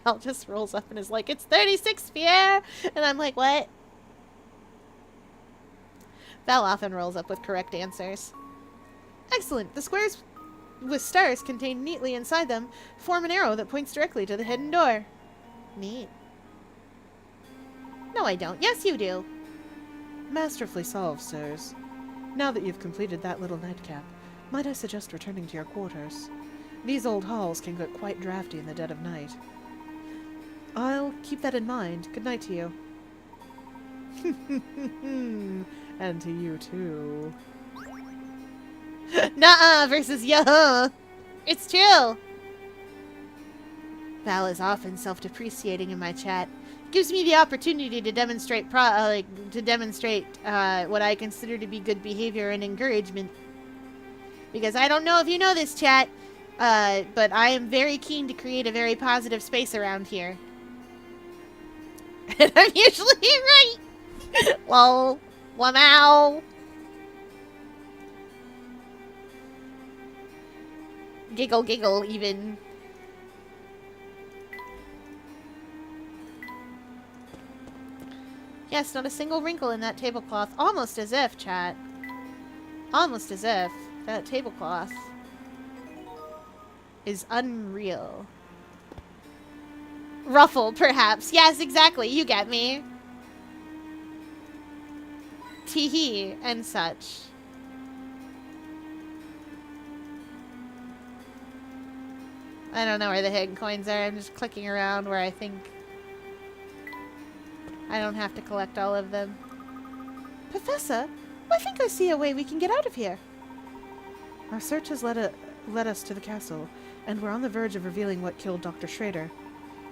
Val just rolls up and is like, "It's 36, Pierre!" And I'm like, "What?" Val often rolls up with correct answers. Excellent. The squares with stars contained neatly inside them form an arrow that points directly to the hidden door. Neat. No, I don't. Yes, you do. Masterfully solved, sirs. Now that you've completed that little nightcap, might I suggest returning to your quarters? These old halls can get quite drafty in the dead of night. I'll keep that in mind. Good night to you. And to you, too. Nuh-uh versus yo. It's true. Val is often self-depreciating in my chat. Gives me the opportunity to demonstrate what I consider to be good behavior and encouragement. Because I don't know if you know this, chat, but I am very keen to create a very positive space around here. And I'm usually right. Lol. Wow. Giggle, giggle, even. Yes, not a single wrinkle in that tablecloth. Almost as if, chat. Almost as if that tablecloth is unreal. Ruffle, perhaps. Yes, exactly. You get me. Teehee and such. I don't know where the hidden coins are. I'm just clicking around where I think I don't have to collect all of them. Professor, I think I see a way we can get out of here. Our search has led us to the castle, and we're on the verge of revealing what killed Dr. Schrader.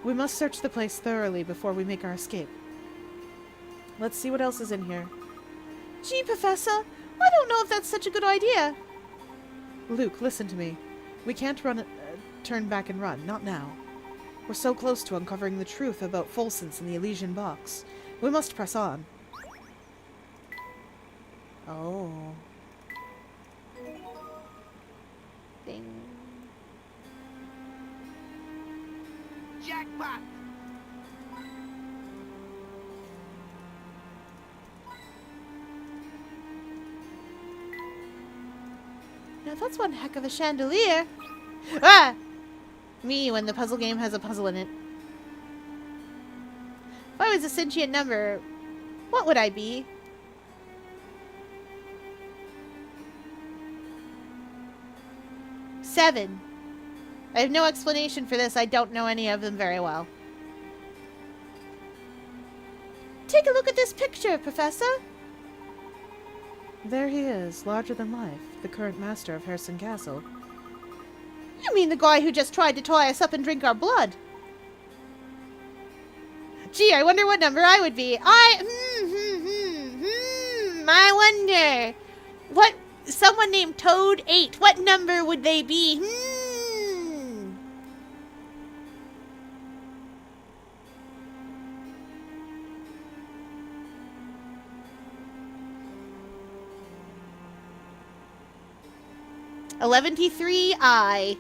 We must search the place thoroughly before we make our escape. Let's see what else is in here. Gee, Professor, I don't know if that's such a good idea. Luke, listen to me. We can't turn back and run, not now. We're so close to uncovering the truth about Folsen's and the Elysian box. We must press on. Oh. Ding. Jackpot! Now that's one heck of a chandelier. Ah! Me when the puzzle game has a puzzle in it. If I was a sentient number, what would I be? Seven. I have no explanation for this. I don't know any of them very well. Take a look at this picture, Professor. There he is, larger than life, the current master of Harrison Castle. You mean the guy who just tried to tie us up and drink our blood? Gee, I wonder what number I would be. I wonder. What, someone named Toad 8, what number would they be? $11.3I.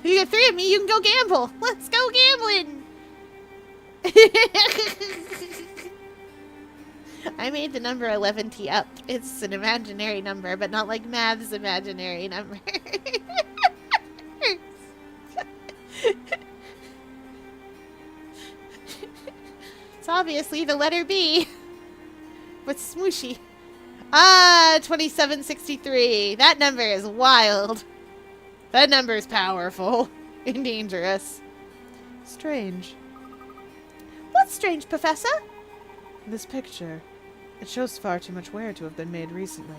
You got three of me, you can go gamble. Let's go gambling. I made the number 11T up. It's an imaginary number, but not like math's imaginary number. It's obviously the letter B. But smooshy. 2763. That number is wild. That number is powerful and dangerous. Strange. What's strange, Professor? This picture. It shows far too much wear to have been made recently.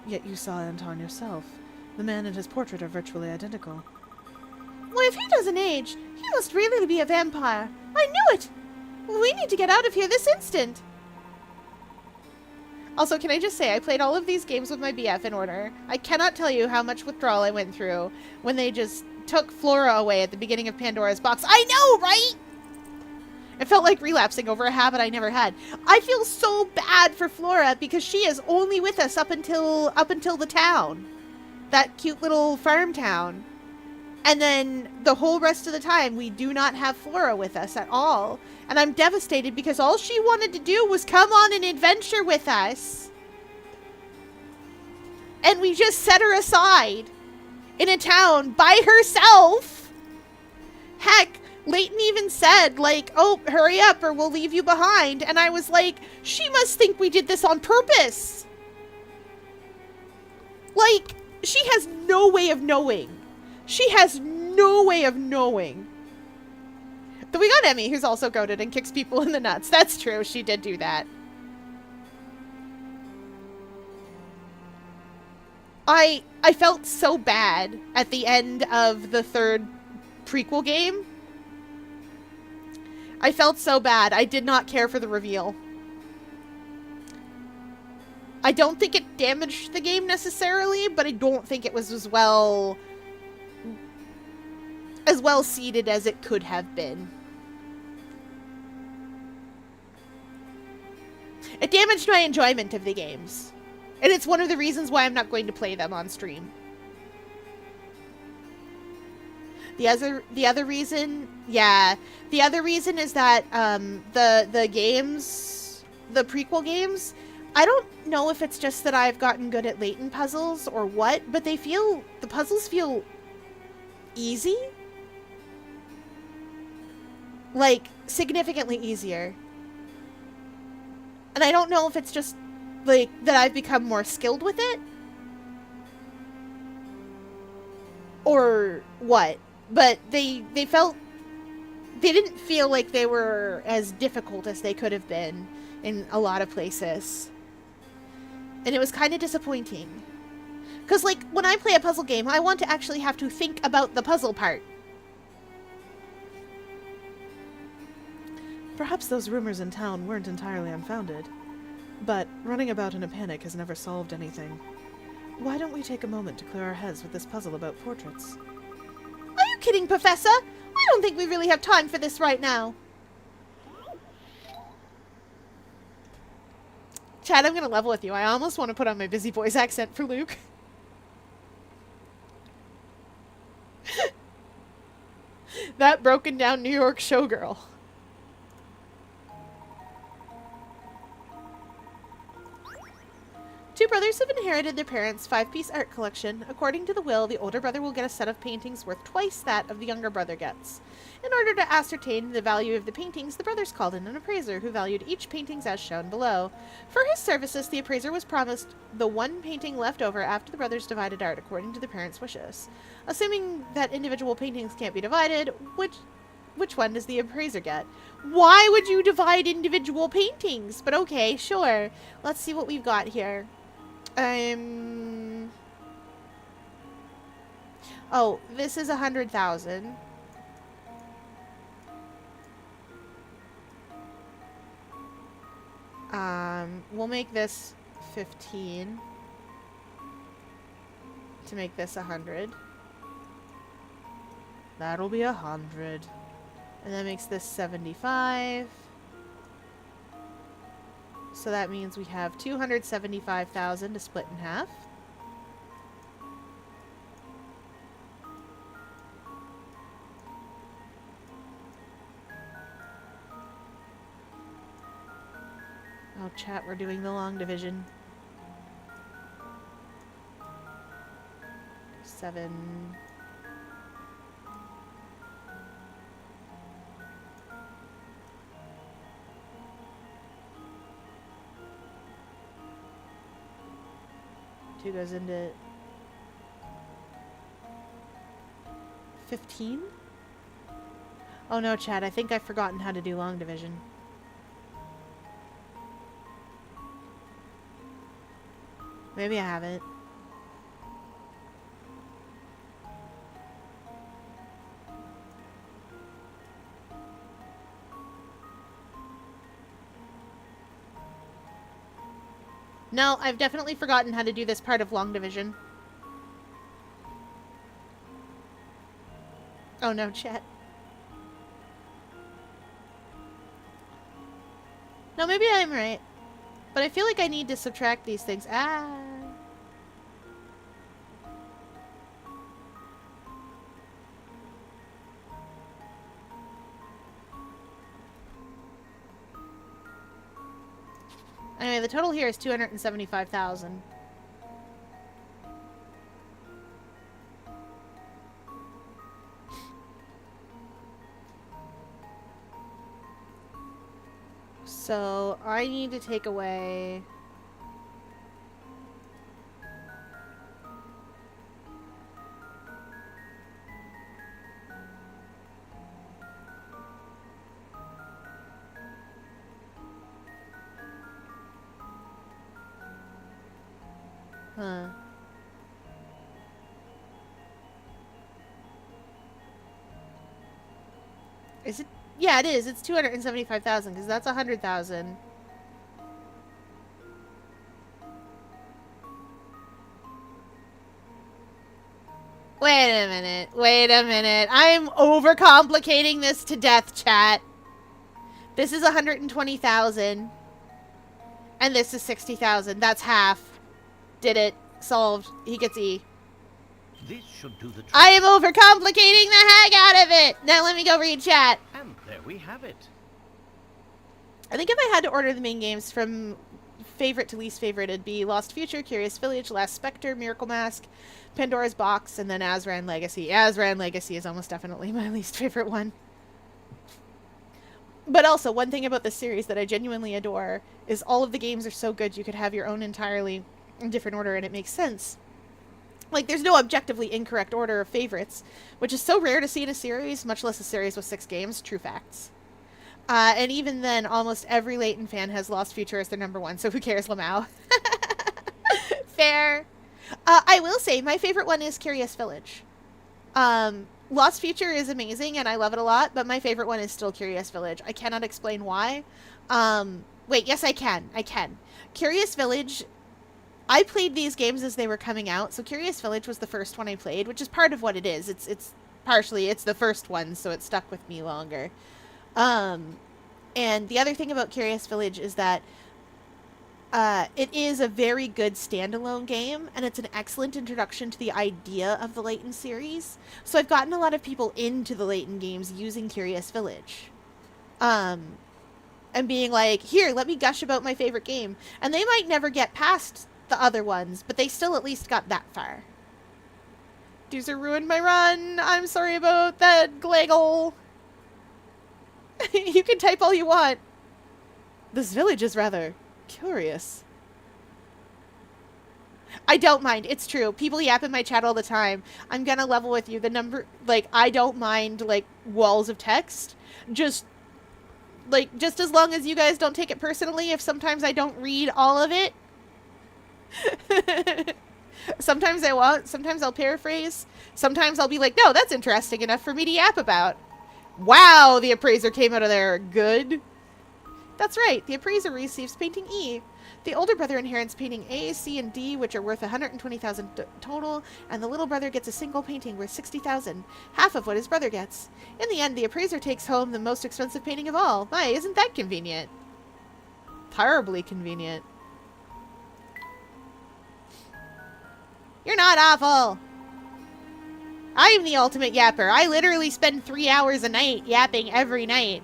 Yet you saw Anton yourself. The man and his portrait are virtually identical. Well, if he doesn't age, he must really be a vampire. I knew it! We need to get out of here this instant. Also, can I just say, I played all of these games with my BF in order. I cannot tell you how much withdrawal I went through when they just took Flora away at the beginning of Pandora's Box. I know, right? It felt like relapsing over a habit I never had. I feel so bad for Flora because she is only with us up until the town. That cute little farm town. And then the whole rest of the time, we do not have Flora with us at all. And I'm devastated because all she wanted to do was come on an adventure with us. And we just set her aside in a town by herself. Heck, Leighton even said, like, oh, hurry up or we'll leave you behind. And I was like, she must think we did this on purpose. Like, she has no way of knowing. She has no way of knowing. But we got Emmy, who's also goated and kicks people in the nuts. That's true. She did do that. I felt so bad at the end of the third prequel game. I felt so bad. I did not care for the reveal. I don't think it damaged the game necessarily, but I don't think it was as well seeded as it could have been. It damaged my enjoyment of the games. And it's one of the reasons why I'm not going to play them on stream. The other reason, yeah, the other reason is that the games, the prequel games, I don't know if it's just that I've gotten good at Layton puzzles or what, but the puzzles feel easy, like significantly easier. And I don't know if it's just like that I've become more skilled with it or what. But they didn't feel like they were as difficult as they could have been in a lot of places. And it was kind of disappointing. Because, like, when I play a puzzle game, I want to actually have to think about the puzzle part. Perhaps those rumors in town weren't entirely unfounded. But running about in a panic has never solved anything. Why don't we take a moment to clear our heads with this puzzle about portraits? Are you kidding, Professor? I don't think we really have time for this right now. Chad, I'm going to level with you. I almost want to put on my busy boys accent for Luke. That broken down New York showgirl. Two brothers have inherited their parents' 5-piece art collection. According to the will, the older brother will get a set of paintings worth twice that of the younger brother gets. In order to ascertain the value of the paintings, the brothers called in an appraiser who valued each painting as shown below. For his services, the appraiser was promised the one painting left over after the brothers divided art according to the parents' wishes. Assuming that individual paintings can't be divided, which one does the appraiser get? Why would you divide individual paintings? But okay, sure. Let's see what we've got here. Oh, this is 100,000. We'll make this 15 to make this 100. That'll be 100. And that makes this 75. So that means we have 275,000 to split in half. Oh, chat, we're doing the long division. 7. Two goes into 15? Oh no, Chad, I think I've forgotten how to do long division. Maybe I haven't. No, I've definitely forgotten how to do this part of long division. Oh no, chat. No, maybe I'm right. But I feel like I need to subtract these things. Ah. Anyway, the total here is 275,000. So, I need to take away... Huh. Is it? Yeah, it is. It's 275,000 because that's 100,000. Wait a minute. Wait a minute. I'm overcomplicating this to death, chat. This is 120,000. And this is 60,000. That's half. Did it. Solved. He gets E. This should do the trick. I am overcomplicating the heck out of it. Now let me go read chat. And there we have it. I think if I had to order the main games from favorite to least favorite, it'd be Lost Future, Curious Village, Last Spectre, Miracle Mask, Pandora's Box, and then Azran Legacy. Azran Legacy is almost definitely my least favorite one. But also, one thing about this series that I genuinely adore is all of the games are so good you could have your own entirely different order and it makes sense. Like, there's no objectively incorrect order of favorites, which is so rare to see in a series, much less a series with 6 games. True facts. And even then, almost every Layton fan has Lost Future as their number 1, so who cares, Lamau? Fair. I will say, my favorite one is Curious Village. Lost Future is amazing, and I love it a lot, but my favorite one is still Curious Village. I cannot explain why. Wait, yes, I can. I can. Curious Village, I played these games as they were coming out, so Curious Village was the first one I played, which is part of what it is. It's partially, it's the first one, so it stuck with me longer. And the other thing about Curious Village is that it is a very good standalone game, and it's an excellent introduction to the idea of the Layton series. So I've gotten a lot of people into the Layton games using Curious Village. And being like, here, let me gush about my favorite game. And they might never get past the other ones, but they still at least got that far. Doozer ruined my run. I'm sorry about that, Glaggle. You can type all you want. This village is rather curious. I don't mind. It's true. People yap in my chat all the time. I'm gonna level with you. The number, like, I don't mind, like, walls of text. Just as long as you guys don't take it personally, if sometimes I don't read all of it. Sometimes I won't. Sometimes I'll paraphrase. Sometimes I'll be like, no, that's interesting enough for me to yap about. Wow, the appraiser came out of there good. That's right, the appraiser receives painting E. The older brother inherits painting A, C, and D, which are worth 120,000 total, and the little brother gets a single painting worth 60,000, half of what his brother gets. In the end, the appraiser takes home the most expensive painting of all. My, isn't that convenient? Terribly convenient. You're not awful! I'm the ultimate yapper. I literally spend 3 hours a night yapping every night.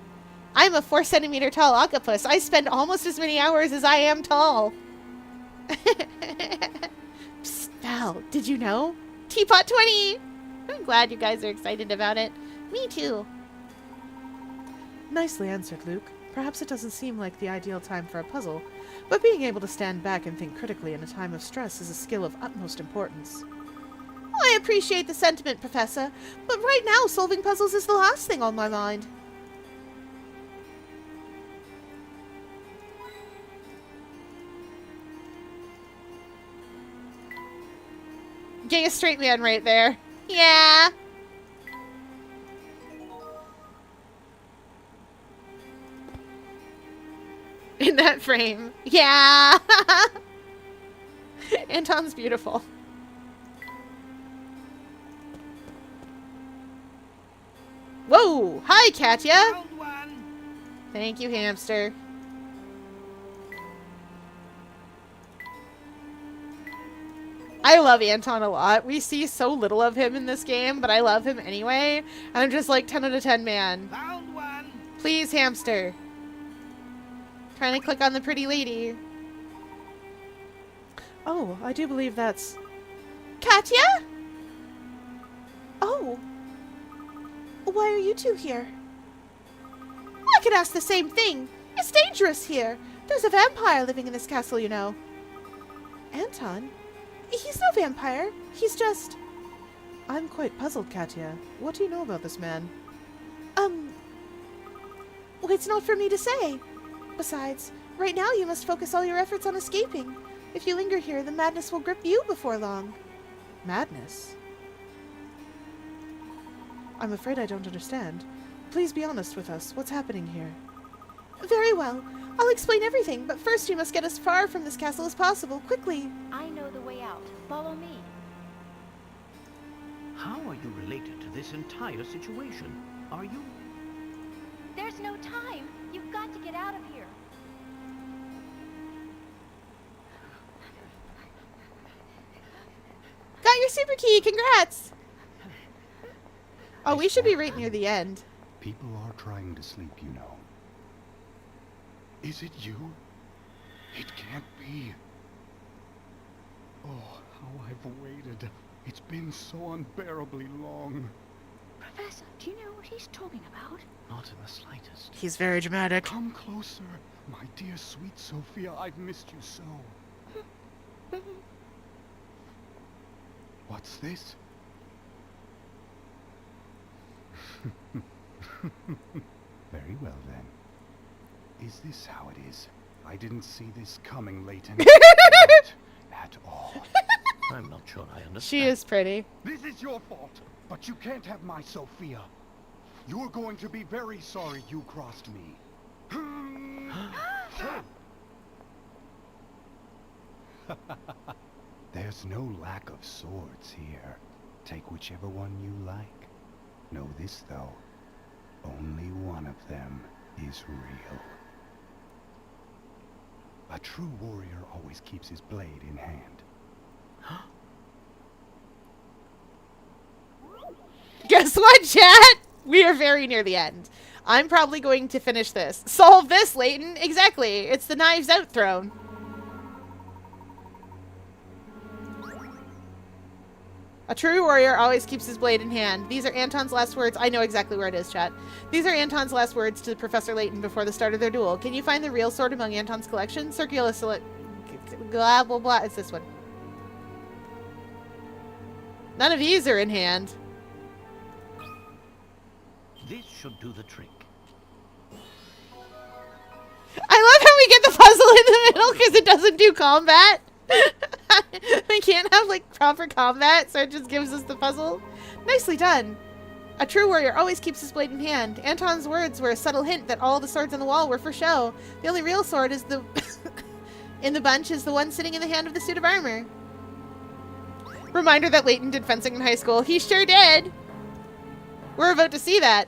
I'm a 4 centimeter tall octopus. I spend almost as many hours as I am tall. Psst, Val, did you know? Teapot 20! I'm glad you guys are excited about it. Me too. Nicely answered, Luke. Perhaps it doesn't seem like the ideal time for a puzzle, but being able to stand back and think critically in a time of stress is a skill of utmost importance. I appreciate the sentiment, Professor, but right now solving puzzles is the last thing on my mind. Getting a straight man right there. Yeah. In that frame. Yeah. Anton's beautiful. Whoa! Hi, Katya! Found one. Thank you, hamster. I love Anton a lot. We see so little of him in this game, but I love him anyway. I'm just like 10 out of 10, man. Found one. Please, hamster. Trying to click on the pretty lady. Oh, I do believe that's... Katya? Oh! Why are you two here? I could ask the same thing. It's dangerous here. There's a vampire living in this castle, you know. Anton? He's no vampire. He's just... I'm quite puzzled, Katya. What do you know about this man? Well, it's not for me to say. Besides, right now you must focus all your efforts on escaping. If you linger here, the madness will grip you before long. Madness? I'm afraid I don't understand. Please be honest with us. What's happening here? Very well. I'll explain everything, but first you must get as far from this castle as possible, quickly. I know the way out. Follow me. How are you related to this entire situation? Are you? There's no time. You've got to get out of here. Got your super key! Congrats! Oh, we should be right near the end. People are trying to sleep, you know. Is it you? It can't be. Oh, how I've waited. It's been so unbearably long. Professor, do you know what he's talking about? Not in the slightest. He's very dramatic. Come closer, my dear sweet Sophia. I've missed you so. What's this? Very well then. Is this how it is? I didn't see this coming, Leighton. Not at all. I'm not sure I understand. She is pretty. This is your fault, but you can't have my Sophia. You're going to be very sorry you crossed me. There's no lack of swords here. Take whichever one you like. Know this, though. Only one of them is real. A true warrior always keeps his blade in hand. Guess what, chat? We are very near the end. I'm probably going to finish this. Solve this, Leighton. Exactly. It's the Knives Out throne. A true warrior always keeps his blade in hand. These are Anton's last words. I know exactly where it is, chat. These are Anton's last words to Professor Layton before the start of their duel. Can you find the real sword among Anton's collection? Circular blah, blah, blah. It's this one. None of these are in hand. This should do the trick. I love how we get the puzzle in the middle because it doesn't do combat. We can't have, like, proper combat, so it just gives us the puzzle. Nicely done. A true warrior always keeps his blade in hand. Anton's words were a subtle hint that all the swords on the wall were for show. The only real sword is the in the bunch is the one sitting in the hand of the suit of armor. Reminder that Leighton did fencing in high school. He sure did. We're about to see that.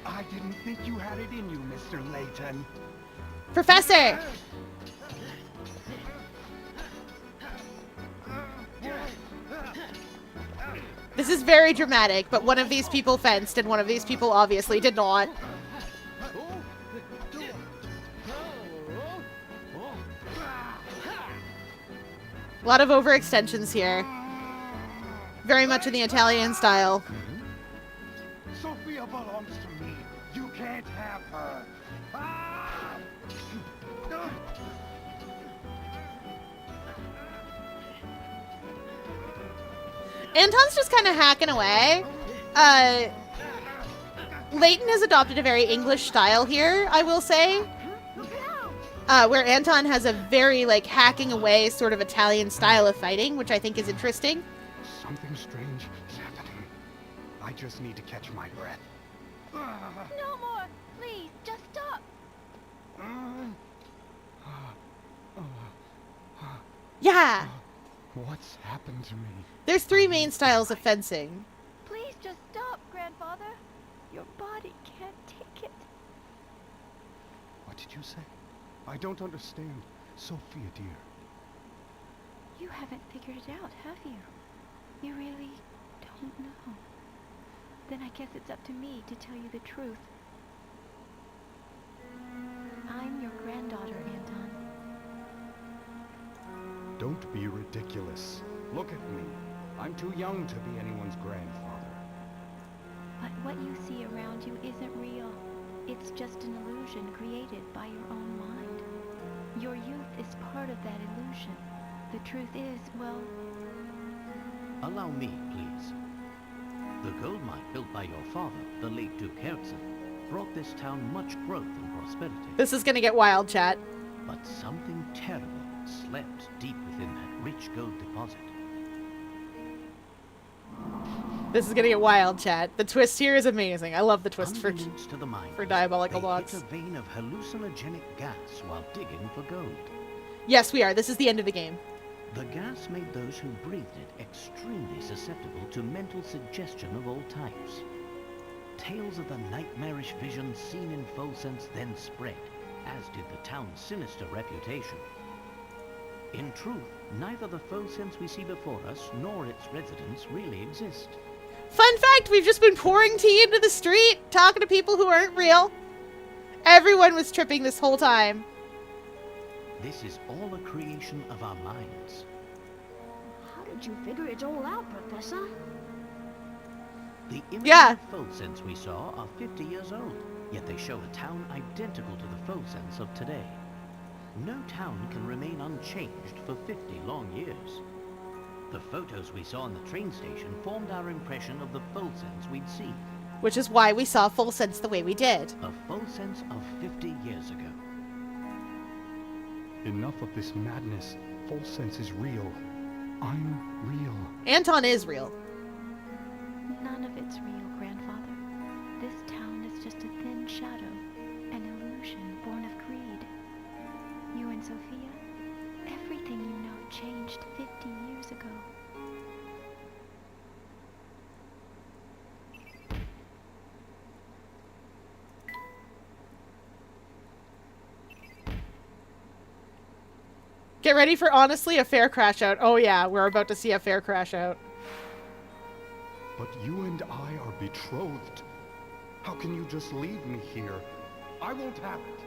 I didn't think you had it in you, Mr. Layton. Professor! This is very dramatic, but one of these people fenced and one of these people obviously did not. A lot of overextensions here. Very much in the Italian style. Sophia belongs to me. You can't have her. Anton's just kind of hacking away. Leighton has adopted a very English style here, I will say. Where Anton has a very, like, hacking away sort of Italian style of fighting, which I think is interesting. Something strange is happening. I just need to catch my breath. No more! Please, just stop! Yeah! What's happened to me? There's 3 main styles of fencing. Please just stop, Grandfather. Your body can't take it. What did you say? I don't understand. Sophia, dear. You haven't figured it out, have you? You really don't know. Then I guess it's up to me to tell you the truth. I'm your granddaughter, Anton. Don't be ridiculous. Look at me. I'm too young to be anyone's grandfather. But what you see around you isn't real. It's just an illusion created by your own mind. Your youth is part of that illusion. The truth is, well... Allow me, please. The gold mine built by your father, the late Duke Herzen, brought this town much growth and prosperity. This is gonna get wild, chat. But something terrible slept deep within that rich gold deposit. This is gonna get wild, chat. The twist here is amazing. I love the twist for Unbeknownst to the miners, diabolical they blocks. hit a vein of hallucinogenic gas while digging for gold. Yes, we are. This is the end of the game. The gas made those who breathed it extremely susceptible to mental suggestion of all types. Tales of the nightmarish visions seen in Folsense then spread, as did the town's sinister reputation. In truth, neither the faux sense we see before us nor its residents really exist. Fun fact, we've just been pouring tea into the street, talking to people who aren't real. Everyone was tripping this whole time. This is all a creation of our minds. How did you figure it all out, Professor? The images Yeah. of faux sense we saw are 50 years old, yet they show a town identical to the faux sense of today. No town can remain unchanged for 50 long years. The photos we saw in the train station formed our impression of the faux sense we'd seen. Which is why we saw Full Sense the way we did. A faux sense of 50 years ago. Enough of this madness. Full Sense is real. I'm real. Anton is real. None of it's real, Grandfather. This town is just a thin shadow, an illusion born of greed. You and Sophia, everything you know changed 50 years ago. Get ready for, honestly, a fair crash out. Oh yeah, we're about to see a fair crash out. But you and I are betrothed. How can you just leave me here? I won't have it.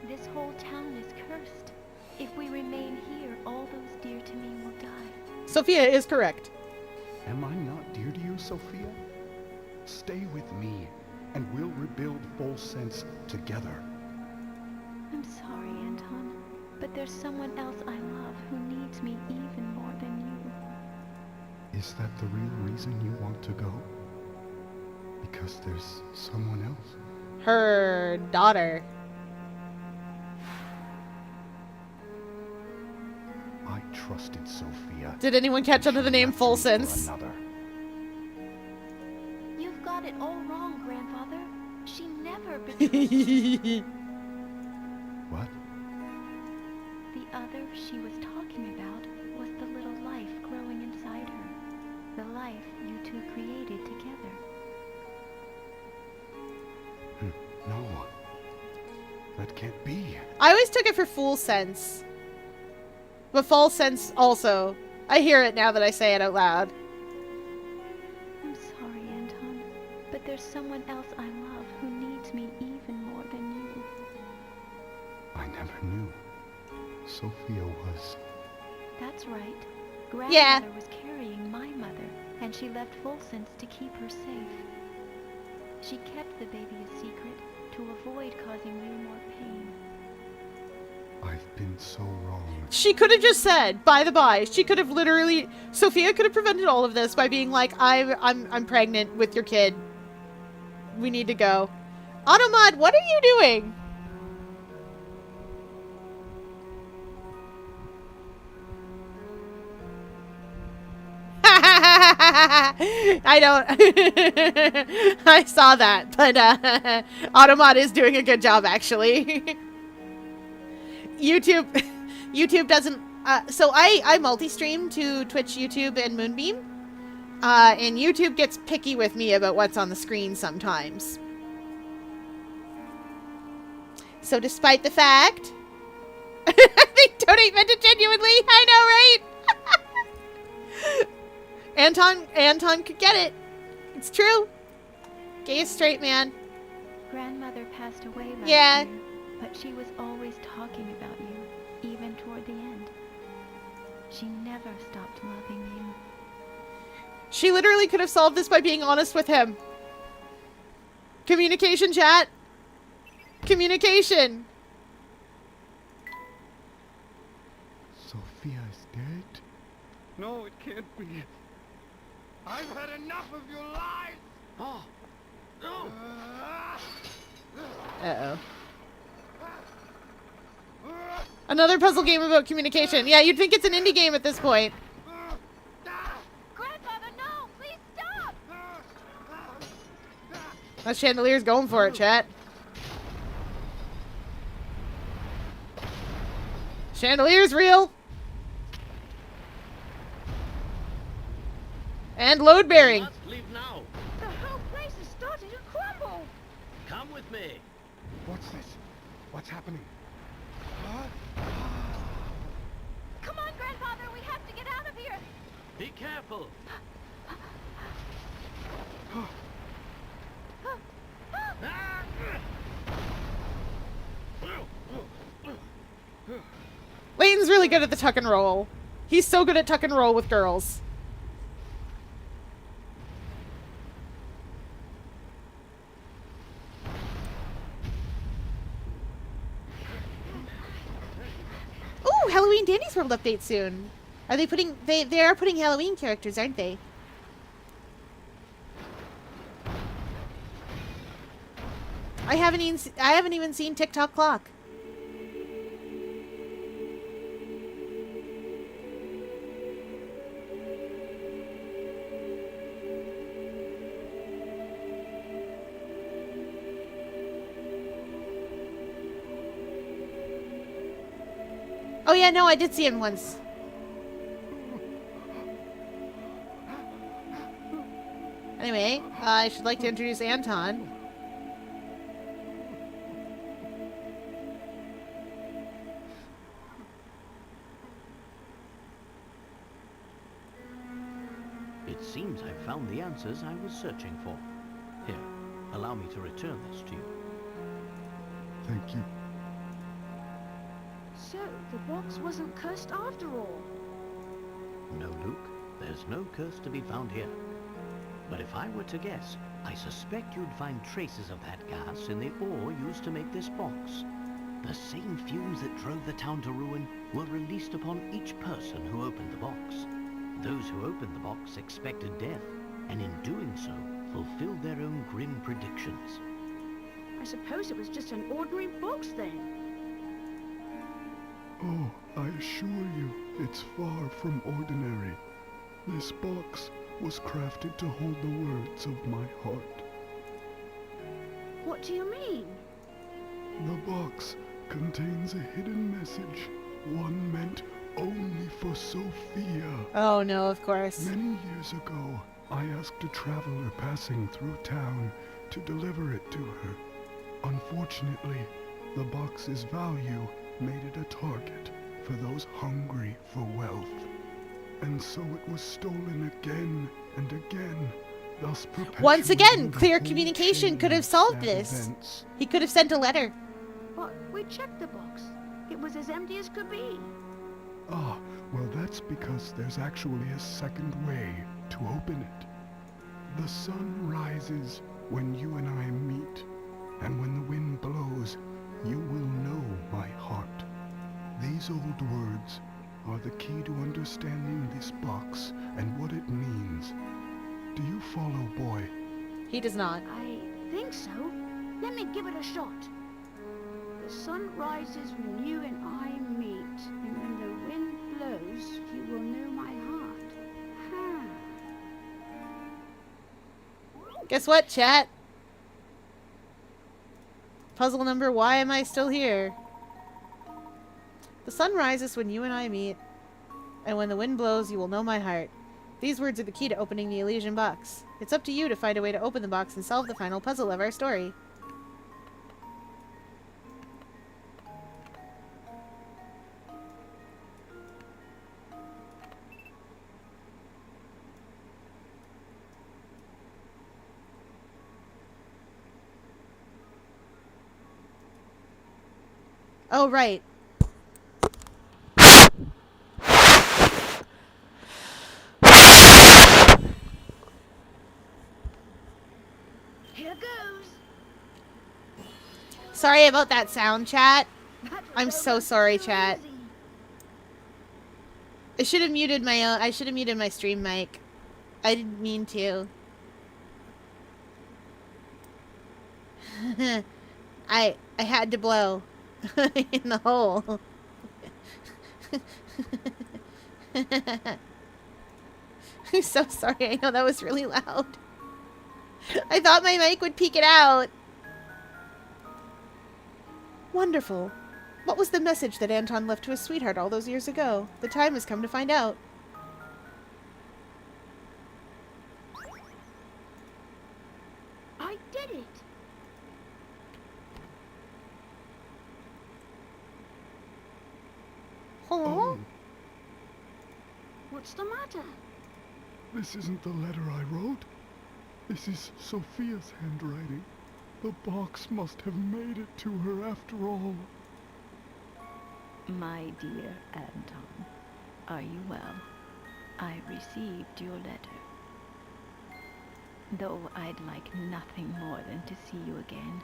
This whole town is cursed. If we remain here, all those dear to me will die. Sophia is correct. Am I not dear to you, Sophia? Stay with me, and we'll rebuild Full Sense together. I'm sorry, Anton, but there's someone else I love who needs me even more than you. Is that the real reason you want to go? Because there's someone else? Her daughter. I trusted Sophia. Did anyone catch on to the name She Full left me for Sense? another. You've got it all wrong, Grandfather. She never betrayed. What? The other she was talking about was the little life growing inside her. The life you two created together. No. That can't be. I always took it for Full Sense. But False Sense also. I hear it now that I say it out loud. I'm sorry, Anton, but there's someone else I love who needs me even more than you. I never knew. Sophia was... That's right. Yeah. Grandmother was carrying my mother, and she left Full Sense to keep her safe. She kept the baby a secret to avoid causing you more pain. I've been so wrong. She could have just said, by the by, she could have literally, Sophia could have prevented all of this by being like, I'm pregnant with your kid. We need to go. Automod, what are you doing? I don't. I saw that, but Automod is doing a good job, actually. YouTube doesn't. So I multi-stream to Twitch, YouTube, and Moonbeam, and YouTube gets picky with me about what's on the screen sometimes. So despite the fact, they donate meant it genuinely. I know, right? Anton could get it. It's true. Gay is straight, man. Grandmother passed away last Yeah. year, but she was always talking about you, even toward the end. She never stopped loving you. She literally could have solved this by being honest with him. Communication, chat. Communication. Sophia is dead? No, it can't be. I've had enough of your lies! Oh, no! Uh-oh. Another puzzle game about communication. Yeah, you'd think it's an indie game at this point. Grandfather, no! Please stop! That chandelier's going for it, chat. Chandelier's real. And load bearing. Must leave now. The whole place is starting to crumble! Come with me. What's this? What's happening? Huh? Be careful! Layton's really good at the tuck and roll. He's so good at tuck and roll with girls. Ooh, Halloween Dandy's World update soon. Are they putting they are putting Halloween characters, aren't they? I haven't even seen TikTok Clock. Oh yeah, no, I did see him once. Anyway, I should like to introduce Anton. It seems I've found the answers I was searching for. Here, allow me to return this to you. Thank you. So, the box wasn't cursed after all. No, Luke, there's no curse to be found here. But if I were to guess, I suspect you'd find traces of that gas in the ore used to make this box. The same fumes that drove the town to ruin were released upon each person who opened the box. Those who opened the box expected death, and in doing so, fulfilled their own grim predictions. I suppose it was just an ordinary box then. Oh, I assure you, it's far from ordinary. This box was crafted to hold the words of my heart. What do you mean? The box contains a hidden message, one meant only for Sophia. Oh no, of course. Many years ago, I asked a traveler passing through town to deliver it to her. Unfortunately, the box's value made it a target for those hungry for wealth. And so it was stolen again and again, thus perpetuating Once again, the clear whole communication chain could have of solved sad this. events. He could have sent a letter. But we checked the box. It was as empty as could be. Ah, well that's because there's actually a second way to open it. The sun rises when you and I meet, and when the wind blows, you will know my heart. These old words are the key to understanding this box and what it means. Do you follow, boy? He does not. I think so. Let me give it a shot. The sun rises when you and I meet, and when the wind blows, you will know my heart. Huh. Guess what, chat? Puzzle number, why am I still here? The sun rises when you and I meet, and when the wind blows, you will know my heart. These words are the key to opening the Elysian box. It's up to you to find a way to open the box and solve the final puzzle of our story. Oh, right. Here goes. Sorry about that sound, chat. That was I'm so over sorry, so chat. easy. I should have muted my I should have muted my stream mic. I didn't mean to. I had to blow in the hole. I'm so sorry. I know that was really loud. I thought my mic would peek it out. Wonderful. What was the message that Anton left to his sweetheart all those years ago? The time has come to find out. I did it. Oh. What's the matter? This isn't the letter I wrote. This is Sophia's handwriting. The box must have made it to her after all. My dear Anton, are you well? I received your letter. Though I'd like nothing more than to see you again,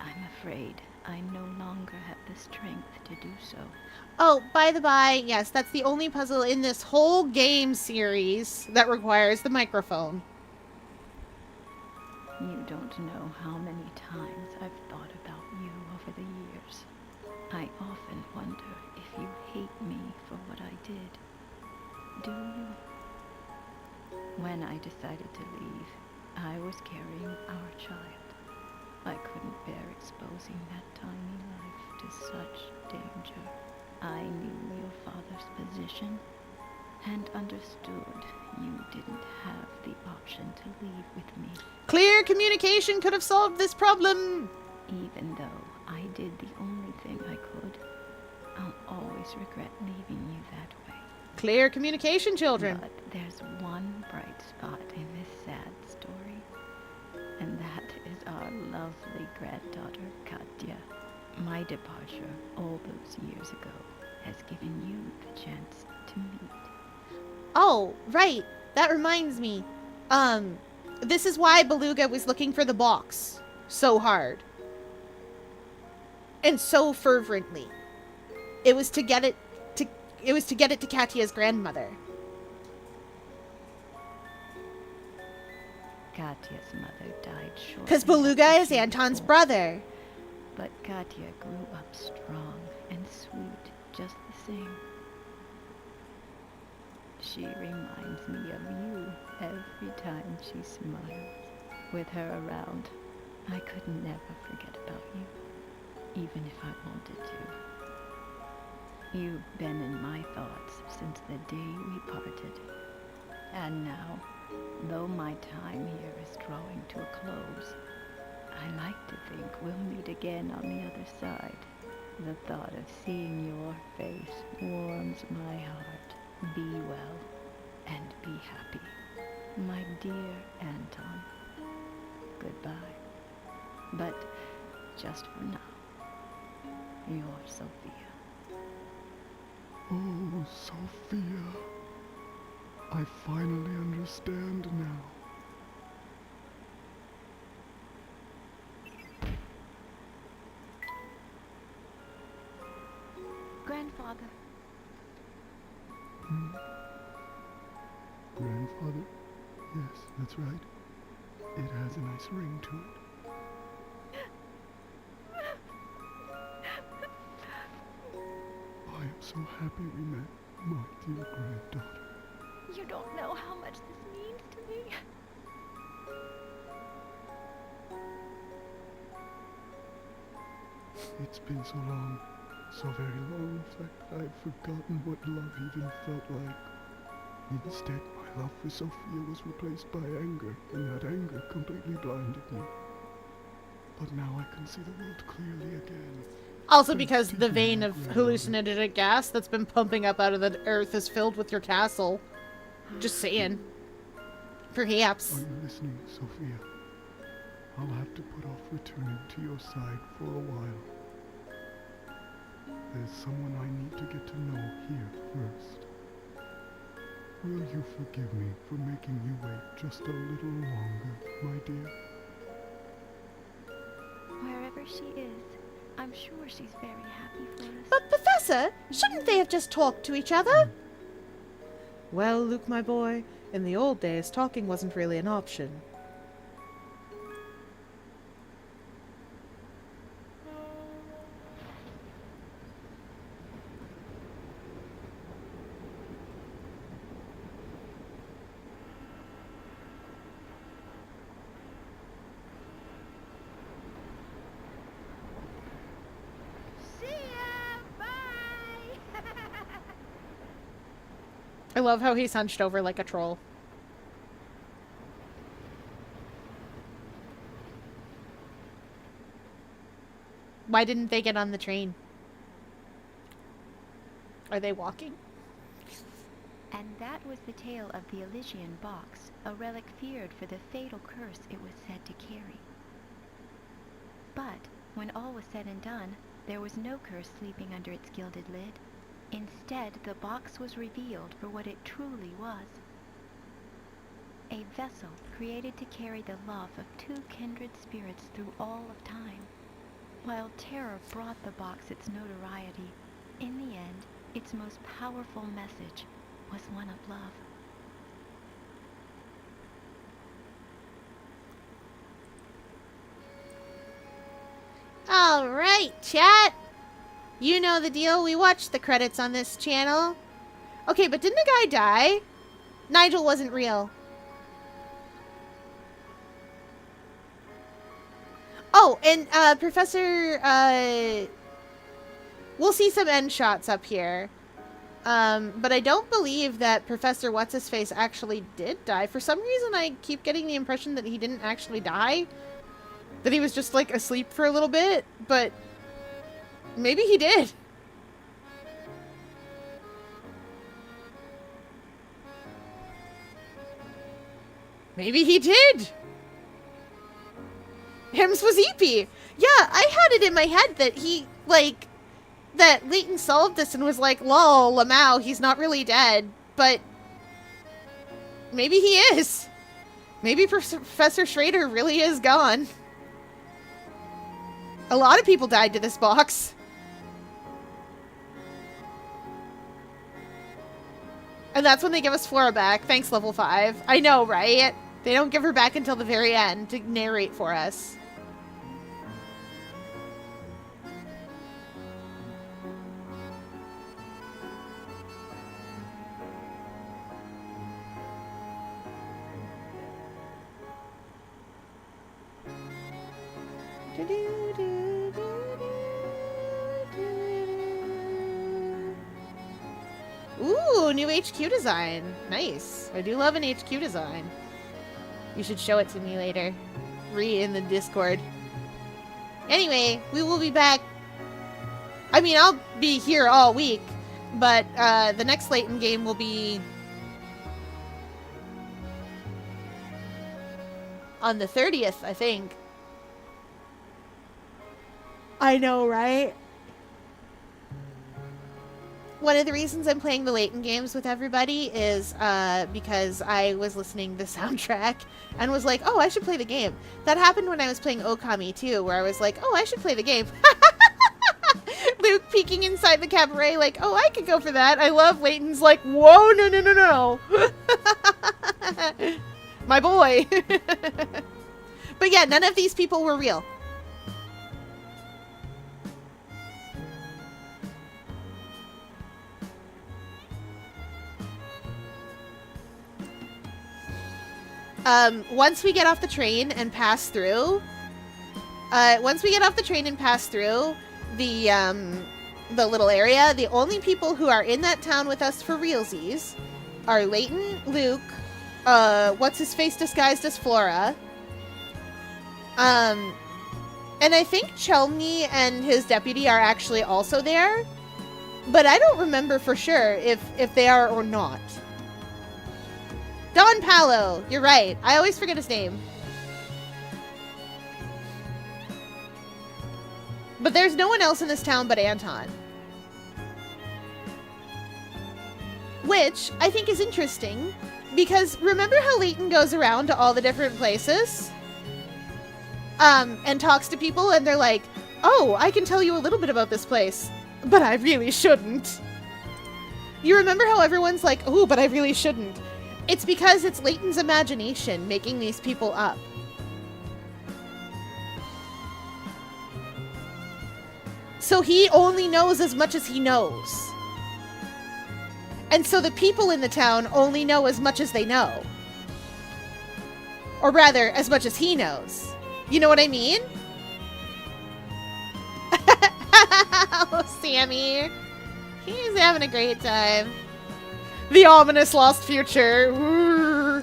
I'm afraid I no longer have the strength to do so. Oh, by the by, yes, that's the only puzzle in this whole game series that requires the microphone. You don't know how many times I've thought about you over the years. I often wonder if you hate me for what I did. Do you? When I decided to leave, I was carrying our child. I couldn't bear exposing that tiny life to such danger. I knew your father's position and understood you didn't have the option to leave with me. Clear communication could have solved this problem. Even though I did the only thing I could, I'll always regret leaving you that way. Clear communication, children. But there's one bright spot in this sad story, and that is our lovely granddaughter, Katya. My departure all those years ago has given you the chance to meet. Oh, right. That reminds me. This is why Beluga was looking for the box so hard. And so fervently. It was to get it to Katya's grandmother. Katya's mother died shortly. Because Beluga after is she was Anton's born. brother. But Katya grew up strong and sweet just the same. She reminds me of you every time she smiles. With her around, I could never forget about you, even if I wanted to. You've been in my thoughts since the day we parted. And now, though my time here is drawing to a close, I like to think we'll meet again on the other side. The thought of seeing your face warms my heart. Be well and be happy, my dear Anton. Goodbye. But just for now, your Sophia. Oh, Sophia. I finally understand now. Grandfather, Grandfather? Yes, that's right. It has a nice ring to it. I am so happy we met, my dear granddaughter. You don't know how much this means to me. It's been so long, so very long, in fact, I've forgotten what love even felt like. Instead, my love for Sophia was replaced by anger, and that anger completely blinded me. But now I can see the world clearly again. Also because the vein of hallucinogenic gas that's been pumping up out of the earth is filled with your castle. Just saying. Perhaps. Are you listening, Sophia? I'll have to put off returning to your side for a while. There's someone I need to get to know here first. Will you forgive me for making you wait just a little longer, my dear? Wherever she is, I'm sure she's very happy for us. But Professor, shouldn't they have just talked to each other? Well, Luke, my boy, in the old days, talking wasn't really an option. see ya! Bye! I love how he's hunched over like a troll. Why didn't they get on the train? Are they walking? And that was the tale of the Elysian box, a relic feared for the fatal curse it was said to carry. But, when all was said and done, there was no curse sleeping under its gilded lid. Instead, the box was revealed for what it truly was. A vessel created to carry the love of two kindred spirits through all of time. While terror brought the box its notoriety, in the end, its most powerful message was one of love. All right, chat. You know the deal. We watched the credits on this channel. Okay, but didn't a guy die? Nigel wasn't real. Oh, and Professor, we'll see some end shots up here. But I don't believe that Professor What's-His-Face actually did die. For some reason, I keep getting the impression that he didn't actually die. That he was just, like, asleep for a little bit. But maybe he did. Maybe he did. Hims was EP. Yeah, I had it in my head that he, like, that Layton solved this and was like, lol, Lamau, he's not really dead. But maybe he is. Maybe Professor Schrader really is gone. A lot of people died to this box. And that's when they give us Flora back. Thanks, level 5. I know, right? They don't give her back until the very end to narrate for us. Ooh, new HQ design. Nice. I do love an HQ design. You should show it to me later. In the Discord. Anyway, we will be back. I mean, I'll be here all week, but the next Layton game will be on the 30th, I think. I know, right? One of the reasons I'm playing the Layton games with everybody is because I was listening to the soundtrack and was like, oh, I should play the game. That happened when I was playing Okami too, where I was like, oh, I should play the game. Luke peeking inside the cabaret like, oh, I could go for that. I love Layton's like, whoa, no, no, no, no. My boy. But yeah, none of these people were real. Once we get off the train and pass through, the little area, the only people who are in that town with us for realsies are Layton, Luke, What's-His-Face disguised as Flora, and I think Chelmney and his deputy are actually also there, but I don't remember for sure if they are or not. Don Palo, you're right. I always forget his name. But there's no one else in this town but Anton. Which I think is interesting, because remember how Layton goes around to all the different places? And talks to people and they're like, oh, I can tell you a little bit about this place, but I really shouldn't. You remember how everyone's like, oh, but I really shouldn't. It's because it's Layton's imagination making these people up. So he only knows as much as he knows. And so the people in the town only know as much as they know. Or rather, as much as he knows. You know what I mean? Oh, Sammy. He's having a great time. The ominous lost future. Ooh.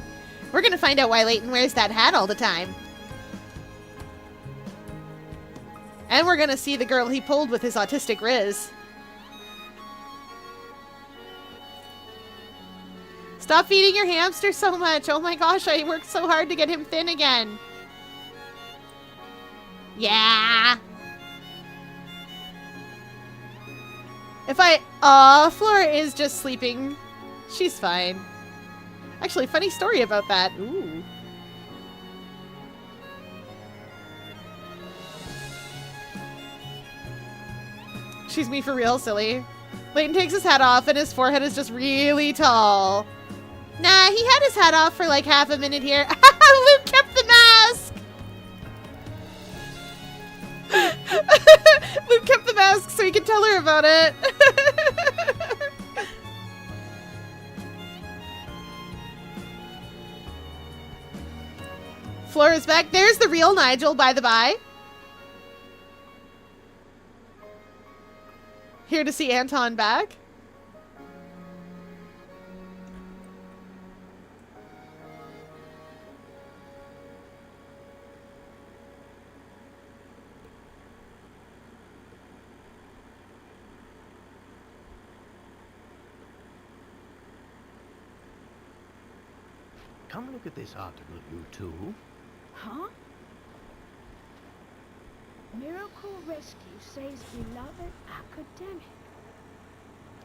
We're gonna find out why Layton wears that hat all the time. And we're gonna see the girl he pulled with his autistic Riz. Stop feeding your hamster so much. Oh my gosh, I worked so hard to get him thin again. Yeah. Flora is just sleeping. She's fine. Actually, funny story about that. Ooh. She's me for real, silly. Layton takes his hat off and his forehead is just really tall. Nah, he had his hat off for like half a minute here. Luke kept the mask! Luke kept the mask so he could tell her about it. Flora's back. There's the real Nigel, by the by. Here to see Anton back. Come look at this article, you two. Huh? Miracle Rescue saves beloved academic.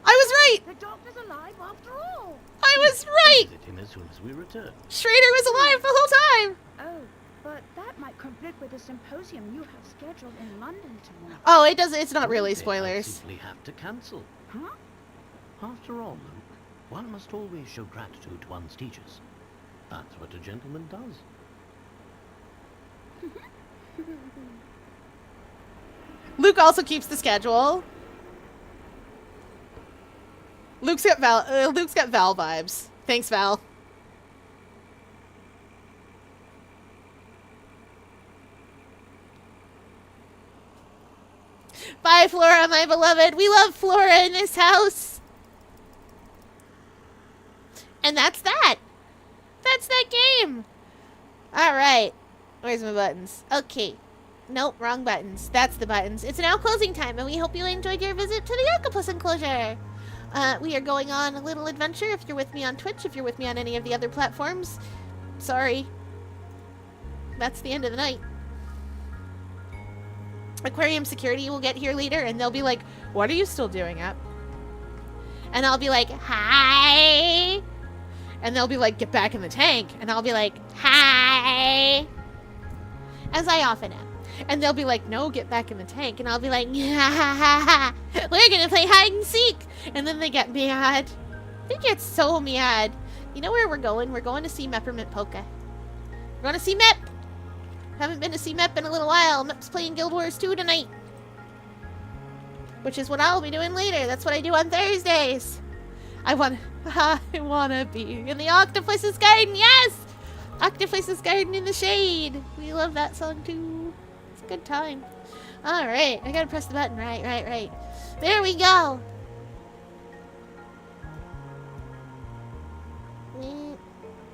I was right! The doctor's alive after all! I was right! Visit him as soon as we return. Schrader was alive the whole time! Oh, but that might conflict with the symposium you have scheduled in London tomorrow. Oh, it doesn't. It's not really Then I'll spoilers. simply have to cancel. Huh? After all, Luke, one must always show gratitude to one's teachers. That's what a gentleman does. Luke also keeps the schedule. Luke's got Val vibes. Thanks, Val. Bye, Flora, my beloved. We love Flora in this house. And that's that. That's that game. All right. Where's my buttons? Okay. Nope, wrong buttons. That's the buttons. It's now closing time, and we hope you enjoyed your visit to the octopus enclosure. We are going on a little adventure. If you're with me on Twitch, if you're with me on any of the other platforms, sorry. That's the end of the night. Aquarium security will get here later, and they'll be like, "What are you still doing up?" And I'll be like, "Hi." And they'll be like, "Get back in the tank." And I'll be like, "Hi." As I often am. And they'll be like, "No, get back in the tank." And I'll be like, "Yeah, we're gonna play hide and seek." And then they get mad. They get so mad. You know where we're going? We're going to see Meppermint Polka. We're going to see Mep. Haven't been to see Mep in a little while. Mep's playing Guild Wars 2 tonight. Which is what I'll be doing later. That's what I do on Thursdays. I wanna be in the Octopus's Garden. Yes! Octopus's Garden in the shade. We love that song too. It's a good time. Alright, I gotta press the button. Right. There we go.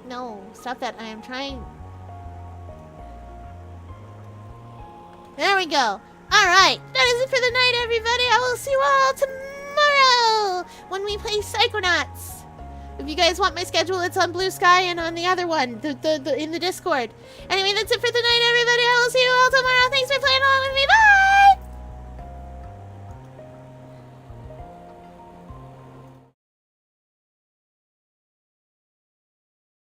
No, stop that. I am trying. There we go. Alright, that is it for the night, everybody. I will see you all tomorrow when we play Psychonauts. If you guys want my schedule, it's on Blue Sky and on the other one, in the Discord. Anyway, that's it for the night, everybody. I will see you all tomorrow. Thanks for playing.